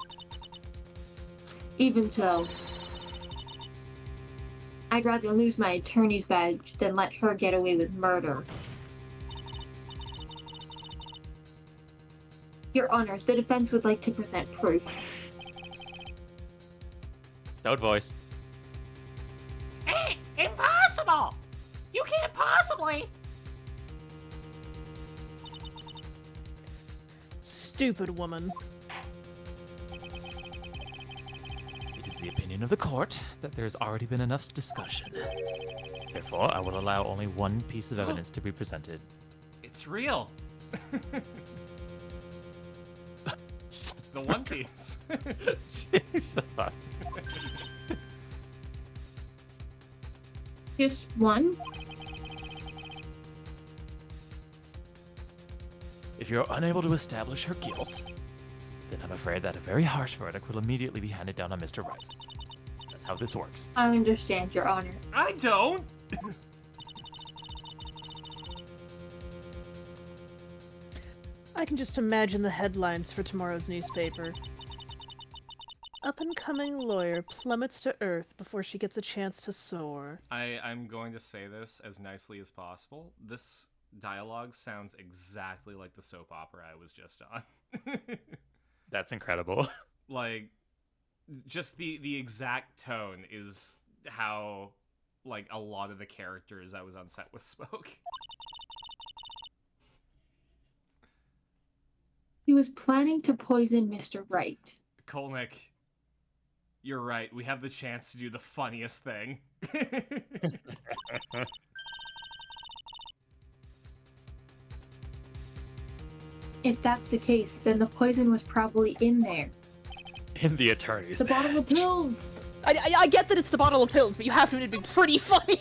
S4: Even so, I'd rather lose my attorney's badge than let her get away with murder. Your Honor, the defense would like to present proof.
S8: Note voice.
S9: Hey, impossible! You can't possibly!
S2: Stupid woman.
S8: It is the opinion of the court that there has already been enough discussion. Therefore, I will allow only one piece of evidence to be presented.
S3: It's real. The One Piece.
S8: Jeez, fuck.
S4: Just one?
S8: If you're unable to establish her guilt, then I'm afraid that a very harsh verdict will immediately be handed down on Mr. Wright. That's how this works.
S4: I understand, Your Honor.
S3: I don't.
S2: I can just imagine the headlines for tomorrow's newspaper. Up-and-coming lawyer plummets to earth before she gets a chance to soar.
S3: I'm going to say this as nicely as possible. This dialogue sounds exactly like the soap opera I was just on.
S8: That's incredible.
S3: Like, just the exact tone is how, like, a lot of the characters I was on set with spoke.
S4: He was planning to poison Mr. Wright.
S3: Kolnick, you're right. We have the chance to do the funniest thing.
S4: If that's the case, then the poison was probably in there.
S8: In the attorney's
S4: The bottle of pills!
S2: I get that it's the bottle of pills, but you have to be pretty funny.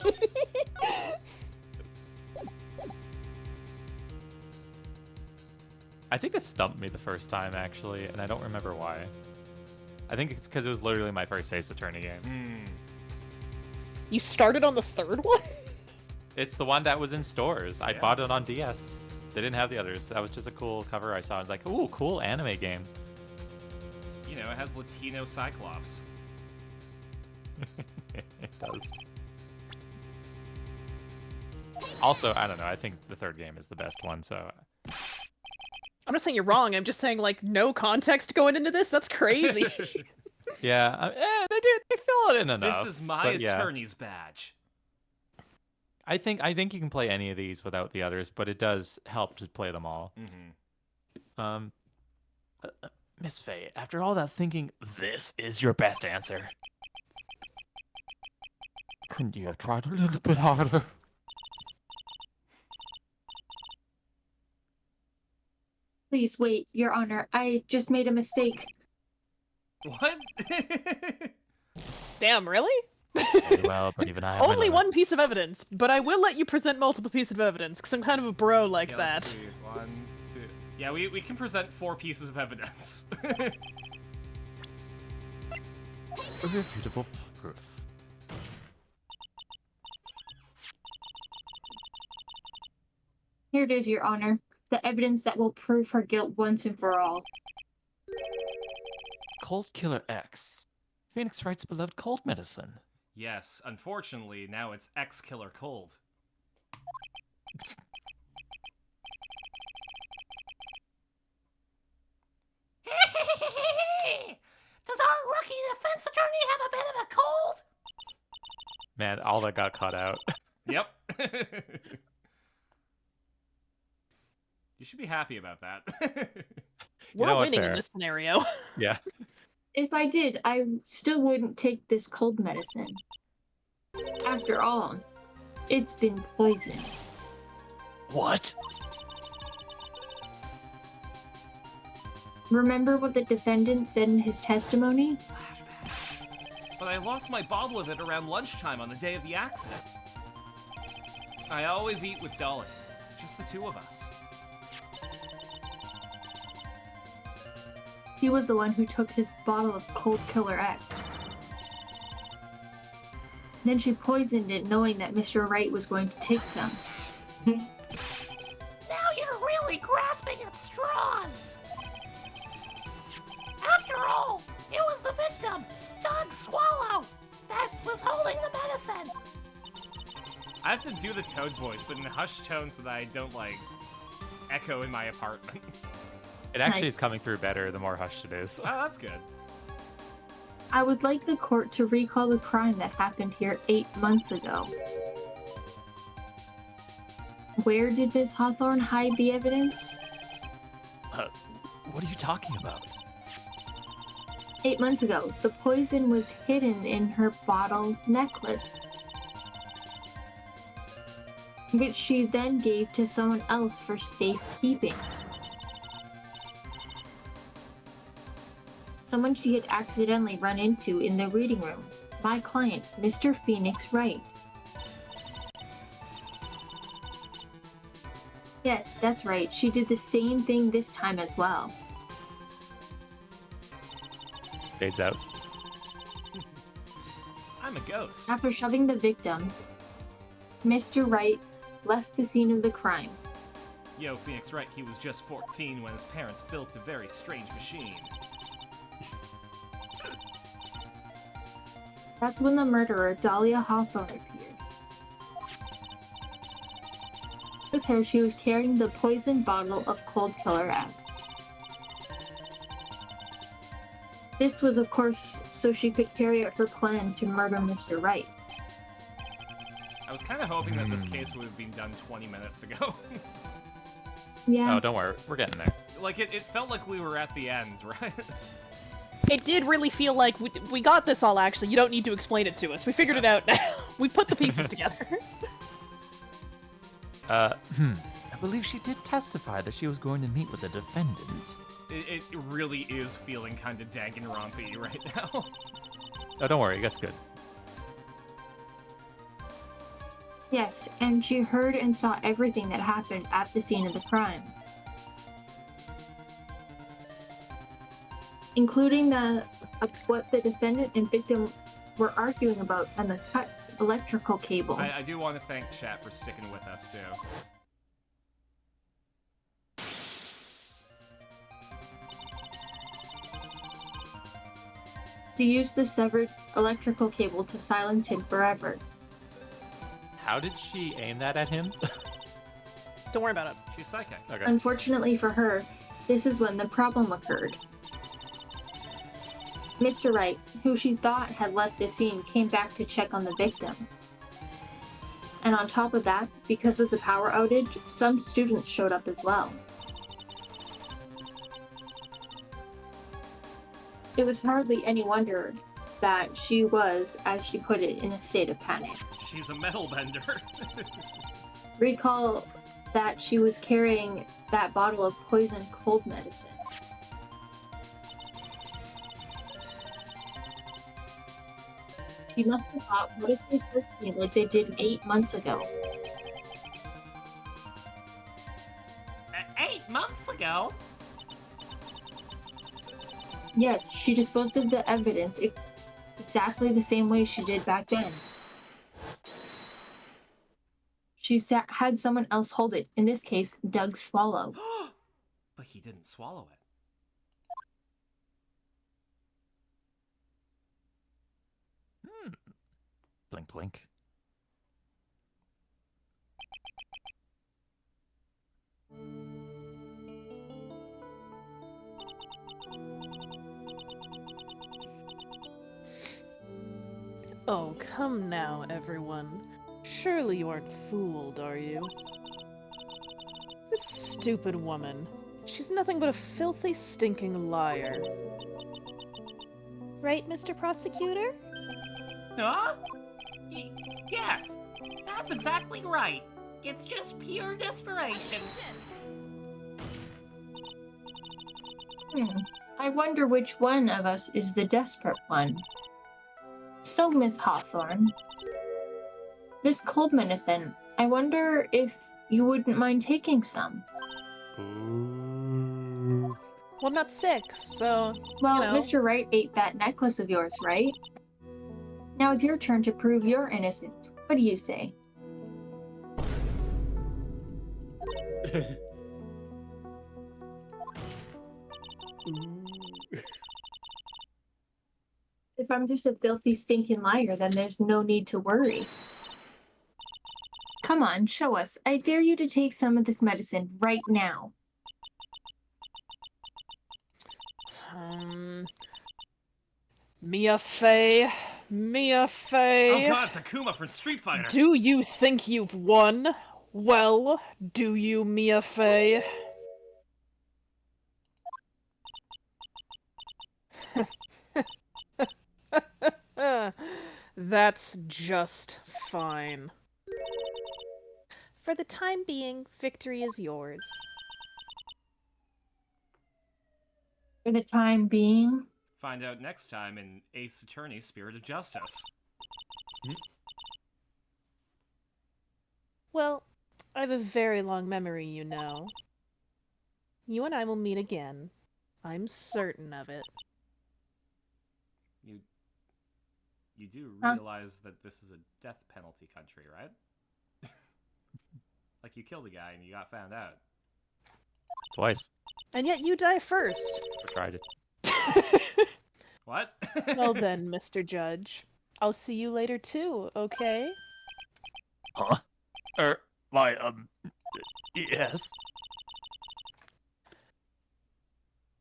S8: I think it stumped me the first time, actually, and I don't remember why. I think because it was literally my first Ace Attorney game.
S2: You started on the third one?
S8: It's the one that was in stores. I
S3: Yeah.
S8: bought it on DS. They didn't have the others. That was just a cool cover I saw. I was like, ooh, cool anime game.
S3: You know, it has Latino Cyclops.
S8: It does. Also, I don't know. I think the third game is the best one, so...
S2: I'm not saying you're wrong, I'm just saying, like, no context going into this? That's crazy.
S8: Yeah, they fill it in enough.
S3: This is my
S8: but yeah.
S3: attorney's badge.
S8: I think you can play any of these without the others, but it does help to play them all.
S3: Mm-hmm.
S8: Miss Faye, after all that thinking, this is your best answer. Couldn't you have tried a little bit harder?
S4: Please wait, Your Honor. I just made a mistake.
S3: What?
S2: Damn, really?
S8: Well, but even I have my
S2: Only one
S8: limits.
S2: piece of evidence, but I will let you present multiple pieces of evidence, because I'm kind of a bro like
S3: Yeah,
S2: that.
S3: let's see. 1, 2. Yeah, we can present 4 pieces of evidence.
S8: Irrefutable proof.
S4: Here it is, Your Honor. The evidence that will prove her guilt once and for all.
S8: Cold Killer X. Phoenix Wright's beloved cold medicine.
S3: Yes, unfortunately, now it's X-Killer Cold.
S9: Does our rookie defense attorney have a bit of a cold?
S8: Man, all that got cut out.
S3: Yep. You should be happy about that.
S2: We're
S8: know what,
S2: winning in
S8: fair.
S2: this scenario.
S8: Yeah.
S4: If I did, I still wouldn't take this cold medicine. After all, it's been poisoned.
S8: What?
S4: Remember what the defendant said in his testimony?
S3: Flashback. But I lost my bottle of it around lunchtime on the day of the accident. I always eat with Dolly. Just the two of us.
S4: He was the one who took his bottle of Cold Killer X. Then she poisoned it knowing that Mr. Wright was going to take some.
S9: Now you're really grasping at straws. After all, it was the victim, Doug Swallow. that was holding the medicine.
S3: I have to do the Toad voice, but in a hushed tone so that I don't, like, echo in my apartment.
S8: It actually
S4: Nice.
S8: is coming through better the more hushed it is.
S3: Oh, that's good.
S4: I would like the court to recall the crime that happened here 8 months ago. Where did Miss Hawthorne hide the evidence?
S6: What are you talking about?
S4: 8 months ago, the poison was hidden in her bottle necklace, which she then gave to someone else for safekeeping. Someone she had accidentally run into in the reading room. My client, Mr. Phoenix Wright. Yes, that's right. She did the same thing this time as well.
S8: Fades out.
S3: I'm a ghost.
S4: After shoving the victim, Mr. Wright left the scene of the crime.
S3: Yo, Phoenix Wright, he was just 14 when his parents built a very strange machine.
S4: That's when the murderer, Dahlia Hawthorne, appeared. With her, she was carrying the poisoned bottle of Cold Killer F. This was, of course, so she could carry out her plan to murder Mr. Wright.
S3: I was kind of hoping that this case would have been done 20 minutes ago.
S4: Yeah.
S8: Oh, don't worry. We're getting there.
S3: Like, it felt like we were at the end, right?
S2: It did really feel like we got this all, actually. You don't need to explain it to us. We figured it out now. We've put the pieces together.
S6: I believe she did testify that she was going to meet with the defendant.
S3: It really is feeling kind of Danganronpa-y right now.
S8: Oh, don't worry. It gets good.
S4: Yes, and she heard and saw everything that happened at the scene of the crime. Including what the defendant and victim were arguing about and the cut electrical cable.
S3: I do want to thank chat for sticking with us, too.
S4: She used the severed electrical cable to silence him forever.
S8: How did she aim that at him?
S2: Don't worry about it.
S3: She's psychic.
S8: Okay.
S4: Unfortunately for her, this is when the problem occurred. Mr. Wright, who she thought had left the scene, came back to check on the victim. And on top of that, because of the power outage, some students showed up as well. It was hardly any wonder that she was, as she put it, in a state of panic.
S3: She's a metal bender.
S4: Recall that she was carrying that bottle of poisoned cold medicine. She must have thought, what if they searched me like they did 8 months ago?
S9: 8 months ago?
S4: Yes, she disposed of the evidence exactly the same way she did back then. She had someone else hold it, in this case, Doug Swallow.
S3: But he didn't swallow it.
S6: Blink, blink.
S2: Oh, come now, everyone. Surely you aren't fooled, are you? This stupid woman. She's nothing but a filthy, stinking liar. Right, Mr. Prosecutor?
S9: Huh? Yes, that's exactly right. It's just pure desperation.
S4: I wonder which one of us is the desperate one. So, Miss Hawthorne, this cold medicine, I wonder if you wouldn't mind taking some.
S8: Ooh.
S2: Well, I'm not sick, so.
S4: Well,
S2: you know.
S4: Mr. Wright ate that necklace of yours, right? Now it's your turn to prove your innocence. What do you say? If I'm just a filthy, stinking liar, then there's no need to worry. Come on, show us. I dare you to take some of this medicine right now.
S2: Mia Fey. Mia Fey.
S3: Oh god, it's Akuma from Street Fighter.
S2: Do you think you've won? Well, do you, Mia Fey? That's just fine. For the time being, victory is yours.
S4: For the time being.
S3: Find out next time in Ace Attorney Spirit of Justice.
S2: Well, I have a very long memory, you know. You and I will meet again. I'm certain of it.
S3: You do realize that this is a death penalty country, right? Like, you killed a guy and you got found out.
S8: Twice.
S2: And yet you die first.
S8: I tried it.
S3: What?
S2: Well then, Mr. Judge. I'll see you later too, okay?
S6: Huh? Yes.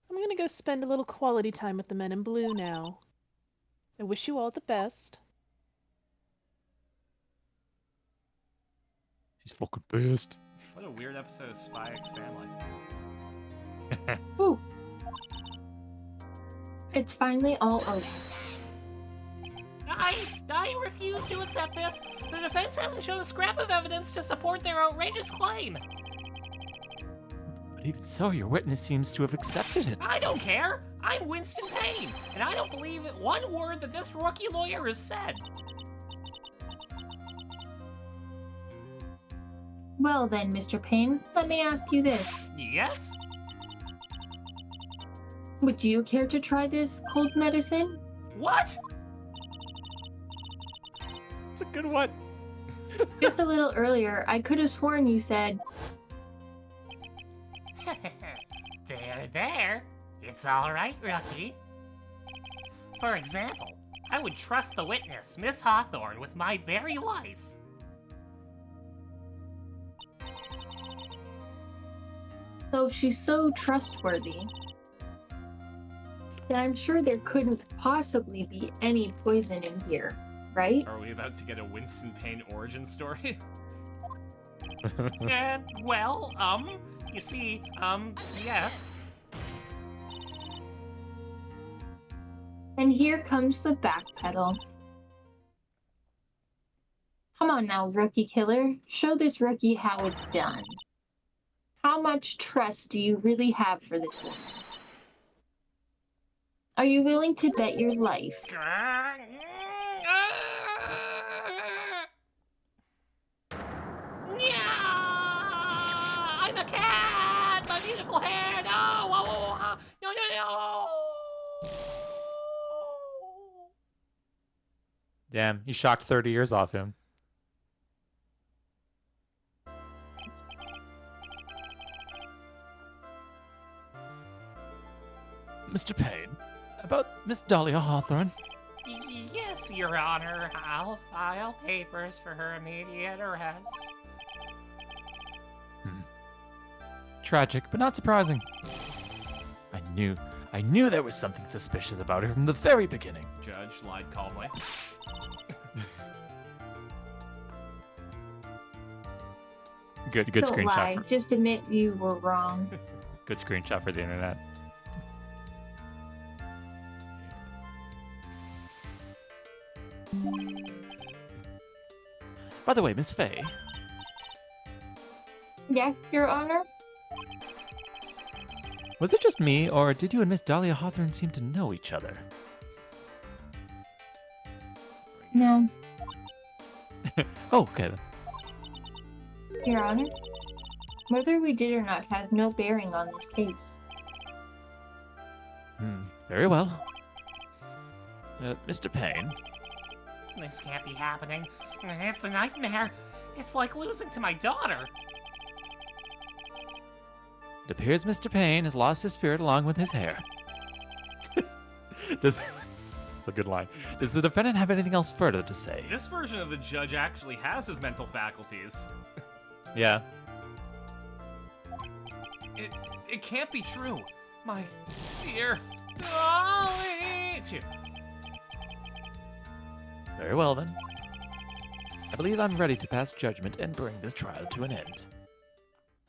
S2: I'm gonna go spend a little quality time with the men in blue now. I wish you all the best.
S6: She's fucking pissed.
S3: What a weird episode of Spy X Family.
S4: Ooh. It's finally all over.
S9: I refuse to accept this. The defense hasn't shown a scrap of evidence to support their outrageous claim.
S6: But even so, your witness seems to have accepted it.
S9: I don't care. I'm Winston Payne, and I don't believe one word that this rookie lawyer has said.
S4: Well then, Mr. Payne, let me ask you this.
S9: Yes?
S4: Would you care to try this cold medicine?
S9: What?
S6: It's a good one.
S4: Just a little earlier, I could have sworn you said,
S9: There. It's all right, rookie. For example, I would trust the witness, Miss Hawthorne, with my very life.
S4: so she's so trustworthy, then I'm sure there couldn't possibly be any poison in here, right?
S3: Are we about to get a Winston Payne origin story?
S9: You see, yes.
S4: And here comes the backpedal. Come on now, rookie killer. Show this rookie how it's done. How much trust do you really have for this woman? Are you willing to bet your life?
S9: I'm a cat! My beautiful hair! No! No!
S8: Damn, you shocked 30 years off him.
S6: Mr. Payne, about Miss Dahlia Hawthorne.
S9: Yes, Your Honor. I'll file papers for her immediate arrest.
S6: Tragic, but not surprising. I knew there was something suspicious about her from the very beginning.
S3: Judge lied calmly.
S8: Good
S4: Don't
S8: screenshot.
S4: lie. Just admit you were wrong.
S8: Good screenshot for the internet.
S6: By the way, Miss Fey,
S4: Yes, Your Honor?
S6: was it just me, or did you and Miss Dahlia Hawthorne seem to know each other?
S4: No,
S6: Oh, okay then.
S4: Your Honor. Whether we did or not has no bearing on this case.
S6: Very well. Mr. Payne,
S9: This can't be happening. It's a nightmare. It's like losing to my daughter.
S6: it appears Mr. Payne has lost his spirit along with his hair.
S8: Does That's a good line. Does the defendant have anything else further to say?
S3: This version of the judge actually has his mental faculties.
S8: Yeah.
S3: It can't be true. My dear Dolly.
S8: Very well, then. I believe I'm ready to pass judgment and bring this trial to an end.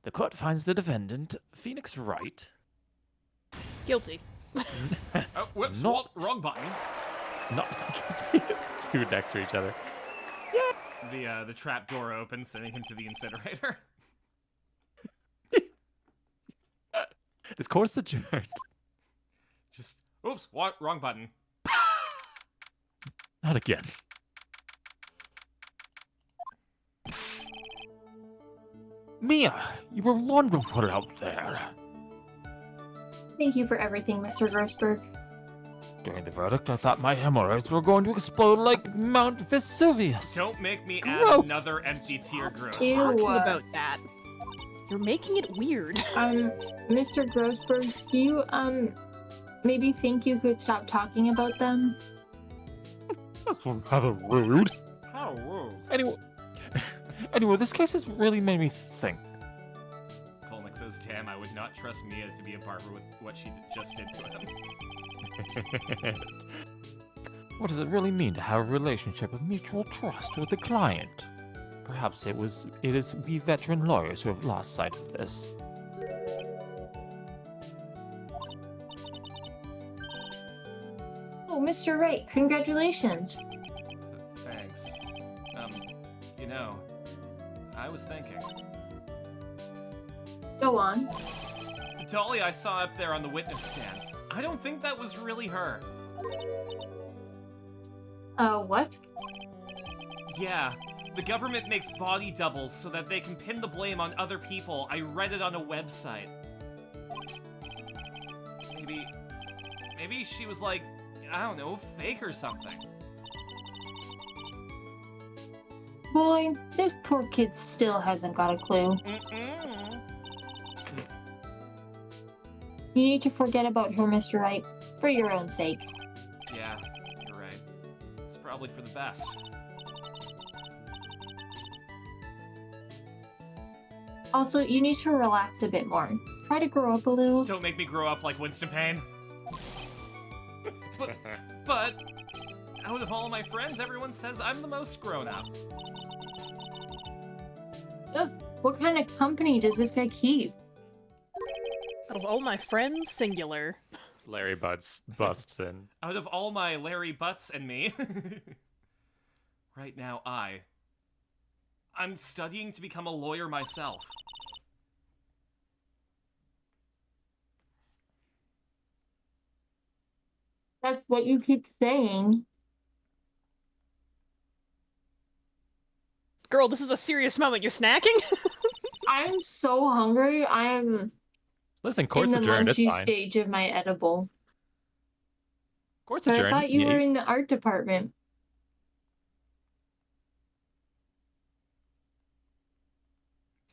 S8: The court finds the defendant, Phoenix Wright.
S2: Guilty.
S3: Oh, whoops,
S8: Not-
S3: wrong button.
S8: Not two next to each other.
S3: The trap door opens, sending him to the incinerator.
S8: This court's adjourned.
S3: Just, oops, wrong button.
S8: Not again. Mia, you were wonderful out there.
S4: Thank you for everything, Mr. Grossberg.
S6: During the verdict, I thought my hemorrhoids were going to explode like Mount Vesuvius.
S3: Don't make me
S8: Gross.
S3: add another empty tear gross.
S4: Ew.
S2: Talking about that. You're making it weird.
S4: Mr. Grossberg, do you, maybe think you could stop talking about them?
S6: That's rather rude.
S3: How rude.
S6: Anyway, this case has really made me think.
S3: Kolnick says, damn, I would not trust Mia to be a barber with what she just did to him.
S6: What does it really mean to have a relationship of mutual trust with a client? Perhaps it is we veteran lawyers who have lost sight of this.
S4: Oh, Mr. Wright, congratulations.
S3: Thanks. You know, I was thinking.
S4: Go on.
S3: The dolly I saw up there on the witness stand, I don't think that was really her.
S4: What?
S3: Yeah, the government makes body doubles so that they can pin the blame on other people. I read it on a website. Maybe she was like, I don't know, fake or something.
S4: Boy, this poor kid still hasn't got a clue.
S3: Mm-mm.
S4: You need to forget about her, Mr. Wright, for your own sake.
S3: Yeah, you're right. It's probably for the best.
S4: Also, you need to relax a bit more. Try to grow up a little.
S3: Don't make me grow up like Winston Payne. But out of all my friends, everyone says I'm the most grown up.
S4: Ugh, what kind of company does this guy keep?
S2: Out of all my friends, singular.
S8: Larry busts in.
S3: Out of all my Larry Butts and me, right now I'm studying to become a lawyer myself.
S4: That's what you keep saying.
S2: Girl, this is a serious moment. You're snacking?
S4: I'm so hungry. I am
S8: Listen,
S4: in
S8: court's
S4: the
S8: adjourned. It's
S4: munchy
S8: fine.
S4: stage of my edible.
S8: Court's
S4: But I
S8: adjourned.
S4: thought you
S8: Yeah,
S4: were in the art department.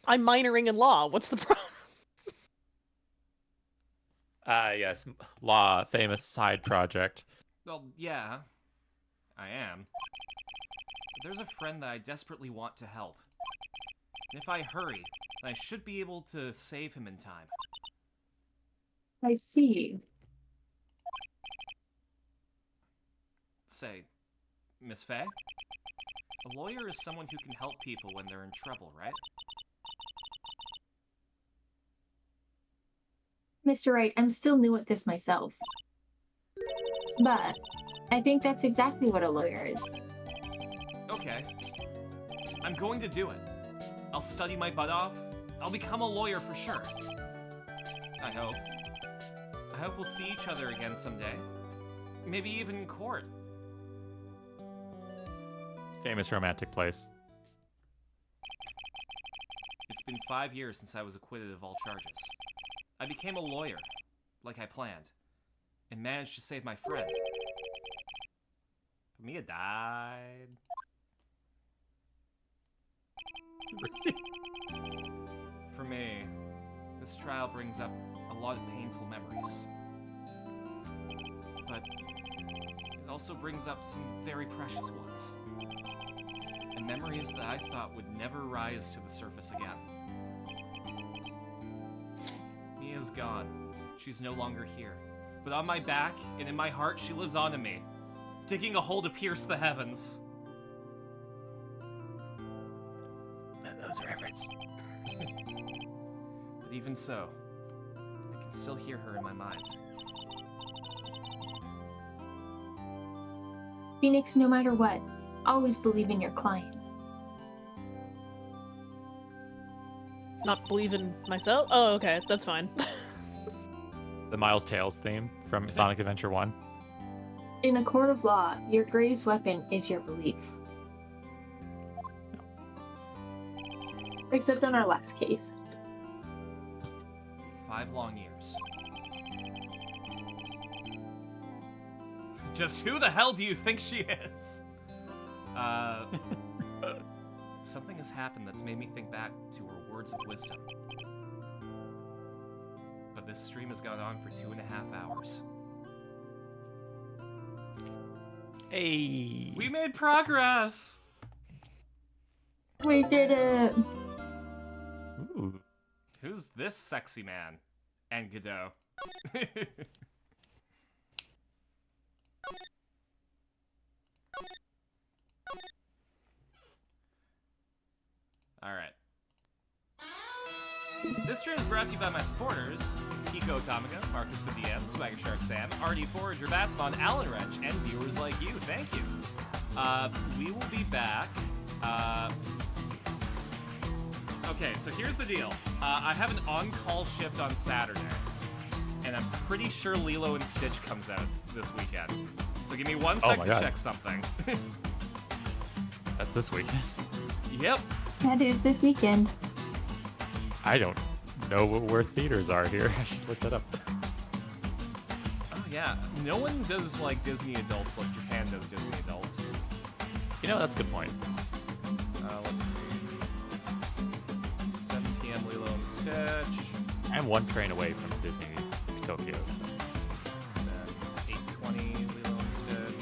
S2: I'm minoring in law. What's the problem?
S8: Yes. Law, famous side project.
S3: Well, yeah, I am. But there's a friend that I desperately want to help. And if I hurry, then I should be able to save him in time.
S4: I see.
S3: Say, Miss Faye? A lawyer is someone who can help people when they're in trouble, right?
S4: Mr. Wright, I'm still new at this myself. But I think that's exactly what a lawyer is.
S3: Okay. I'm going to do it. I'll study my butt off. I'll become a lawyer for sure. I hope. I hope we'll see each other again someday. Maybe even in court.
S8: Famous romantic place.
S3: It's been 5 years since I was acquitted of all charges. I became a lawyer, like I planned, and managed to save my friend. But Mia died. For me, this trial brings up a lot of painful memories. But it also brings up some very precious ones. And memories that I thought would never rise to the surface again. Mia's gone. She's no longer here. But on my back and in my heart, she lives on in me, digging a hole to pierce the heavens.
S6: Those are efforts.
S3: But even so, I can still hear her in my mind.
S4: Phoenix, no matter what, always believe in your client.
S2: Not believe in myself? Oh, okay, that's fine.
S8: The Miles Tails theme from Sonic Adventure 1.
S4: In a court of law, your greatest weapon is your belief. Except on our last case.
S3: 5 long years. Just who the hell do you think she is? Something has happened that's made me think back to her words of wisdom. But this stream has gone on for 2.5 hours.
S8: Hey.
S3: We made progress!
S4: We did it!
S8: Ooh.
S3: Who's this sexy man? And Godot. Alright. This stream is brought to you by my supporters, Kiko Tamika, Marcus the DM, Swagger Shark Sam, RD Forager, Batspawn, Alan Wrench, and viewers like you. Thank you. We will be back. Okay, so here's the deal. I have an on-call shift on Saturday, and I'm pretty sure Lilo and Stitch comes out this weekend. So give me 1 sec to check something.
S8: That's this weekend.
S3: Yep.
S4: That is this weekend.
S8: I don't know where theaters are here. I should look that up.
S3: Oh yeah, no one does like Disney adults like Japan does Disney adults.
S8: You know, that's a good point.
S3: Let's see. 7 p.m. Lilo and Stitch.
S8: I'm one train away from Disney Tokyo.
S3: Then 8:20 Lilo and Stitch.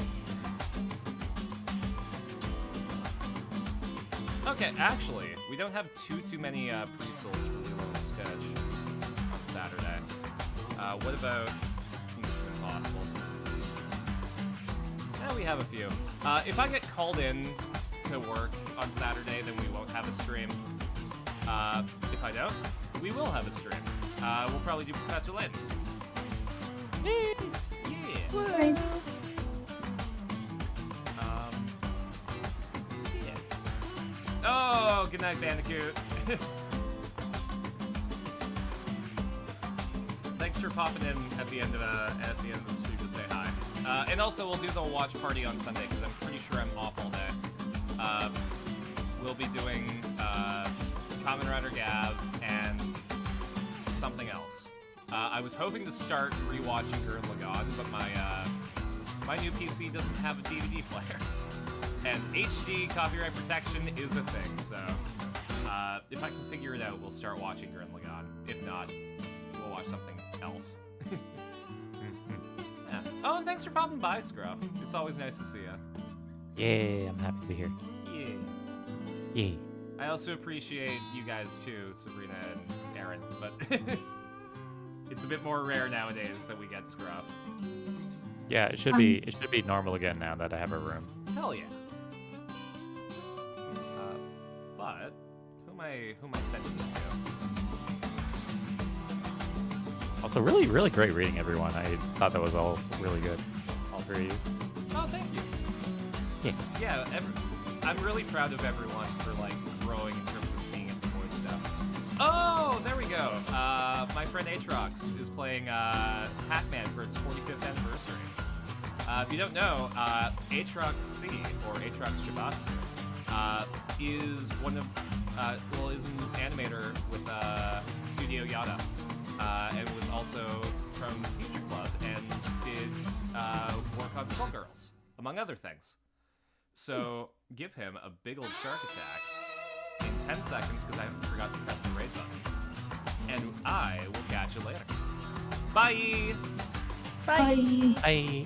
S3: Okay, actually, we don't have too many pre-souls for Lilo and Stitch on Saturday. What about Mission Impossible? Yeah, we have a few. If I get called in to work on Saturday, then we won't have a stream. If I don't, we will have a stream. We'll probably do Professor Layton. Yeah. Oh, good night, Bandicoot. Thanks for popping in at the end of the stream to say hi. And also, we'll do the watch party on Sunday because I'm pretty sure I'm off all day. We'll be doing Kamen Rider Gav and something else. I was hoping to start rewatching Gurren Lagann, but my new PC doesn't have a DVD player. And HD copyright protection is a thing, so if I can figure it out, we'll start watching Gurren Lagann. If not, we'll watch something else. Yeah. Oh, and thanks for popping by, Scruff. It's always nice to see you.
S8: Yeah, I'm happy to be here.
S3: Yeah.
S8: Yeah.
S3: I also appreciate you guys too, Sabrina and Aaron, but it's a bit more rare nowadays that we get Scruff.
S8: Yeah, it should be normal again now that I have a room.
S3: Hell yeah. But who am I sending you to?
S8: Also, really, really great reading, everyone. I thought that was all really good. All three of you.
S3: Oh, thank you.
S8: Yeah.
S3: Yeah, I'm really proud of everyone for like growing in terms of being into voice stuff. Oh, there we go. My friend Aatrox is playing Pac-Man for its 45th anniversary. If you don't know, Aatrox C, or Aatrox Shibatsu, is one of, is an animator with Studio Yada, and was also from Future Club, and did work on Skullgirls, among other things. So give him a big old shark attack in 10 seconds, because I forgot to press the raid button. And I will catch you later. Bye!
S4: Bye!
S8: Bye.